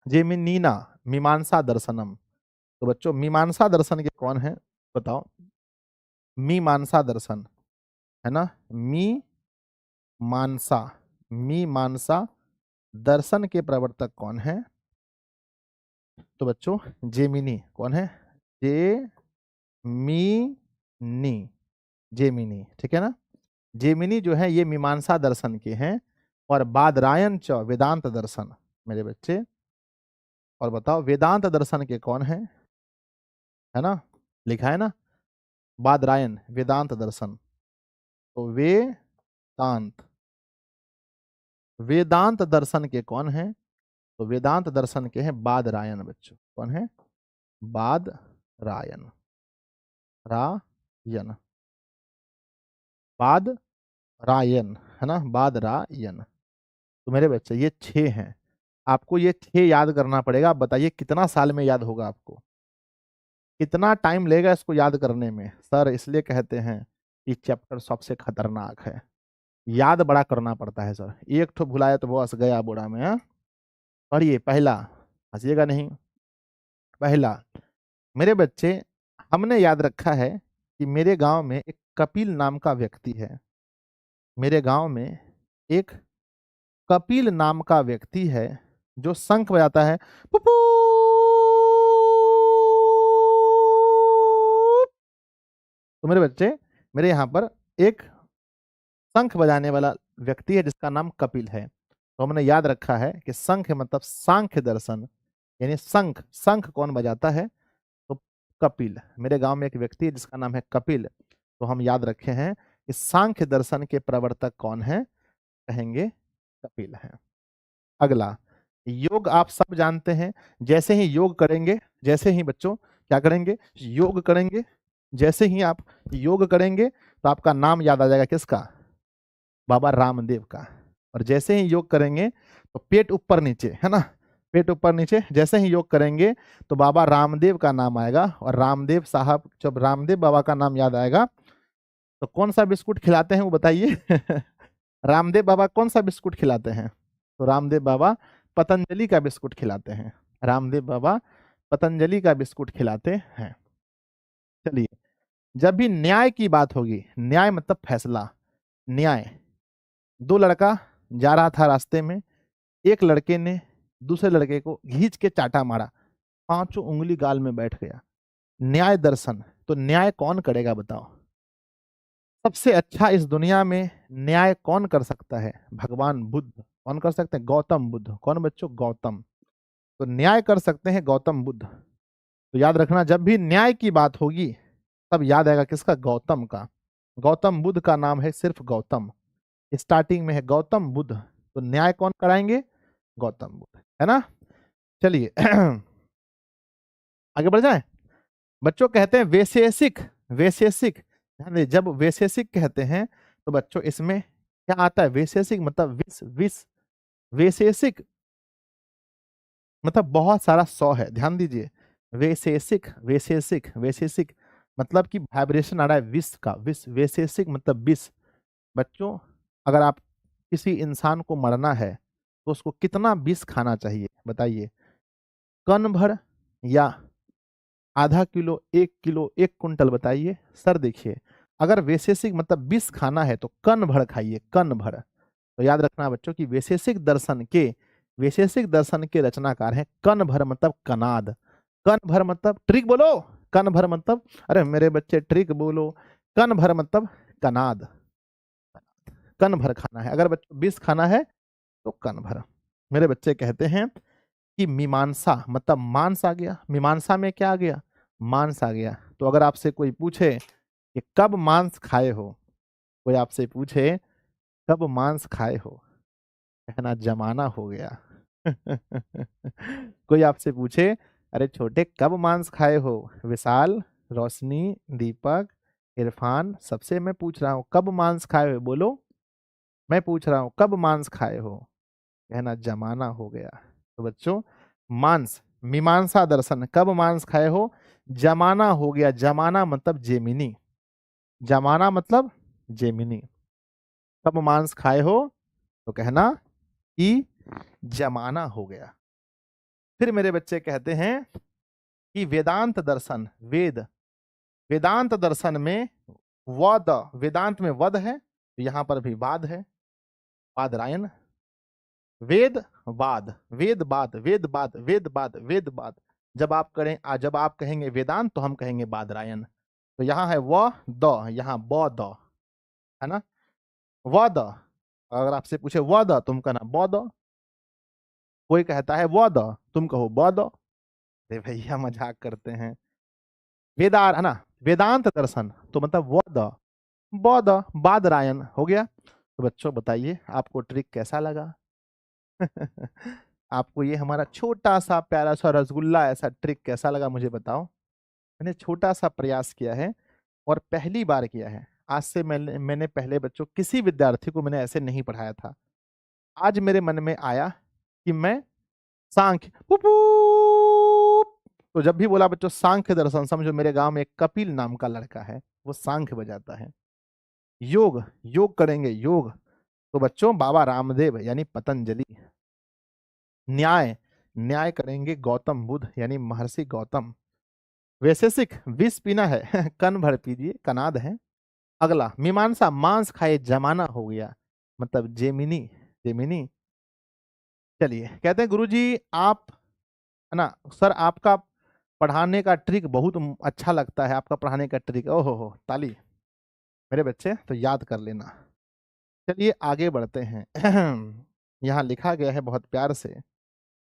जेमिनीना मीमांसा दर्शनम। तो बच्चों मीमांसा दर्शन के कौन है बताओ? मीमांसा दर्शन, है ना, मीमांसा, मीमांसा दर्शन के प्रवर्तक कौन है? तो बच्चों जेमिनी। कौन है? जेमिनी, जेमिनी, ठीक है ना। जेमिनी जो है ये मीमांसा दर्शन के हैं। और बादरायण च वेदांत दर्शन मेरे बच्चे। और बताओ वेदांत दर्शन के कौन है? है ना, लिखा है ना, बादरायण वेदांत दर्शन। तो वेदांत, वेदांत दर्शन के कौन है? तो वेदांत दर्शन के हैं बादरायण बच्चों। कौन है? बादरायण, रायन, बादरायण, है ना, बादरायण। तो मेरे बच्चे ये 6 हैं, आपको ये 6 याद करना पड़ेगा। आप बताइए कितना साल में याद होगा आपको, कितना टाइम लेगा इसको याद करने में? सर इसलिए कहते हैं कि चैप्टर सबसे खतरनाक है, याद बड़ा करना पड़ता है सर। एक ठो भुलाया तो बस गया बोड़ा में, हाँ। पढ़िए पहला, हंसिएगा नहीं। पहला मेरे बच्चे, हमने याद रखा है कि मेरे गांव में एक कपिल नाम का व्यक्ति है। मेरे गांव में एक कपिल नाम का व्यक्ति है जो शंख बजाता है, पुपू। तो मेरे बच्चे, मेरे यहाँ पर एक शंख बजाने वाला व्यक्ति है जिसका नाम कपिल है। तो हमने याद रखा है कि शंख मतलब सांख्य दर्शन, यानी शंख, शंख कौन बजाता है? तो कपिल। मेरे गांव में एक व्यक्ति है जिसका नाम है कपिल। तो हम याद रखे हैं कि सांख्य दर्शन के प्रवर्तक कौन है? कहेंगे कपिल है। अगला, योग आप सब जानते हैं। जैसे ही योग करेंगे, जैसे ही बच्चों क्या करेंगे? योग करेंगे। जैसे ही आप योग करेंगे तो आपका नाम याद आ जाएगा, किसका? बाबा रामदेव का। और जैसे ही योग करेंगे तो पेट ऊपर नीचे, है ना, पेट ऊपर नीचे, जैसे ही योग करेंगे तो बाबा रामदेव का नाम आएगा, और रामदेव साहब, जब रामदेव बाबा का नाम याद आएगा तो कौन सा बिस्कुट खिलाते हैं वो बताइए। रामदेव बाबा कौन सा बिस्कुट खिलाते हैं? तो रामदेव बाबा पतंजलि का बिस्कुट खिलाते हैं। रामदेव बाबा पतंजलि का बिस्कुट खिलाते हैं। चलिए, जब भी न्याय की बात होगी, न्याय मतलब फैसला, न्याय, दो लड़का जा रहा था रास्ते में, एक लड़के ने दूसरे लड़के को घींच के चाटा मारा, पांचों उंगली गाल में बैठ गया। न्याय दर्शन, तो न्याय कौन करेगा बताओ? सबसे अच्छा इस दुनिया में न्याय कौन कर सकता है? भगवान बुद्ध। कौन कर सकते हैं? गौतम बुद्ध। कौन बच्चों? गौतम। तो न्याय कर सकते हैं गौतम बुद्ध। तो याद रखना, जब भी न्याय की बात होगी तब याद आएगा किसका? गौतम का। गौतम बुद्ध का नाम है सिर्फ गौतम, स्टार्टिंग में है गौतम बुद्ध, तो न्याय कौन कराएंगे? गौतम बुद्ध, है ना। चलिए, आगे बढ़ जाए। बच्चों कहते हैं वैशेषिक, वैशेषिक, ध्यान दे, जब वैशेषिक कहते हैं तो बच्चों इसमें क्या आता है? वैशेषिक मतलब विश, विश, वैशेषिक मतलब बहुत सारा 100 है, ध्यान दीजिए। वैशेषिक, वैशेषिक, वैशेषिक मतलब कि वाइब्रेशन आ रहा है विष का, विष, वैशेषिक मतलब विष। बच्चों, अगर आप किसी इंसान को मरना है तो उसको कितना विष खाना चाहिए बताइए? कण भर या आधा किलो, 1 किलो, 1 कुंटल? बताइए सर। देखिए, अगर वैशेषिक मतलब विष खाना है तो कण भर खाइए, कण भर। तो याद रखना बच्चों कि वैशेषिक दर्शन के रचनाकार हैं कण भर मतलब कनाद। कण भर मतलब ट्रिक बोलो, कण भर मतलब, अरे मेरे बच्चे ट्रिक बोलो, कण भर मतलब कनाद, कण भर खाना है। अगर बच्चों विष खाना है तो कण भर। मेरे बच्चे कहते हैं कि मीमांसा मतलब मांस आ गया, मीमांसा में क्या आ गया? मांस आ गया। तो अगर आपसे कोई पूछे कि कब मांस खाए हो, कोई आपसे पूछे कब मांस खाए हो, कहना जमाना हो गया। कोई आपसे पूछे अरे छोटे कब मांस खाए हो, विशाल, रोशनी, दीपक, इरफान, सबसे मैं पूछ रहा हूँ कब मांस खाए हो, बोलो। मैं पूछ रहा हूँ कब मांस खाए हो, कहना जमाना हो गया। तो बच्चों, मांस, मीमांसा दर्शन, कब मांस खाए हो, जमाना हो गया। जमाना मतलब जेमिनी, जमाना मतलब जेमिनी। कब मांस खाए हो तो कहना कि जमाना हो गया। फिर मेरे बच्चे कहते हैं कि वेदांत दर्शन, वेद, वेदांत दर्शन में वद, वेदांत में वद है तो यहां पर भी वाद है, वादरायण। वेद वाद, वेद बाद, वेद बाद, वेद बाद, वेद बाद। जब आप करें, जब आप कहेंगे वेदांत तो हम कहेंगे बादरायण। तो यहाँ है व द, यहाँ ब द, है ना। व द, अगर आपसे पूछे व द तुम कहना ब द, कोई कहता है व द तुम कहो ब द। अरे भैया मजाक करते हैं। वेदार, है ना, वेदांत दर्शन तो मतलब व द, ब द, बादरायण हो गया। तो बच्चों बताइए आपको ट्रिक कैसा लगा? आपको ये हमारा छोटा सा प्यारा सा रसगुल्ला ऐसा ट्रिक कैसा लगा मुझे बताओ। मैंने छोटा सा प्रयास किया है और पहली बार किया है। आज से मैंने पहले बच्चों किसी विद्यार्थी को मैंने ऐसे नहीं पढ़ाया था। आज मेरे मन में आया कि मैं सांख्य तो जब भी बोला बच्चों सांख्य दर्शन, समझो मेरे गांव में एक कपिल नाम का लड़का है, वो सांख्य बजाता है। योग, योग करेंगे योग, तो बच्चों बाबा रामदेव यानी पतंजलि। न्याय, न्याय करेंगे गौतम बुद्ध यानी महर्षि गौतम। वैशेषिक, विष पीना है कन भर पीजिए, कनाद है। अगला मीमांसा, मांस खाए जमाना हो गया, मतलब जेमिनी, जेमिनी। चलिए, कहते हैं गुरुजी आप, है ना सर, आपका पढ़ाने का ट्रिक बहुत अच्छा लगता है, आपका पढ़ाने का ट्रिक, ओहो हो ताली। मेरे बच्चे तो याद कर लेना। चलिए आगे बढ़ते हैं। यहाँ लिखा गया है बहुत प्यार से,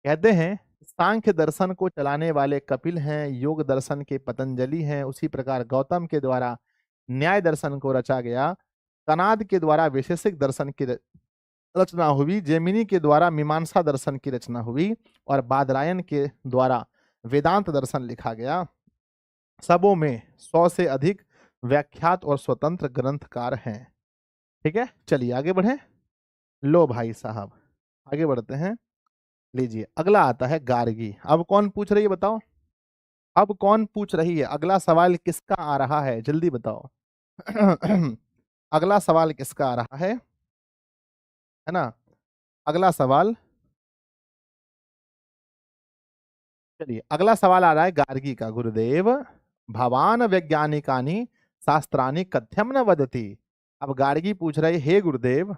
कहते हैं सांख्य दर्शन को चलाने वाले कपिल हैं, योग दर्शन के पतंजलि हैं, उसी प्रकार गौतम के द्वारा न्याय दर्शन को रचा गया, कनाद के द्वारा वैशेषिक दर्शन की रचना हुई, जेमिनी के द्वारा मीमांसा दर्शन की रचना हुई, और बादरायण के द्वारा वेदांत दर्शन लिखा गया। सबों में 100 से अधिक व्याख्यात और स्वतंत्र ग्रंथकार हैं। ठीक है, चलिए आगे बढ़े। लो भाई साहब, आगे बढ़ते हैं। लीजिए अगला आता है गार्गी। अब कौन पूछ रही है बताओ? अब कौन पूछ रही है? अगला सवाल किसका आ रहा है, जल्दी बताओ। अगला सवाल किसका आ रहा है ना? अगला सवाल, चलिए अगला सवाल आ रहा है गार्गी का। गुरुदेव, भवान वैज्ञानिकानि शास्त्रानि कथ्यम न वदति। अब गार्गी पूछ रहे, हे गुरुदेव,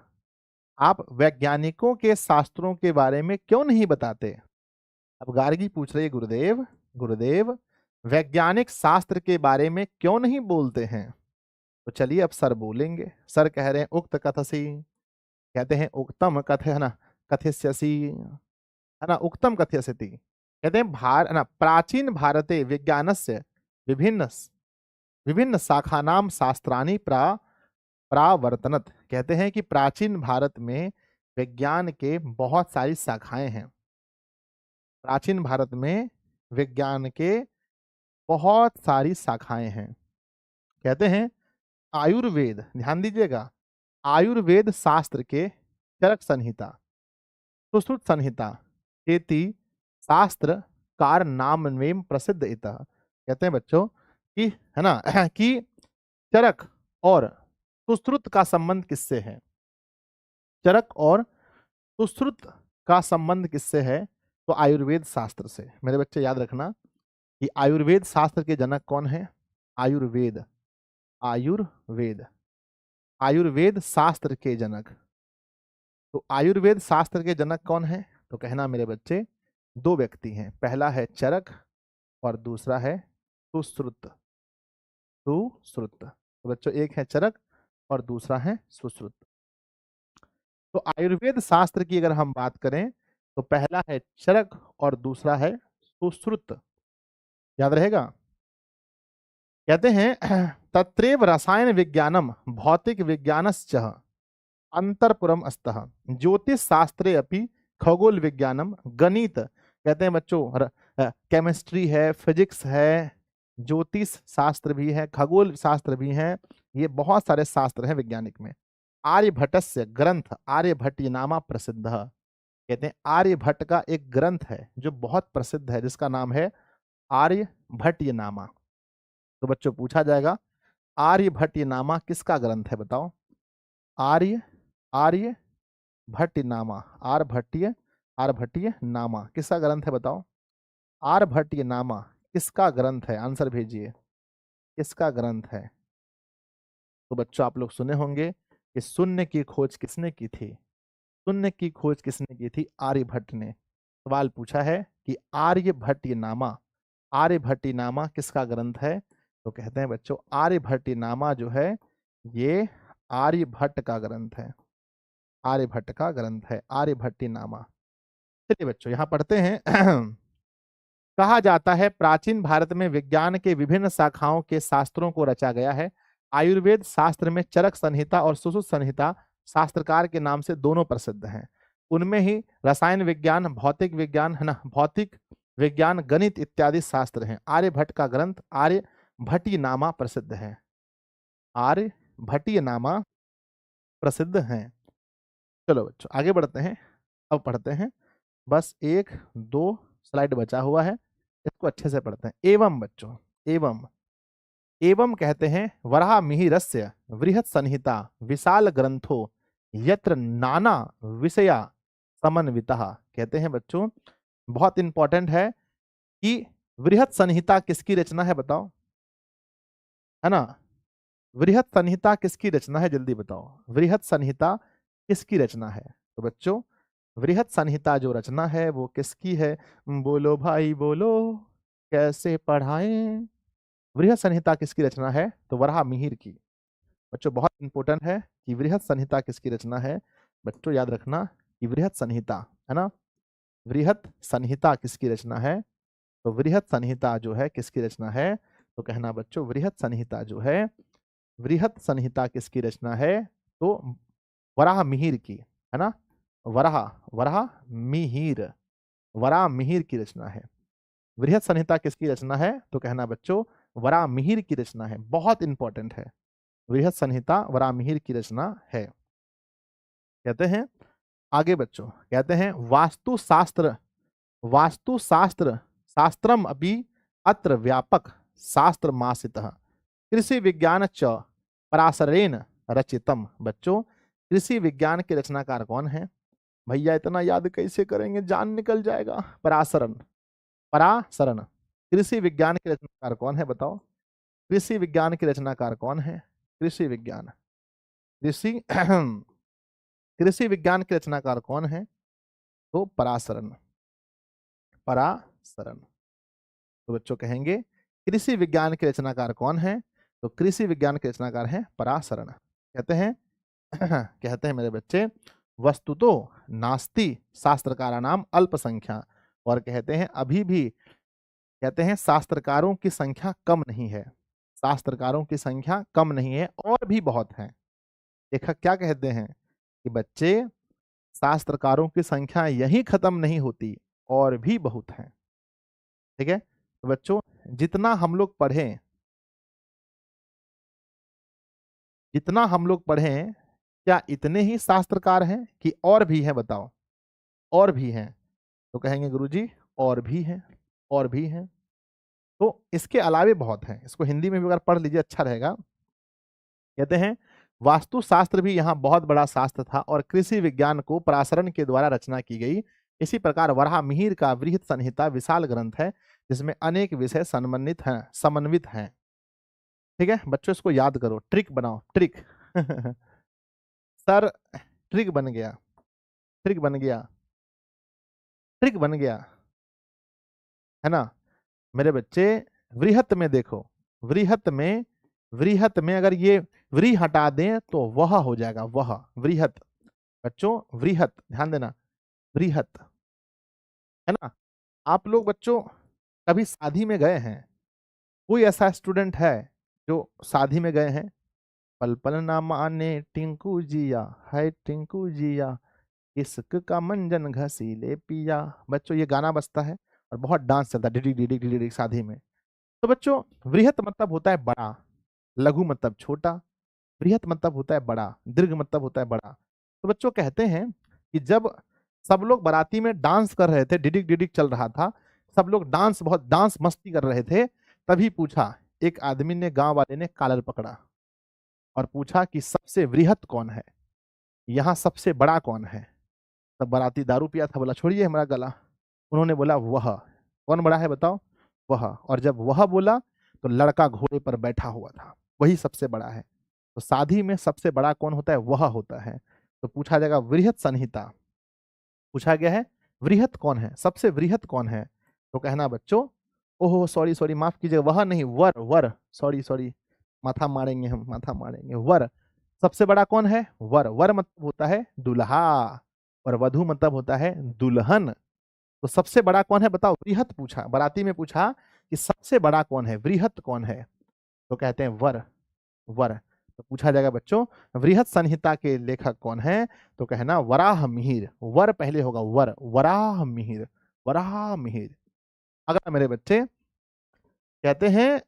आप वैज्ञानिकों के शास्त्रों के बारे में क्यों नहीं बताते? अब गार्गी पूछ रही है, गुरुदेव, गुरुदेव, वैज्ञानिक शास्त्र के बारे में क्यों नहीं बोलते हैं? तो चलिए अब सर बोलेंगे। सर कह रहे हैं उक्त कथसी, कहते हैं उक्तम कथ, है ना, कथिष्यसि, है ना, उक्तम कथ्यसति। कहते हैं है ना, प्राचीन भारते विज्ञानस्य विभिन्न विभिन्न शाखानाम शास्त्राणि प्रावर्तनत। कहते हैं कि प्राचीन भारत में विज्ञान के बहुत सारी शाखाएं हैं। प्राचीन भारत में विज्ञान के बहुत सारी शाखाएं हैं। कहते हैं आयुर्वेद, ध्यान दीजिएगा, आयुर्वेद शास्त्र के चरक संहिता, सुश्रुत संहिता, चेति शास्त्र कार नाम में प्रसिद्ध इतः। कहते हैं बच्चों कि, है ना, कि चरक और सुश्रुत का संबंध किससे है? चरक और सुश्रुत का संबंध किससे है? तो आयुर्वेद शास्त्र से। मेरे बच्चे याद रखना कि आयुर्वेद शास्त्र के जनक कौन है? आयुर्वेद, आयुर्वेद, आयुर्वेद शास्त्र के जनक। तो आयुर्वेद शास्त्र के जनक कौन है? तो कहना मेरे बच्चे, दो व्यक्ति हैं, पहला है चरक और दूसरा है सुश्रुत। सुश्रुत, तो बच्चों एक है चरक और दूसरा है सुश्रुत। तो आयुर्वेद शास्त्र की अगर हम बात करें तो पहला है चरक और दूसरा है सुश्रुत, याद रहेगा। कहते हैं तत्रेव रसायन विज्ञानम भौतिक विज्ञानश्च अंतरपुरम अस्तः ज्योतिष शास्त्रे अपि खगोल विज्ञानम गणित। कहते हैं बच्चों केमिस्ट्री है, फिजिक्स है, ज्योतिष शास्त्र भी है, खगोल शास्त्र भी है, ये बहुत सारे शास्त्र हैं वैज्ञानिक में। आर्यभट्टस्य ग्रंथ आर्यभट्ट नामा प्रसिद्ध। कहते हैं आर्यभट्ट का एक ग्रंथ है जो बहुत प्रसिद्ध है, जिसका नाम है आर्यभट्ट नामा। तो बच्चों पूछा जाएगा आर्यभट्ट नामा किसका ग्रंथ है बताओ? आर्य आर्य भट्ट नामा, आर्यभट्टीय नामा किसका ग्रंथ है बताओ? आर्यभट्टीय नामा किसका ग्रंथ है? आंसर भेजिए, किसका ग्रंथ है? तो बच्चों आप लोग सुने होंगे कि शून्य की खोज किसने की थी? शून्य की खोज किसने की थी? आर्यभट्ट ने। सवाल पूछा है कि आर्यभट्टीय नामा, आर्यभट्टीय नामा किसका ग्रंथ है? तो कहते हैं बच्चों आर्यभट्टीय नामा जो है ये आर्यभट्ट का ग्रंथ है, आर्यभट्ट का ग्रंथ है आर्यभट्टीय नामा। चलिए बच्चों यहां पढ़ते हैं कहा जाता है प्राचीन भारत में विज्ञान के विभिन्न शाखाओं के शास्त्रों को रचा गया है। आयुर्वेद शास्त्र में चरक संहिता और सुश्रुत संहिता शास्त्रकार के नाम से दोनों प्रसिद्ध हैं। उनमें ही रसायन विज्ञान, भौतिक विज्ञान, है ना, भौतिक विज्ञान, गणित इत्यादि शास्त्र हैं। आर्यभट्ट का ग्रंथ आर्यभट्टीय नामा प्रसिद्ध है, आर्यभट्टीय नामा प्रसिद्ध है। चलो बच्चों आगे बढ़ते हैं। अब पढ़ते हैं, बस एक दो स्लाइड बचा हुआ है, इसको अच्छे से पढ़ते हैं। एवं बच्चों, एवं, एवं कहते हैं वराह मिहिरस्य वृहत संहिता विशाल ग्रंथो यत्र नाना विषया समन्वितः। कहते हैं बच्चों बहुत इंपॉर्टेंट है कि वृहत संहिता किसकी रचना है बताओ? है ना, वृहत संहिता किसकी रचना है, जल्दी बताओ। वृहत संहिता किसकी रचना है? तो बच्चों वृहत संहिता जो रचना है वो किसकी है? बोलो भाई बोलो, कैसे पढ़ाएं? वृहत संहिता किसकी रचना है? तो वराह मिहिर की। बच्चों बहुत इंपॉर्टेंट है कि वृहत संहिता किसकी रचना है। बच्चों याद रखना कि वृहत संहिता, है ना, वृहत संहिता किसकी रचना है? तो वृहत संहिता जो है किसकी रचना है? तो कहना बच्चों वृहत संहिता जो है, वृहत संहिता किसकी रचना है? तो वराह मिहिर की, है ना, वराह, वराह मिहिर, वराह मिहिर की रचना है। वृहत संहिता किसकी रचना है? तो कहना बच्चों वराह मिहिर की रचना है। बहुत इंपॉर्टेंट है, वृहत संहिता वराह मिहिर की रचना है। कहते हैं आगे बच्चों कहते हैं वास्तुशास्त्र, वास्तुशास्त्र शास्त्रम अपि अत्र व्यापक शास्त्र मासितः कृषि विज्ञान च पराशरेण रचितम। बच्चों कृषि विज्ञान के रचनाकार कौन है? भैया इतना याद कैसे करेंगे, जान निकल जाएगा। पराशरण, पराशरण। कृषि विज्ञान के रचनाकार कौन है बताओ? कृषि विज्ञान के रचनाकार कौन है? कृषि विज्ञान, कृषि कृषि विज्ञान के रचनाकार कौन है? तो पराशरण, पराशरण। तो बच्चों कहेंगे कृषि विज्ञान के रचनाकार कौन है? तो कृषि विज्ञान के रचनाकार हैं पराशरण। कहते हैं कहते हैं मेरे बच्चे वस्तुतो नास्ति शास्त्रकारा नाम अल्पसंख्या, और कहते हैं अभी भी कहते हैं शास्त्रकारों की संख्या कम नहीं है, शास्त्रकारों की संख्या कम नहीं है, और भी बहुत है। लेखक क्या कहते हैं कि बच्चे शास्त्रकारों की संख्या यही खत्म नहीं होती, और भी बहुत है। ठीक है, तो बच्चों जितना हम लोग पढ़ें, जितना हम लोग पढ़ें, क्या इतने ही शास्त्रकार हैं कि और भी हैं? बताओ, और भी हैं? तो कहेंगे गुरुजी और भी हैं, और भी हैं। तो इसके अलावे बहुत हैं, इसको हिंदी में भी अगर पढ़ लीजिए अच्छा रहेगा। कहते हैं वास्तुशास्त्र भी यहाँ बहुत बड़ा शास्त्र था, और कृषि विज्ञान को पराशरण के द्वारा रचना की गई। इसी प्रकार वराहमिहिर का वृहत संहिता विशाल ग्रंथ है, जिसमें अनेक विषय समन्वित हैं, समन्वित हैं। ठीक है बच्चों, इसको याद करो, ट्रिक बनाओ, ट्रिक सर ट्रिक बन गया, ट्रिक बन गया, ट्रिक बन गया, है ना मेरे बच्चे? वृहत में देखो, वृहत में, वृहत में अगर ये व्री हटा दें तो वह हो जाएगा, वह वृहत। बच्चों वृहत, ध्यान देना, वृहत, है ना। आप लोग बच्चों कभी शादी में गए हैं? कोई ऐसा स्टूडेंट है जो शादी में गए हैं? पल पल ना माने टिंकू जिया, है टिंकू जिया, इश्क का मंजन घसीले पिया। बच्चों ये गाना बजता है और बहुत डांस चलता है डिडिक डिडिक डिडिक डिडिक शादी में। तो बच्चों वृहत मतलब होता है बड़ा, लघु मतलब छोटा, बृहत मतलब होता है बड़ा, दीर्घ मतलब होता है बड़ा। तो बच्चों कहते हैं कि जब सब लोग बाराती में डांस कर रहे थे, डिडिक डिडिक चल रहा था, सब लोग डांस, बहुत डांस मस्ती कर रहे थे, तभी पूछा, एक आदमी ने, गांव वाले ने कॉलर पकड़ा और पूछा कि सबसे वृहत कौन है, यहाँ सबसे बड़ा कौन है? तब बाराती दारू पिया था, बोला छोड़िए हमारा गला। उन्होंने बोला वह। कौन बड़ा है बताओ? वह। और जब वह बोला तो लड़का घोड़े पर बैठा हुआ था, वही सबसे बड़ा है। तो शादी में सबसे बड़ा कौन होता है? वह होता है। तो पूछा जाएगा वृहत संहिता, पूछा गया है वृहत कौन है, सबसे वृहत कौन है? तो कहना बच्चों, ओहो सॉरी सॉरी माफ कीजिएगा, वह नहीं, वर, वर, सॉरी सॉरी, माथा मारेंगे हम, माथा मारेंगे। वर, सबसे बड़ा कौन है? वर। वर मतलब होता है दुल्हा, और वधु मतलब होता है दुल्हन। तो सबसे बड़ा कौन है बताओ? वृहत पूछा, बाराती में पूछा कि सबसे बड़ा कौन है, वृहत कौन है? तो कहते हैं वर, वर। तो पूछा जाएगा बच्चों वृहत संहिता के लेखक कौन है? तो कहना वराह मिहिर। वर पहले होगा, वर, वराह मिहिर, वराह मिहिर। अगला मेरे बच्चे कहते हैं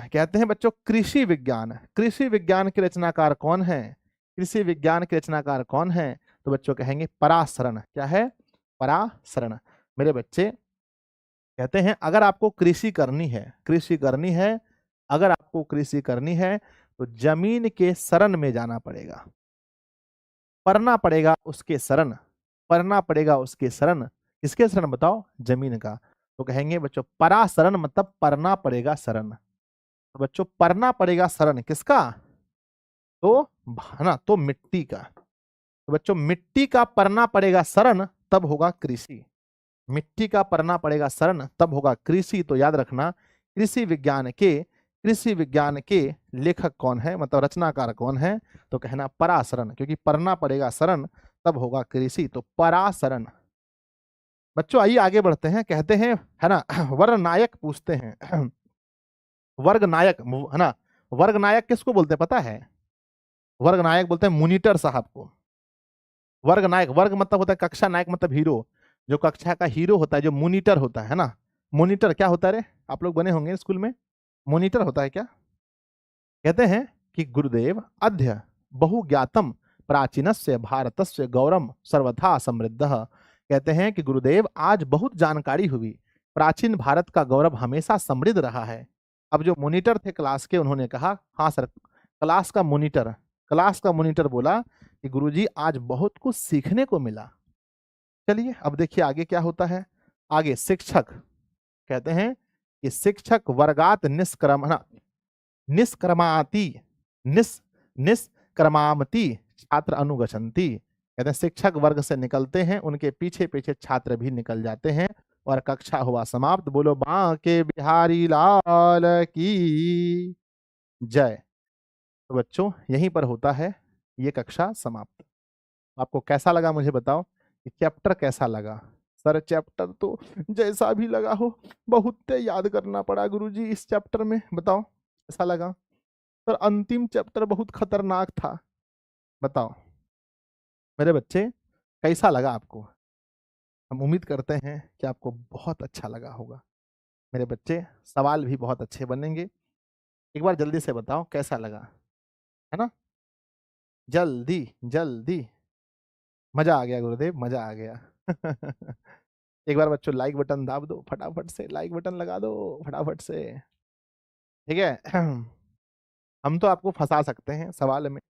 कहते हैं बच्चों कृषि विज्ञान, कृषि विज्ञान के रचनाकार कौन है? कृषि विज्ञान के रचनाकार कौन है? तो बच्चों कहेंगे पराशरण। क्या है? पराशरण। मेरे बच्चे कहते हैं अगर आपको कृषि करनी है, कृषि करनी है, अगर आपको कृषि करनी है तो जमीन के शरण में जाना पड़ेगा, पढ़ना पड़ेगा उसके शरण, पढ़ना पड़ेगा उसके शरण। किसके शरण बताओ? जमीन का। तो कहेंगे बच्चों पराशरण मतलब पढ़ना पड़ेगा शरण। तो बच्चों पढ़ना पड़ेगा शरण किसका? तो है ना, तो मिट्टी का। तो बच्चों मिट्टी का पढ़ना पड़ेगा शरण, तब होगा कृषि। मिट्टी का पढ़ना पड़ेगा शरण, तब होगा कृषि। तो याद रखना कृषि विज्ञान के, कृषि विज्ञान के लेखक कौन है, मतलब रचनाकार कौन है? तो कहना पराशरण, क्योंकि पढ़ना पड़ेगा शरण तब होगा कृषि। तो पराशरण। बच्चों आइए आगे बढ़ते हैं। कहते हैं है ना वर्ग नायक पूछते हैं वर्ग नायक, है ना, वर्ग नायक किसको बोलते हैं पता है? वर्ग नायक बोलते हैं मॉनिटर साहब को। वर्ग नायक, वर्ग मतलब होता है कक्षा, नायक मतलब हीरो। जो कक्षा का हीरो होता है, जो मॉनिटर होता है ना, मॉनिटर क्या होता है रे? आप लोग बने होंगे स्कूल में, मॉनिटर होता है क्या? कहते हैं कि गुरुदेव अध्य बहुज्ञातम प्राचीनस्य भारतस्य गौरव सर्वथा समृद्धः। कहते हैं कि गुरुदेव आज बहुत जानकारी हुई, प्राचीन भारत का गौरव हमेशा समृद्ध रहा है। अब जो मॉनिटर थे क्लास के, उन्होंने कहा हाँ सर, क्लास का मॉनिटर बोला कि गुरुजी आज बहुत कुछ सीखने को मिला। चलिए अब देखिए आगे क्या होता है। आगे शिक्षक कहते हैं कि शिक्षक वर्गात निष्क्रमाति निष्क्रमामति छात्र अनुगछन्ति। कहते हैं शिक्षक वर्ग से निकलते हैं, उनके पीछे पीछे छात्र भी निकल जाते हैं और कक्षा हुआ समाप्त। बोलो बांके बिहारी लाल की जय। तो बच्चों यहीं पर होता है ये कक्षा समाप्त। आपको कैसा लगा मुझे बताओ, कि चैप्टर कैसा लगा? सर चैप्टर तो जैसा भी लगा हो, बहुत याद करना पड़ा गुरुजी इस चैप्टर में, बताओ कैसा लगा? सर अंतिम चैप्टर बहुत खतरनाक था, बताओ मेरे बच्चे कैसा लगा आपको? हम उम्मीद करते हैं कि आपको बहुत अच्छा लगा होगा। मेरे बच्चे सवाल भी बहुत अच्छे बनेंगे, एक बार जल्दी से बताओ कैसा लगा, है ना? जल्दी जल्दी। मजा आ गया गुरुदेव, मजा आ गया। एक बार बच्चों लाइक बटन दाब दो, फटाफट से लाइक बटन लगा दो फटाफट से, ठीक है? हम तो आपको फंसा सकते हैं सवाल में।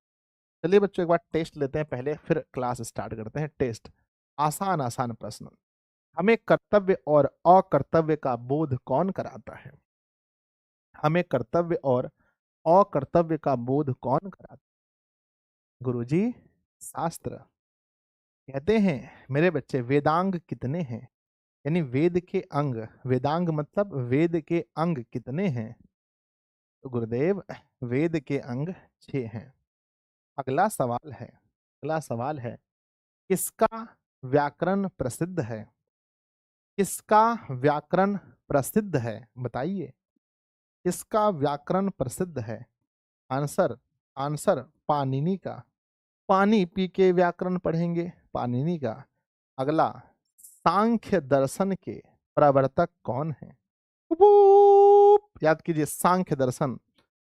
चलिए बच्चों एक बार टेस्ट लेते हैं पहले, फिर क्लास स्टार्ट करते हैं। टेस्ट, आसान आसान प्रश्न। हमें कर्तव्य और अकर्तव्य का बोध कौन कराता है? हमें कर्तव्य और अकर्तव्य का बोध कौन कराता है? गुरुजी शास्त्र। कहते हैं मेरे बच्चे वेदांग कितने हैं, यानी वेद के अंग, वेदांग मतलब वेद के अंग कितने हैं? तो गुरुदेव वेद के अंग 6 हैं। अगला सवाल है, किसका व्याकरण प्रसिद्ध है? किसका व्याकरण प्रसिद्ध है, बताइए किसका व्याकरण प्रसिद्ध है? आंसर, पाणिनि का। पानी पी के व्याकरण पढ़ेंगे, पाणिनि का। अगला, सांख्य दर्शन के प्रवर्तक कौन है? याद कीजिए सांख्य दर्शन,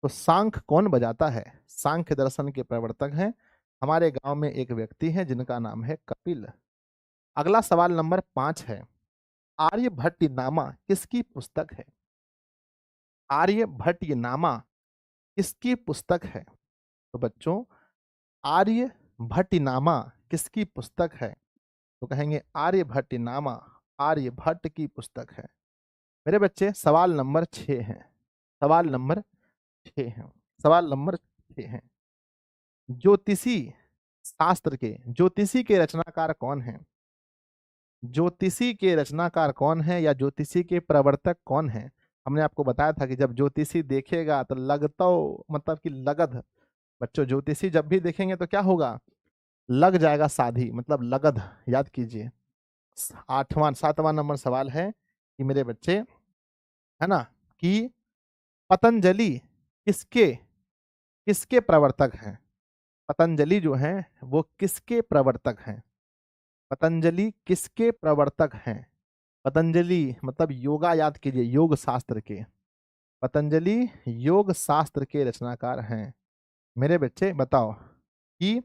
तो सांख कौन बजाता है? सांख्य दर्शन के प्रवर्तक हैं हमारे गांव में एक व्यक्ति है जिनका नाम है कपिल। अगला सवाल नंबर 5 है, आर्यभट्टनामा किसकी पुस्तक है? आर्यभट्टनामा किसकी पुस्तक है? तो बच्चों आर्यभट्टनामा किसकी पुस्तक है? तो कहेंगे आर्यभट्टनामा आर्यभट्ट की पुस्तक है। मेरे बच्चे सवाल नंबर 6 है, सवाल नंबर 6 है, सवाल नंबर 6 है। ज्योतिषी शास्त्र के, ज्योतिषी के रचनाकार कौन है? ज्योतिषी के रचनाकार कौन है या ज्योतिषी के प्रवर्तक कौन है? हमने आपको बताया था कि जब ज्योतिषी देखेगा तो लगतो मतलब कि लगध। बच्चों ज्योतिषी जब भी देखेंगे तो क्या होगा? लग जाएगा साधी, मतलब लगध। याद कीजिए। 7वां नंबर सवाल है कि मेरे बच्चे, है ना, कि पतंजलि किसके किसके प्रवर्तक हैं? पतंजलि जो हैं वो किसके प्रवर्तक हैं? पतंजलि किसके प्रवर्तक हैं? पतंजलि मतलब योगा, याद कीजिए योग शास्त्र के। पतंजलि योग शास्त्र के रचनाकार हैं। मेरे बच्चे बताओ कि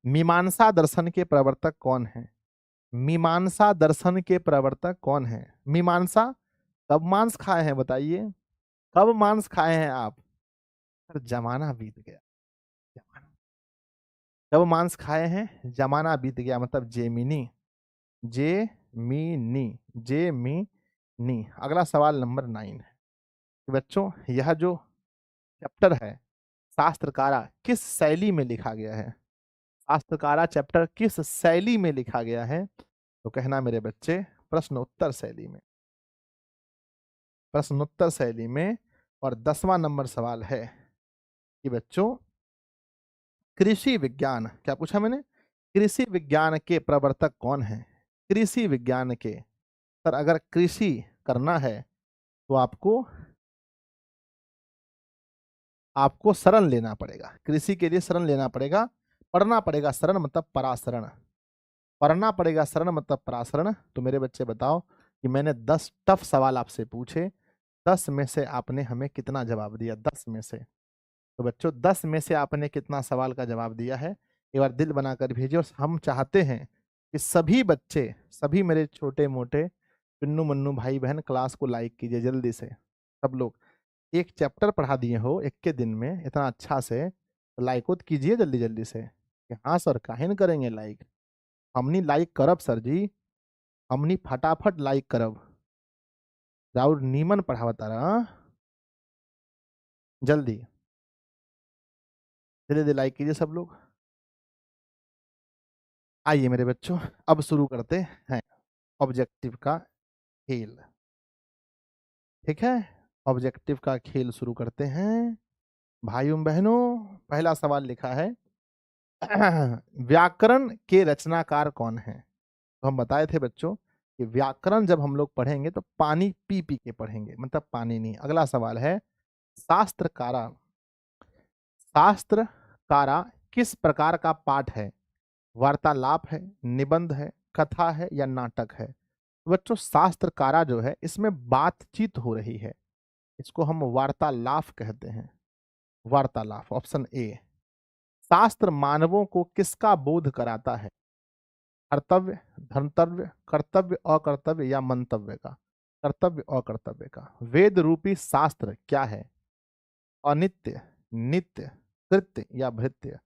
मीमांसा दर्शन के प्रवर्तक कौन है? मीमांसा दर्शन के प्रवर्तक कौन है? मीमांसा, कब मांस खाए हैं बताइए, कब मांस खाए हैं आप? सर जमाना बीत गया, जमाना, कब मांस खाए हैं? जमाना बीत गया, मतलब जेमिनी, जेमिनी, जेमिनी। अगला सवाल नंबर 9 है कि बच्चों यह जो चैप्टर है शास्त्रकारा किस शैली में लिखा गया है? शास्त्रकारा चैप्टर किस शैली में लिखा गया है? तो कहना मेरे बच्चे प्रश्नोत्तर शैली में, प्रश्नोत्तर शैली में। और 10वां नंबर सवाल है कि बच्चों कृषि विज्ञान, क्या पूछा मैंने? कृषि विज्ञान के प्रवर्तक कौन है? कृषि विज्ञान के। सर अगर कृषि करना है तो आपको शरण लेना पड़ेगा, कृषि के लिए शरण लेना पड़ेगा, पढ़ना पड़ेगा। शरण मतलब पराशरण, पढ़ना पड़ेगा। शरण मतलब पराशरण। तो मेरे बच्चे बताओ कि मैंने 10 टफ सवाल आपसे पूछे, 10 में से आपने हमें कितना जवाब दिया? 10 में से। तो बच्चों 10 में से आपने कितना सवाल का जवाब दिया है? एक बार दिल बनाकर भेजिए। और हम चाहते हैं कि सभी बच्चे, सभी मेरे छोटे मोटे पिन्नू मन्नू भाई बहन क्लास को लाइक कीजिए जल्दी से। सब लोग एक चैप्टर पढ़ा दिए हो एक के दिन में इतना अच्छा से, तो लाइक तो कीजिए जल्दी जल्दी से कि हाँ सर काहे न करेंगे लाइक। हमनी लाइक करब सर जी, हमनी फटाफट लाइक करब। राउर नीमन पढ़ावता रहा, जल्दी धीरे धीरे लाइक कीजिए सब लोग। आइए मेरे बच्चों, अब शुरू करते हैं ऑब्जेक्टिव का खेल। ठीक है, ऑब्जेक्टिव का खेल शुरू करते हैं भाइयों बहनों। पहला सवाल लिखा है व्याकरण के रचनाकार कौन है। तो हम बताए थे बच्चों कि व्याकरण जब हम लोग पढ़ेंगे तो पानी पी पी के पढ़ेंगे, मतलब पानी नहीं। अगला सवाल है शास्त्रकारा। शास्त्रकारा किस प्रकार का पाठ है। वार्तालाप है, निबंध है, कथा है या नाटक है। तो बच्चों शास्त्रकारा जो है इसमें बातचीत हो रही है, इसको हम वार्तालाप कहते हैं। वार्तालाप, ऑप्शन ए। शास्त्र मानवों को किसका बोध कराता है। कर्तव्य, धर्तव्य, कर्तव्य अकर्तव्य या मंतव्य का। कर्तव्य अकर्तव्य का। वेद रूपी शास्त्र क्या है। अनित्य, नित्य, कृत्य या भृत्य।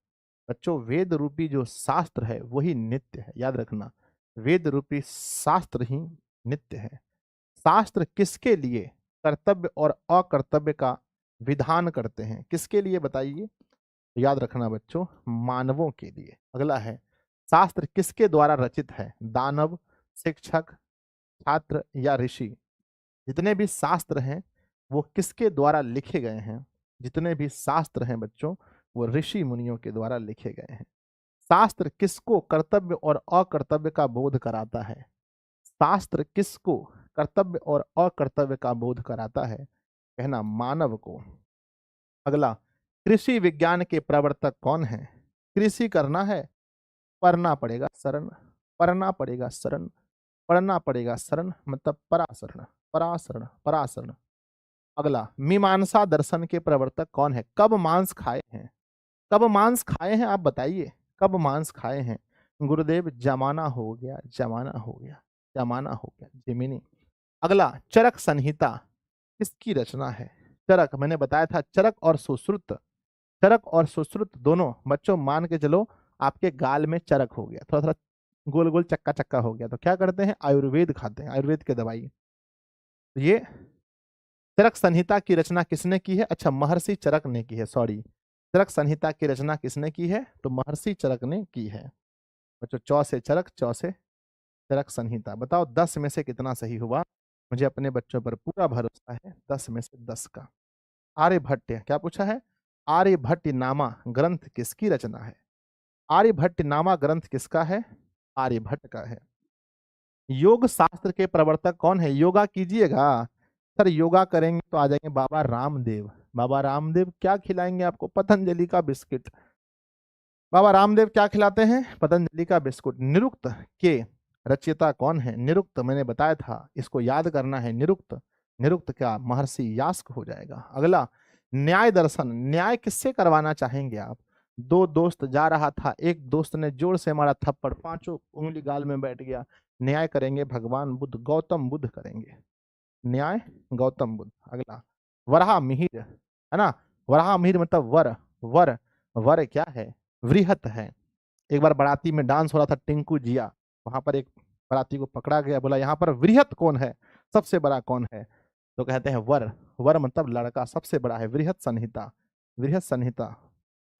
बच्चों वेद रूपी जो शास्त्र है वही नित्य है, याद रखना। वेद रूपी शास्त्र ही नित्य है। शास्त्र किसके लिए कर्तव्य और अकर्तव्य का विधान करते हैं, किसके लिए बताइए। याद रखना बच्चों, मानवों के लिए। अगला है शास्त्र किसके द्वारा रचित है। दानव, शिक्षक, छात्र या ऋषि। जितने भी शास्त्र हैं वो किसके द्वारा लिखे गए हैं। जितने भी शास्त्र हैं बच्चों वो ऋषि मुनियों के द्वारा लिखे गए हैं। शास्त्र किसको कर्तव्य और अकर्तव्य का बोध कराता है। शास्त्र किसको कर्तव्य और अकर्तव्य का बोध कराता है। कहना मानव को। अगला कृषि विज्ञान के प्रवर्तक कौन है। कृषि करना है, पढ़ना पड़ेगा शरण, पढ़ना पड़ेगा शरण, पढ़ना पड़ेगा शरण, मतलब पराशरण, पराशरण, पराशरण। अगला मीमांसा दर्शन के प्रवर्तक कौन है। कब मांस खाए हैं। कब मांस खाए हैं आप बताइए, कब मांस खाए हैं। गुरुदेव जमाना हो गया, जमाना हो गया, जमाना हो गया, जिमिनी। अगला चरक संहिता किसकी रचना है। चरक मैंने बताया था, चरक और सुश्रुत, चरक और सुश्रुत दोनों बच्चों मान के चलो आपके गाल में चरक हो गया, थोड़ा थोड़ा गोल गोल चक्का चक्का हो गया, तो क्या करते हैं आयुर्वेद खाते हैं, आयुर्वेद की दवाई। तो ये चरक संहिता की रचना किसने की है। अच्छा महर्षि चरक ने की है, सॉरी। चरक संहिता की रचना किसने की है, तो महर्षि चरक ने की है। बच्चों चौ से चरक, चौ से चरक संहिता। बताओ 10 में से कितना सही हुआ। मुझे अपने बच्चों पर पूरा भरोसा है, 10 में से 10 का। आर्यभट्ट क्या पूछा है। आर्यभट्ट नामा ग्रंथ किसकी रचना है। आर्यभट्ट नामा ग्रंथ किसका है, आर्यभट्ट का है। योग शास्त्र के प्रवर्तक कौन है। योगा कीजिएगा सर, योगा करेंगे तो आ जाएंगे बाबा रामदेव। बाबा रामदेव क्या खिलाएंगे आपको, पतंजलि का बिस्किट। बाबा रामदेव क्या खिलाते हैं, पतंजलि का बिस्कुट। निरुक्त के रचयिता कौन है। निरुक्त मैंने बताया था, इसको याद करना है। निरुक्त, निरुक्त क्या महर्षि यास्क हो जाएगा। अगला न्याय दर्शन, न्याय किससे करवाना चाहेंगे आप। दो दोस्त जा रहा था, एक दोस्त ने जोर से मारा थप्पड़, पांचों उंगली गाल में बैठ गया। न्याय करेंगे भगवान बुद्ध, गौतम बुद्ध करेंगे न्याय, गौतम बुद्ध। अगला वराह मिहिर है ना, वराह मिहिर मतलब वर, वर, वर क्या है, वृहत है। एक बार बाराती में डांस हो रहा था टिंकू जिया, वहां पर एक बाराती को पकड़ा गया, बोला यहाँ पर वृहत कौन है, सबसे बड़ा कौन है। तो कहते हैं वर, वर मतलब लड़का, सबसे बड़ा है। वृहत संहिता, वृहत संहिता।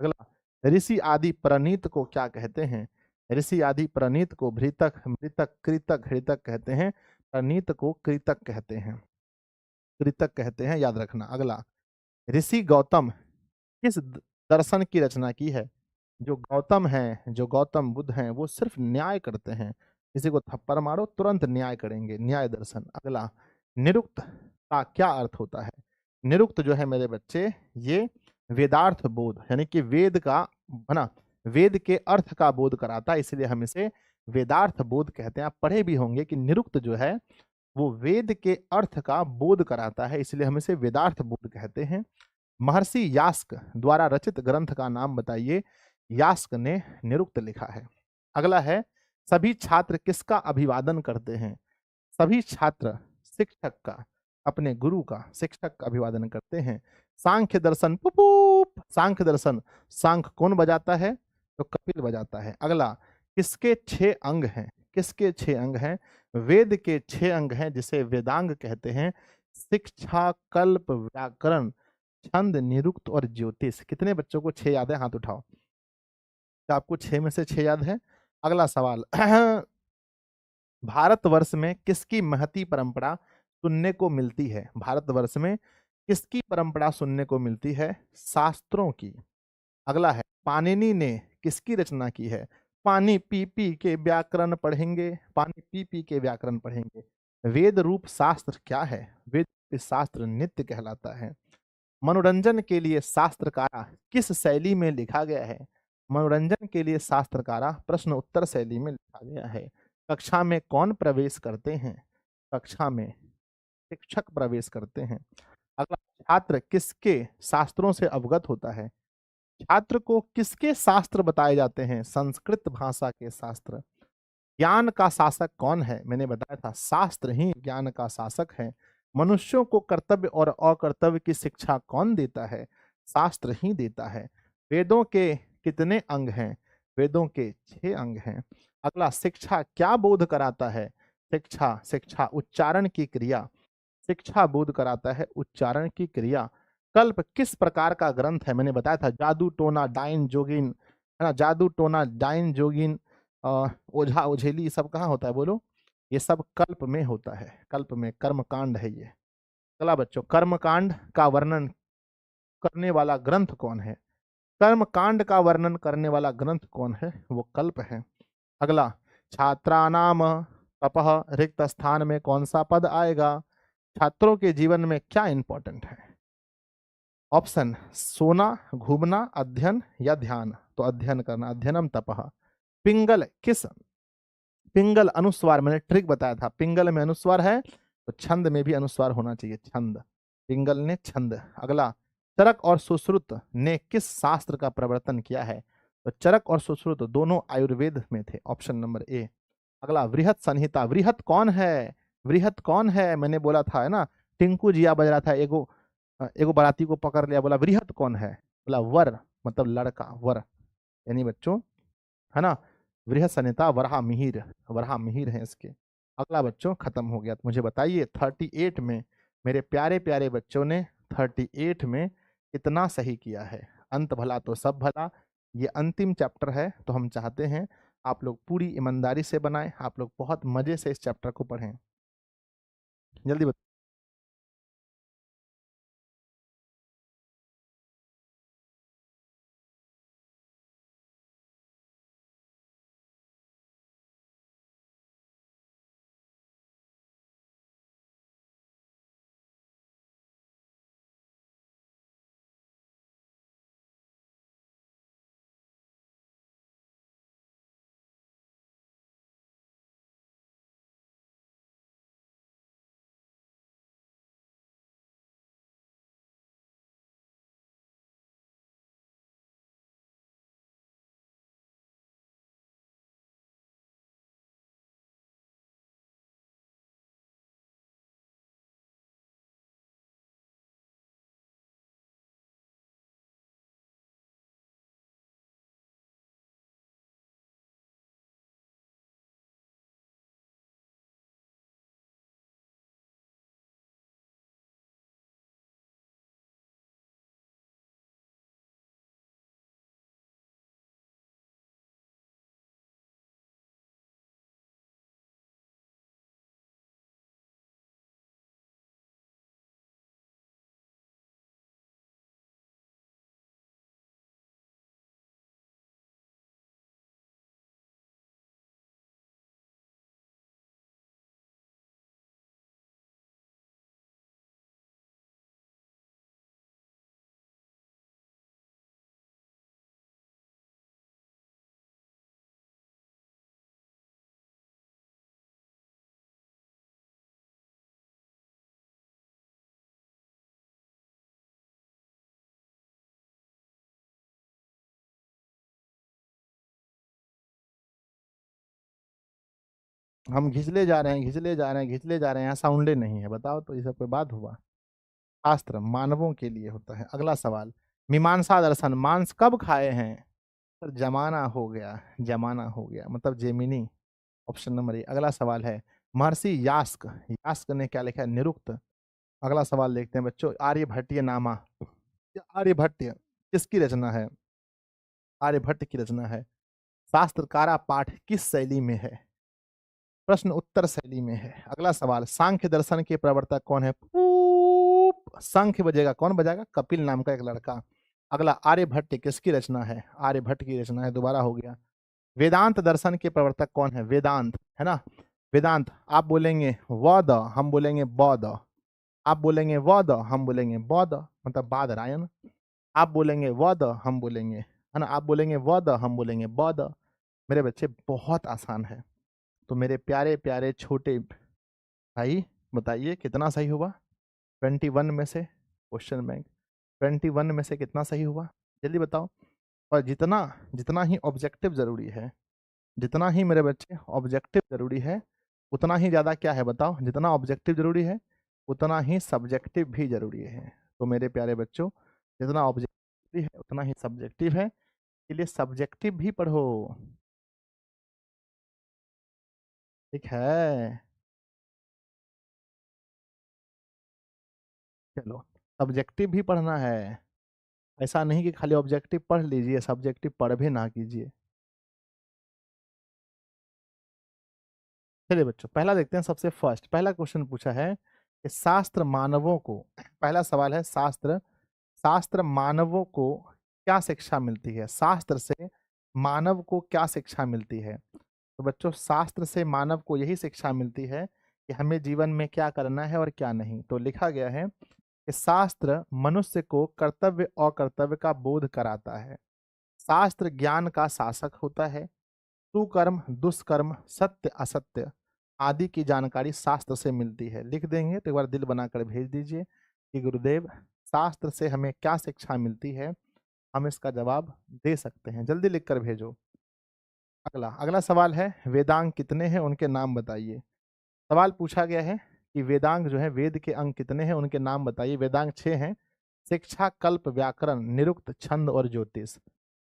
अगला ऋषि आदि प्रणीत को क्या कहते हैं। ऋषि आदि प्रणीत को भृतक, मृतक, कृतक, हृतक कहते हैं। प्रणीत को कृतक कहते हैं, कृतक कहते हैं, याद रखना। अगला ऋषि गौतम किस दर्शन की रचना की है। जो गौतम है, जो गौतम बुद्ध हैं वो सिर्फ न्याय करते हैं, किसी को थप्पड़ मारो तुरंत न्याय करेंगे, न्याय दर्शन। अगला निरुक्त का क्या अर्थ होता है। निरुक्त जो है मेरे बच्चे ये वेदार्थ बोध, यानी कि वेद का है ना, वेद के अर्थ का बोध कराता है, इसलिए हम इसे वेदार्थ बोध कहते हैं। आप पढ़े भी होंगे कि निरुक्त जो है वो वेद के अर्थ का बोध कराता है, इसलिए हम इसे वेदार्थ बोध कहते हैं। महर्षि यास्क द्वारा रचित ग्रंथ का नाम बताइए। यास्क ने निरुक्त लिखा है। अगला है, सभी छात्र किसका अभिवादन करते हैं? सभी छात्र शिक्षक का, अपने गुरु का, शिक्षक का अभिवादन करते हैं। सांख्य दर्शन पुपूप, सांख्य दर्शन, सांख कौन बजाता है? तो कपिल बजाता है। अगला, किसके 6 अंग हैं? किसके 6 अंग हैं? वेद के 6 अंग हैं, जिसे वेदांग कहते हैं। शिक्षा, कल्प, व्याकरण, छंद, निरुक्त और ज्योतिष। कितने बच्चों को 6 याद है? हाथ उठाओ। क्या आपको 6 में से 6 याद है? अगला सवाल भारतवर्ष में किसकी महती परंपरा सुनने को मिलती है? भारतवर्ष में किसकी परंपरा सुनने को मिलती है? शास्त्रों की। अगला है, पाणिनि ने किसकी रचना की है? पानी पी पी के व्याकरण पढ़ेंगे, पानी पी पी के व्याकरण पढ़ेंगे। वेद रूप शास्त्र क्या है? वेद रूपी शास्त्र नित्य कहलाता है। मनोरंजन के लिए शास्त्रकारा किस शैली में लिखा गया है? मनोरंजन के लिए शास्त्रकारा प्रश्न उत्तर शैली में लिखा गया है। कक्षा में कौन प्रवेश करते हैं? कक्षा में शिक्षक प्रवेश करते हैं। अगला, छात्र किसके शास्त्रों से अवगत होता है? छात्र को किसके शास्त्र बताए जाते हैं? संस्कृत भाषा के शास्त्र। ज्ञान का शासक कौन है? मैंने बताया था, शास्त्र ही ज्ञान का शासक है। मनुष्यों को कर्तव्य और अकर्तव्य की शिक्षा कौन देता है? शास्त्र ही देता है। वेदों के कितने अंग हैं? वेदों के 6 अंग हैं। अगला, शिक्षा क्या बोध कराता है? शिक्षा शिक्षा उच्चारण की क्रिया। शिक्षा बोध कराता है उच्चारण की क्रिया। कल्प किस प्रकार का ग्रंथ है? मैंने बताया था, जादू टोना डाइन जोगिन, है ना, जादू टोना डाइन जोगिन, ओझा ओझेली, ये सब कहाँ होता है बोलो? ये सब कल्प में होता है, कल्प में। कर्मकांड है ये। चला बच्चों, कर्मकांड का वर्णन करने वाला ग्रंथ कौन है? कर्मकांड का वर्णन करने वाला ग्रंथ कौन है? वो कल्प है। अगला, छात्रानाम तपः रिक्त स्थान में कौन सा पद आएगा? छात्रों के जीवन में क्या इंपॉर्टेंट है? ऑप्शन, सोना, घूमना, अध्ययन या ध्यान। तो अध्ययन करना, अध्ययनम तपः। पिंगल किस, पिंगल अनुस्वार, मैंने ट्रिक बताया था, पिंगल में अनुस्वार है तो छंद में भी अनुस्वार होना चाहिए, छंद। पिंगल ने छंद। अगला, चरक और सुश्रुत ने किस शास्त्र का प्रवर्तन किया है? तो चरक और सुश्रुत दोनों आयुर्वेद में थे, ऑप्शन नंबर ए। अगला, वृहत संहिता, वृहत कौन है? वृहत कौन है? मैंने बोला था, है ना, टिंकू जिया बज रहा था, एगो बाराती को पकड़ लिया, बोला वृहत कौन है? बोला वर, मतलब लड़का, वर, यानी बच्चों, है ना, वृहत संहिता वराह मिहिर, वराह मिहिर है इसके। अगला बच्चों, खत्म हो गया। तो मुझे बताइए 38 में, मेरे प्यारे प्यारे बच्चों ने 38 में कितना सही किया है? अंत भला तो सब भला, ये अंतिम चैप्टर है, तो हम चाहते हैं आप लोग पूरी ईमानदारी से बनाएं, आप लोग बहुत मजे से इस चैप्टर को पढ़ें। जल्दी बताइए। हम घिचले जा रहे हैं, घिचले जा रहे हैं, घिचले जा रहे हैं, यहाँ साउंडे नहीं है। बताओ तो ये सब कोई बात हुआ? शास्त्र मानवों के लिए होता है। अगला सवाल, मीमांसा दर्शन मांस कब खाए हैं? सर जमाना हो गया, जमाना हो गया मतलब जेमिनी। Option number A. अगला सवाल है, महर्षि यास्क, यास्क ने क्या लिखा है? निरुक्त। अगला सवाल देखते हैं बच्चों, आर्यभट्टीय नामा, आर्यभट्ट किसकी रचना है? आर्यभट्ट की रचना है। शास्त्रकारा पाठ किस शैली में है? प्रश्न उत्तर शैली में है। अगला सवाल, सांख्य दर्शन के प्रवर्तक कौन है? पूप शंख बजेगा, कौन बजाएगा? कपिल नाम का एक लड़का। अगला, आर्यभट्ट किसकी रचना है? आर्यभट्ट की रचना है। दोबारा हो गया। वेदांत दर्शन के प्रवर्तक कौन है? वेदांत है ना, वेदांत। आप बोलेंगे वद, हम बोलेंगे बौद्ध। आप बोलेंगे वद, हम बोलेंगे बौद्ध, मतलब बादरायण। आप बोलेंगे वद, हम बोलेंगे, है ना, आप बोलेंगे वद, हम बोलेंगे बौद्ध। मेरे बच्चे बहुत आसान है। तो मेरे प्यारे प्यारे छोटे भाई, बताइए कितना सही हुआ 21 में से? क्वेश्चन बैंक 21 में से कितना सही हुआ? जल्दी बताओ। और जितना जितना ही ऑब्जेक्टिव जरूरी है, जितना ही मेरे बच्चे ऑब्जेक्टिव जरूरी है, उतना ही ज़्यादा क्या है बताओ? जितना ऑब्जेक्टिव जरूरी है उतना ही सब्जेक्टिव भी जरूरी है। तो मेरे प्यारे बच्चों, जितना ऑब्जेक्टिव है उतना ही सब्जेक्टिव है, इसलिए सब्जेक्टिव भी पढ़ो। ठीक है, चलो, सब्जेक्टिव भी पढ़ना है। ऐसा नहीं कि खाली ऑब्जेक्टिव पढ़ लीजिए, सब्जेक्टिव पढ़ भी ना कीजिए। चलिए बच्चों, पहला देखते हैं। सबसे फर्स्ट पहला क्वेश्चन पूछा है कि शास्त्र मानवों को, पहला सवाल है, शास्त्र शास्त्र मानवों को क्या शिक्षा मिलती है? शास्त्र से मानव को क्या शिक्षा मिलती है? तो बच्चों, शास्त्र से मानव को यही शिक्षा मिलती है कि हमें जीवन में क्या करना है और क्या नहीं। तो लिखा गया है कि शास्त्र मनुष्य को कर्तव्य अकर्तव्य का बोध कराता है। शास्त्र ज्ञान का शासक होता है। सुकर्म दुष्कर्म सत्य असत्य आदि की जानकारी शास्त्र से मिलती है। लिख देंगे तो एक बार दिल बनाकर भेज दीजिए कि गुरुदेव, शास्त्र से हमें क्या शिक्षा मिलती है? हम इसका जवाब दे सकते हैं, जल्दी लिखकर भेजो। अगला अगला सवाल है, वेदांग कितने हैं, उनके नाम बताइए। सवाल पूछा गया है कि वेदांग जो है, वेद के अंग कितने हैं, उनके नाम बताइए। वेदांग 6 हैं। शिक्षा, कल्प, व्याकरण, निरुक्त, छंद और ज्योतिष,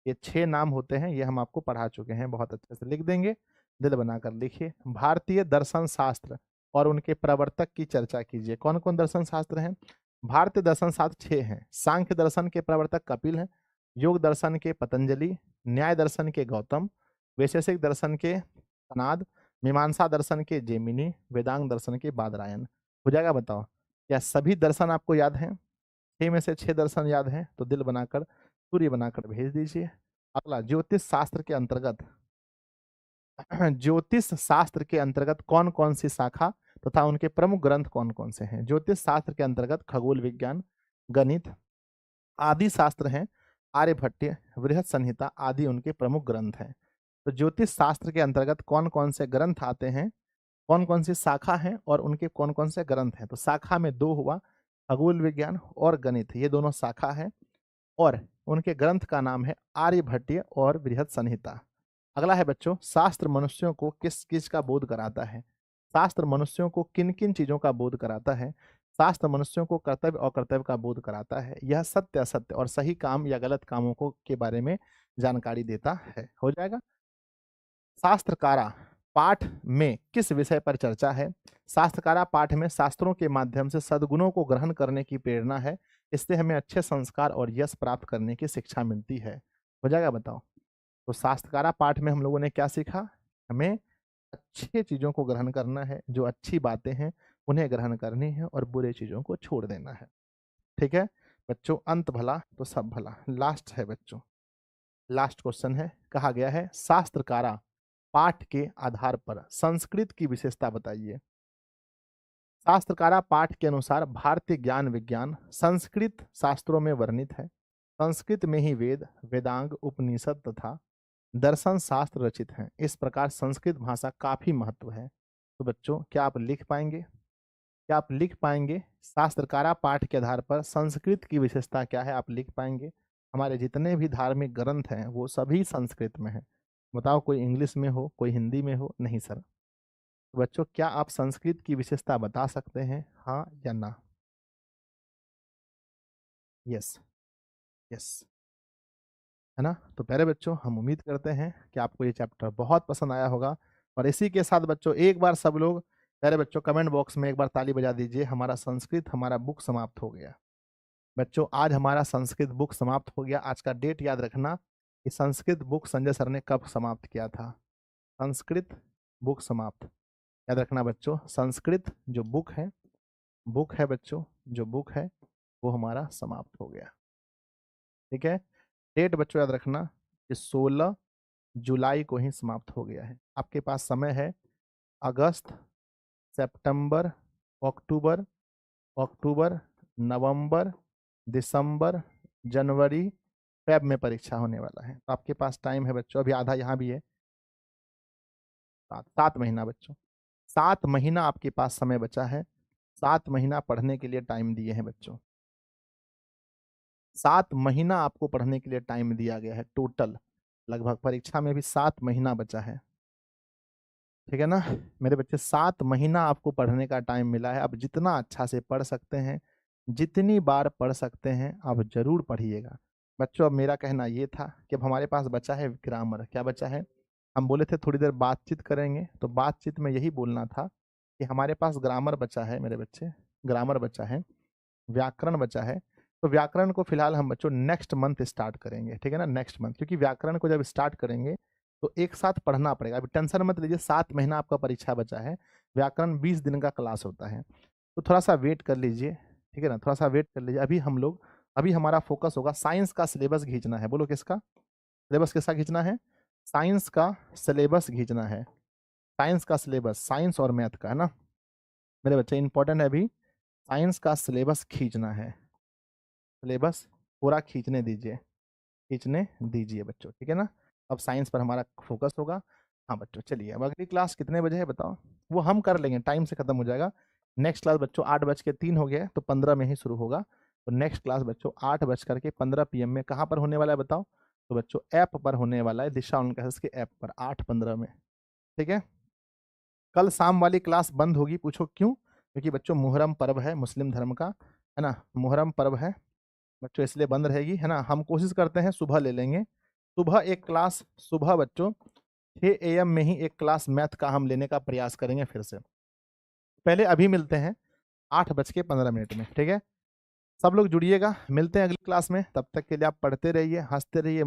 ये 6 नाम होते हैं। ये हम आपको पढ़ा चुके हैं, बहुत अच्छे से लिख देंगे। दिल बनाकर लिखिए। भारतीय दर्शन शास्त्र और उनके प्रवर्तक की चर्चा कीजिए। कौन कौन दर्शन शास्त्र हैं? भारतीय दर्शन शास्त्र 6 हैं। सांख्य दर्शन के प्रवर्तक कपिल हैं। योग दर्शन के पतंजलि, न्याय दर्शन के गौतम, वैशेषिक दर्शन के कनाद, मीमांसा दर्शन के जेमिनी, वेदांग दर्शन के बादरायण। हो जाएगा? बताओ, क्या सभी दर्शन आपको याद हैं? 6 में से 6 दर्शन याद हैं? तो दिल बनाकर, सूर्य बनाकर भेज दीजिए। अगला, ज्योतिष शास्त्र के अंतर्गत ज्योतिष शास्त्र के अंतर्गत कौन कौन सी शाखा तथा उनके प्रमुख ग्रंथ कौन कौन से हैं? ज्योतिष शास्त्र के अंतर्गत खगोल विज्ञान, गणित आदि शास्त्र हैं। आर्यभट्ट, बृहत संहिता आदि उनके प्रमुख ग्रंथ हैं। तो ज्योतिष शास्त्र के अंतर्गत कौन कौन से ग्रंथ आते हैं, कौन कौन सी शाखा हैं और उनके कौन कौन से ग्रंथ हैं? तो शाखा में 2 हुआ, खगोल विज्ञान और गणित, ये दोनों शाखा है। और उनके ग्रंथ का नाम है आर्यभट्टीय और बृहत संहिता। अगला है बच्चों, शास्त्र मनुष्यों को किस किस का बोध कराता है? शास्त्र मनुष्यों को किन किन चीजों का बोध कराता है? शास्त्र मनुष्यों को कर्तव्य और कर्तव्य का बोध कराता है। यह सत्य असत्य और सही काम या गलत कामों को के बारे में जानकारी देता है। हो जाएगा। शास्त्रकारा पाठ में किस विषय पर चर्चा है? शास्त्रकारा पाठ में शास्त्रों के माध्यम से सद्गुणों को ग्रहण करने की प्रेरणा है। इससे हमें अच्छे संस्कार और यश प्राप्त करने की शिक्षा मिलती है। हो जाएगा? बताओ। तो शास्त्रकारा पाठ में हम लोगों ने क्या सीखा? हमें अच्छी चीजों को ग्रहण करना है, जो अच्छी बातें हैं उन्हें ग्रहण करनी है और बुरे चीजों को छोड़ देना है। ठीक है बच्चों, अंत भला तो सब भला। लास्ट है बच्चों, लास्ट क्वेश्चन है। कहा गया है, शास्त्रकारा पाठ के आधार पर संस्कृत की विशेषता बताइए। शास्त्रकारा पाठ के अनुसार भारतीय ज्ञान विज्ञान संस्कृत शास्त्रों में वर्णित है। संस्कृत में ही वेद, वेदांग, उपनिषद तथा दर्शन शास्त्र रचित हैं। इस प्रकार संस्कृत भाषा काफी महत्व है। तो बच्चों, क्या आप लिख पाएंगे? क्या आप लिख पाएंगे? शास्त्रकारा पाठ के आधार पर संस्कृत की विशेषता क्या है, आप लिख पाएंगे? हमारे जितने भी धार्मिक ग्रंथ हैं वो सभी संस्कृत में हैं। बताओ, कोई इंग्लिश में हो, कोई हिंदी में हो? नहीं सर। तो बच्चों क्या आप संस्कृत की विशेषता बता सकते हैं, हाँ या ना? यस, यस, है ना? तो प्यारे बच्चों, हम उम्मीद करते हैं कि आपको ये चैप्टर बहुत पसंद आया होगा। और इसी के साथ बच्चों एक बार सब लोग प्यारे बच्चों कमेंट बॉक्स में एक बार ताली बजा दीजिए, हमारा संस्कृत हमारा बुक समाप्त हो गया। बच्चों आज हमारा संस्कृत बुक समाप्त हो गया। आज का डेट याद रखना कि संस्कृत बुक संजय सर ने कब समाप्त किया था। संस्कृत बुक समाप्त याद रखना बच्चों, संस्कृत जो बुक है बच्चों, जो बुक है वो हमारा समाप्त हो गया। ठीक है, डेट बच्चों याद रखना कि 16 जुलाई को ही समाप्त हो गया है। आपके पास समय है अगस्त, सितंबर, अक्टूबर, नवंबर, दिसंबर, जनवरी, फेब में परीक्षा होने वाला है। तो आपके पास टाइम है बच्चों, अभी आधा यहाँ भी है, 7 महीना बच्चों, 7 महीना आपके पास समय बचा है। 7 महीना पढ़ने के लिए टाइम दिए हैं बच्चों, 7 महीना आपको पढ़ने के लिए टाइम दिया गया है टोटल। लगभग परीक्षा में भी 7 महीना बचा है। ठीक है ना मेरे बच्चे, 7 महीना आपको पढ़ने का टाइम मिला है। अब जितना अच्छा से पढ़ सकते हैं, जितनी बार पढ़ सकते हैं, आप जरूर पढ़िएगा बच्चों। अब मेरा कहना ये था कि अब हमारे पास बचा है ग्रामर। क्या बचा है? हम बोले थे थोड़ी देर बातचीत करेंगे, तो बातचीत में यही बोलना था कि हमारे पास ग्रामर बचा है मेरे बच्चे, ग्रामर बचा है, व्याकरण बचा है। तो व्याकरण को फिलहाल हम बच्चों नेक्स्ट मंथ स्टार्ट करेंगे, ठीक है ना, नेक्स्ट मंथ। क्योंकि व्याकरण को जब स्टार्ट करेंगे तो एक साथ पढ़ना पड़ेगा। अभी टेंशन मत लीजिए, 7 महीना आपका परीक्षा बचा है, व्याकरण 20 दिन का क्लास होता है, तो थोड़ा सा वेट कर लीजिए, ठीक है ना, थोड़ा सा वेट कर लीजिए। अभी हमारा फोकस होगा साइंस का सिलेबस खींचना है। बोलो किसका सिलेबस, किसका खींचना है? साइंस का सिलेबस खींचना है, साइंस का सिलेबस, साइंस और मैथ का, है ना मेरे बच्चे, इंपॉर्टेंट है। अभी साइंस का सिलेबस खींचना है, सिलेबस पूरा खींचने दीजिए, खींचने दीजिए बच्चों, ठीक है ना। अब साइंस पर हमारा फोकस होगा। हाँ बच्चों चलिए, अब अगली क्लास कितने बजे है बताओ? वो हम कर लेंगे, टाइम से खत्म हो जाएगा। नेक्स्ट क्लास बच्चों 8:03 हो गया, तो 15 में ही शुरू होगा। तो नेक्स्ट क्लास बच्चों 8:15 PM में कहाँ पर होने वाला है बताओ? तो बच्चों ऐप पर होने वाला है, दिशा ऑनलाइन क्लासेस के ऐप पर 8:15 में। ठीक है, कल शाम वाली क्लास बंद होगी, पूछो क्यों? क्योंकि बच्चों मुहर्रम पर्व है मुस्लिम धर्म का, है ना, मुहर्रम पर्व है बच्चों, इसलिए बंद रहेगी, है ना। हम कोशिश करते हैं सुबह ले लेंगे, सुबह एक क्लास, सुबह बच्चों 6 AM में ही एक क्लास मैथ का हम लेने का प्रयास करेंगे फिर से। पहले अभी मिलते हैं 8:15 में, ठीक है। सब लोग जुड़िएगा, मिलते हैं अगली क्लास में। तब तक के लिए आप पढ़ते रहिए, हंसते रहिए,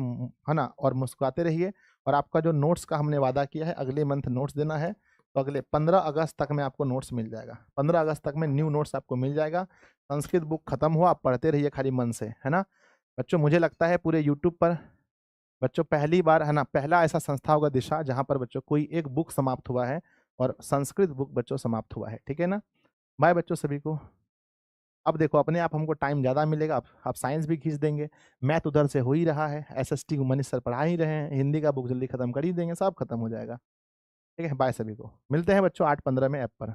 है ना, और मुस्कुराते रहिए। और आपका जो नोट्स का हमने वादा किया है, अगले मंथ नोट्स देना है, तो अगले 15 अगस्त तक में आपको नोट्स मिल जाएगा। 15 अगस्त तक में न्यू नोट्स आपको मिल जाएगा। संस्कृत बुक खत्म हुआ, आप पढ़ते रहिए खाली मन से, है ना बच्चों। मुझे लगता है पूरे यूट्यूब पर बच्चों पहली बार, है ना, पहला ऐसा संस्था होगा दिशा, जहाँ पर बच्चों कोई एक बुक समाप्त हुआ है, और संस्कृत बुक बच्चों समाप्त हुआ है, ठीक है ना। बाय बच्चों सभी को। अब देखो अपने आप हमको टाइम ज़्यादा मिलेगा, आप साइंस भी खींच देंगे, मैथ उधर से हो ही रहा है, SST मनीष सर पढ़ा ही रहे हैं, हिंदी का बुक जल्दी खत्म कर ही देंगे, सब खत्म हो जाएगा। ठीक है, बाय सभी को, मिलते हैं बच्चों 8:15 में ऐप पर।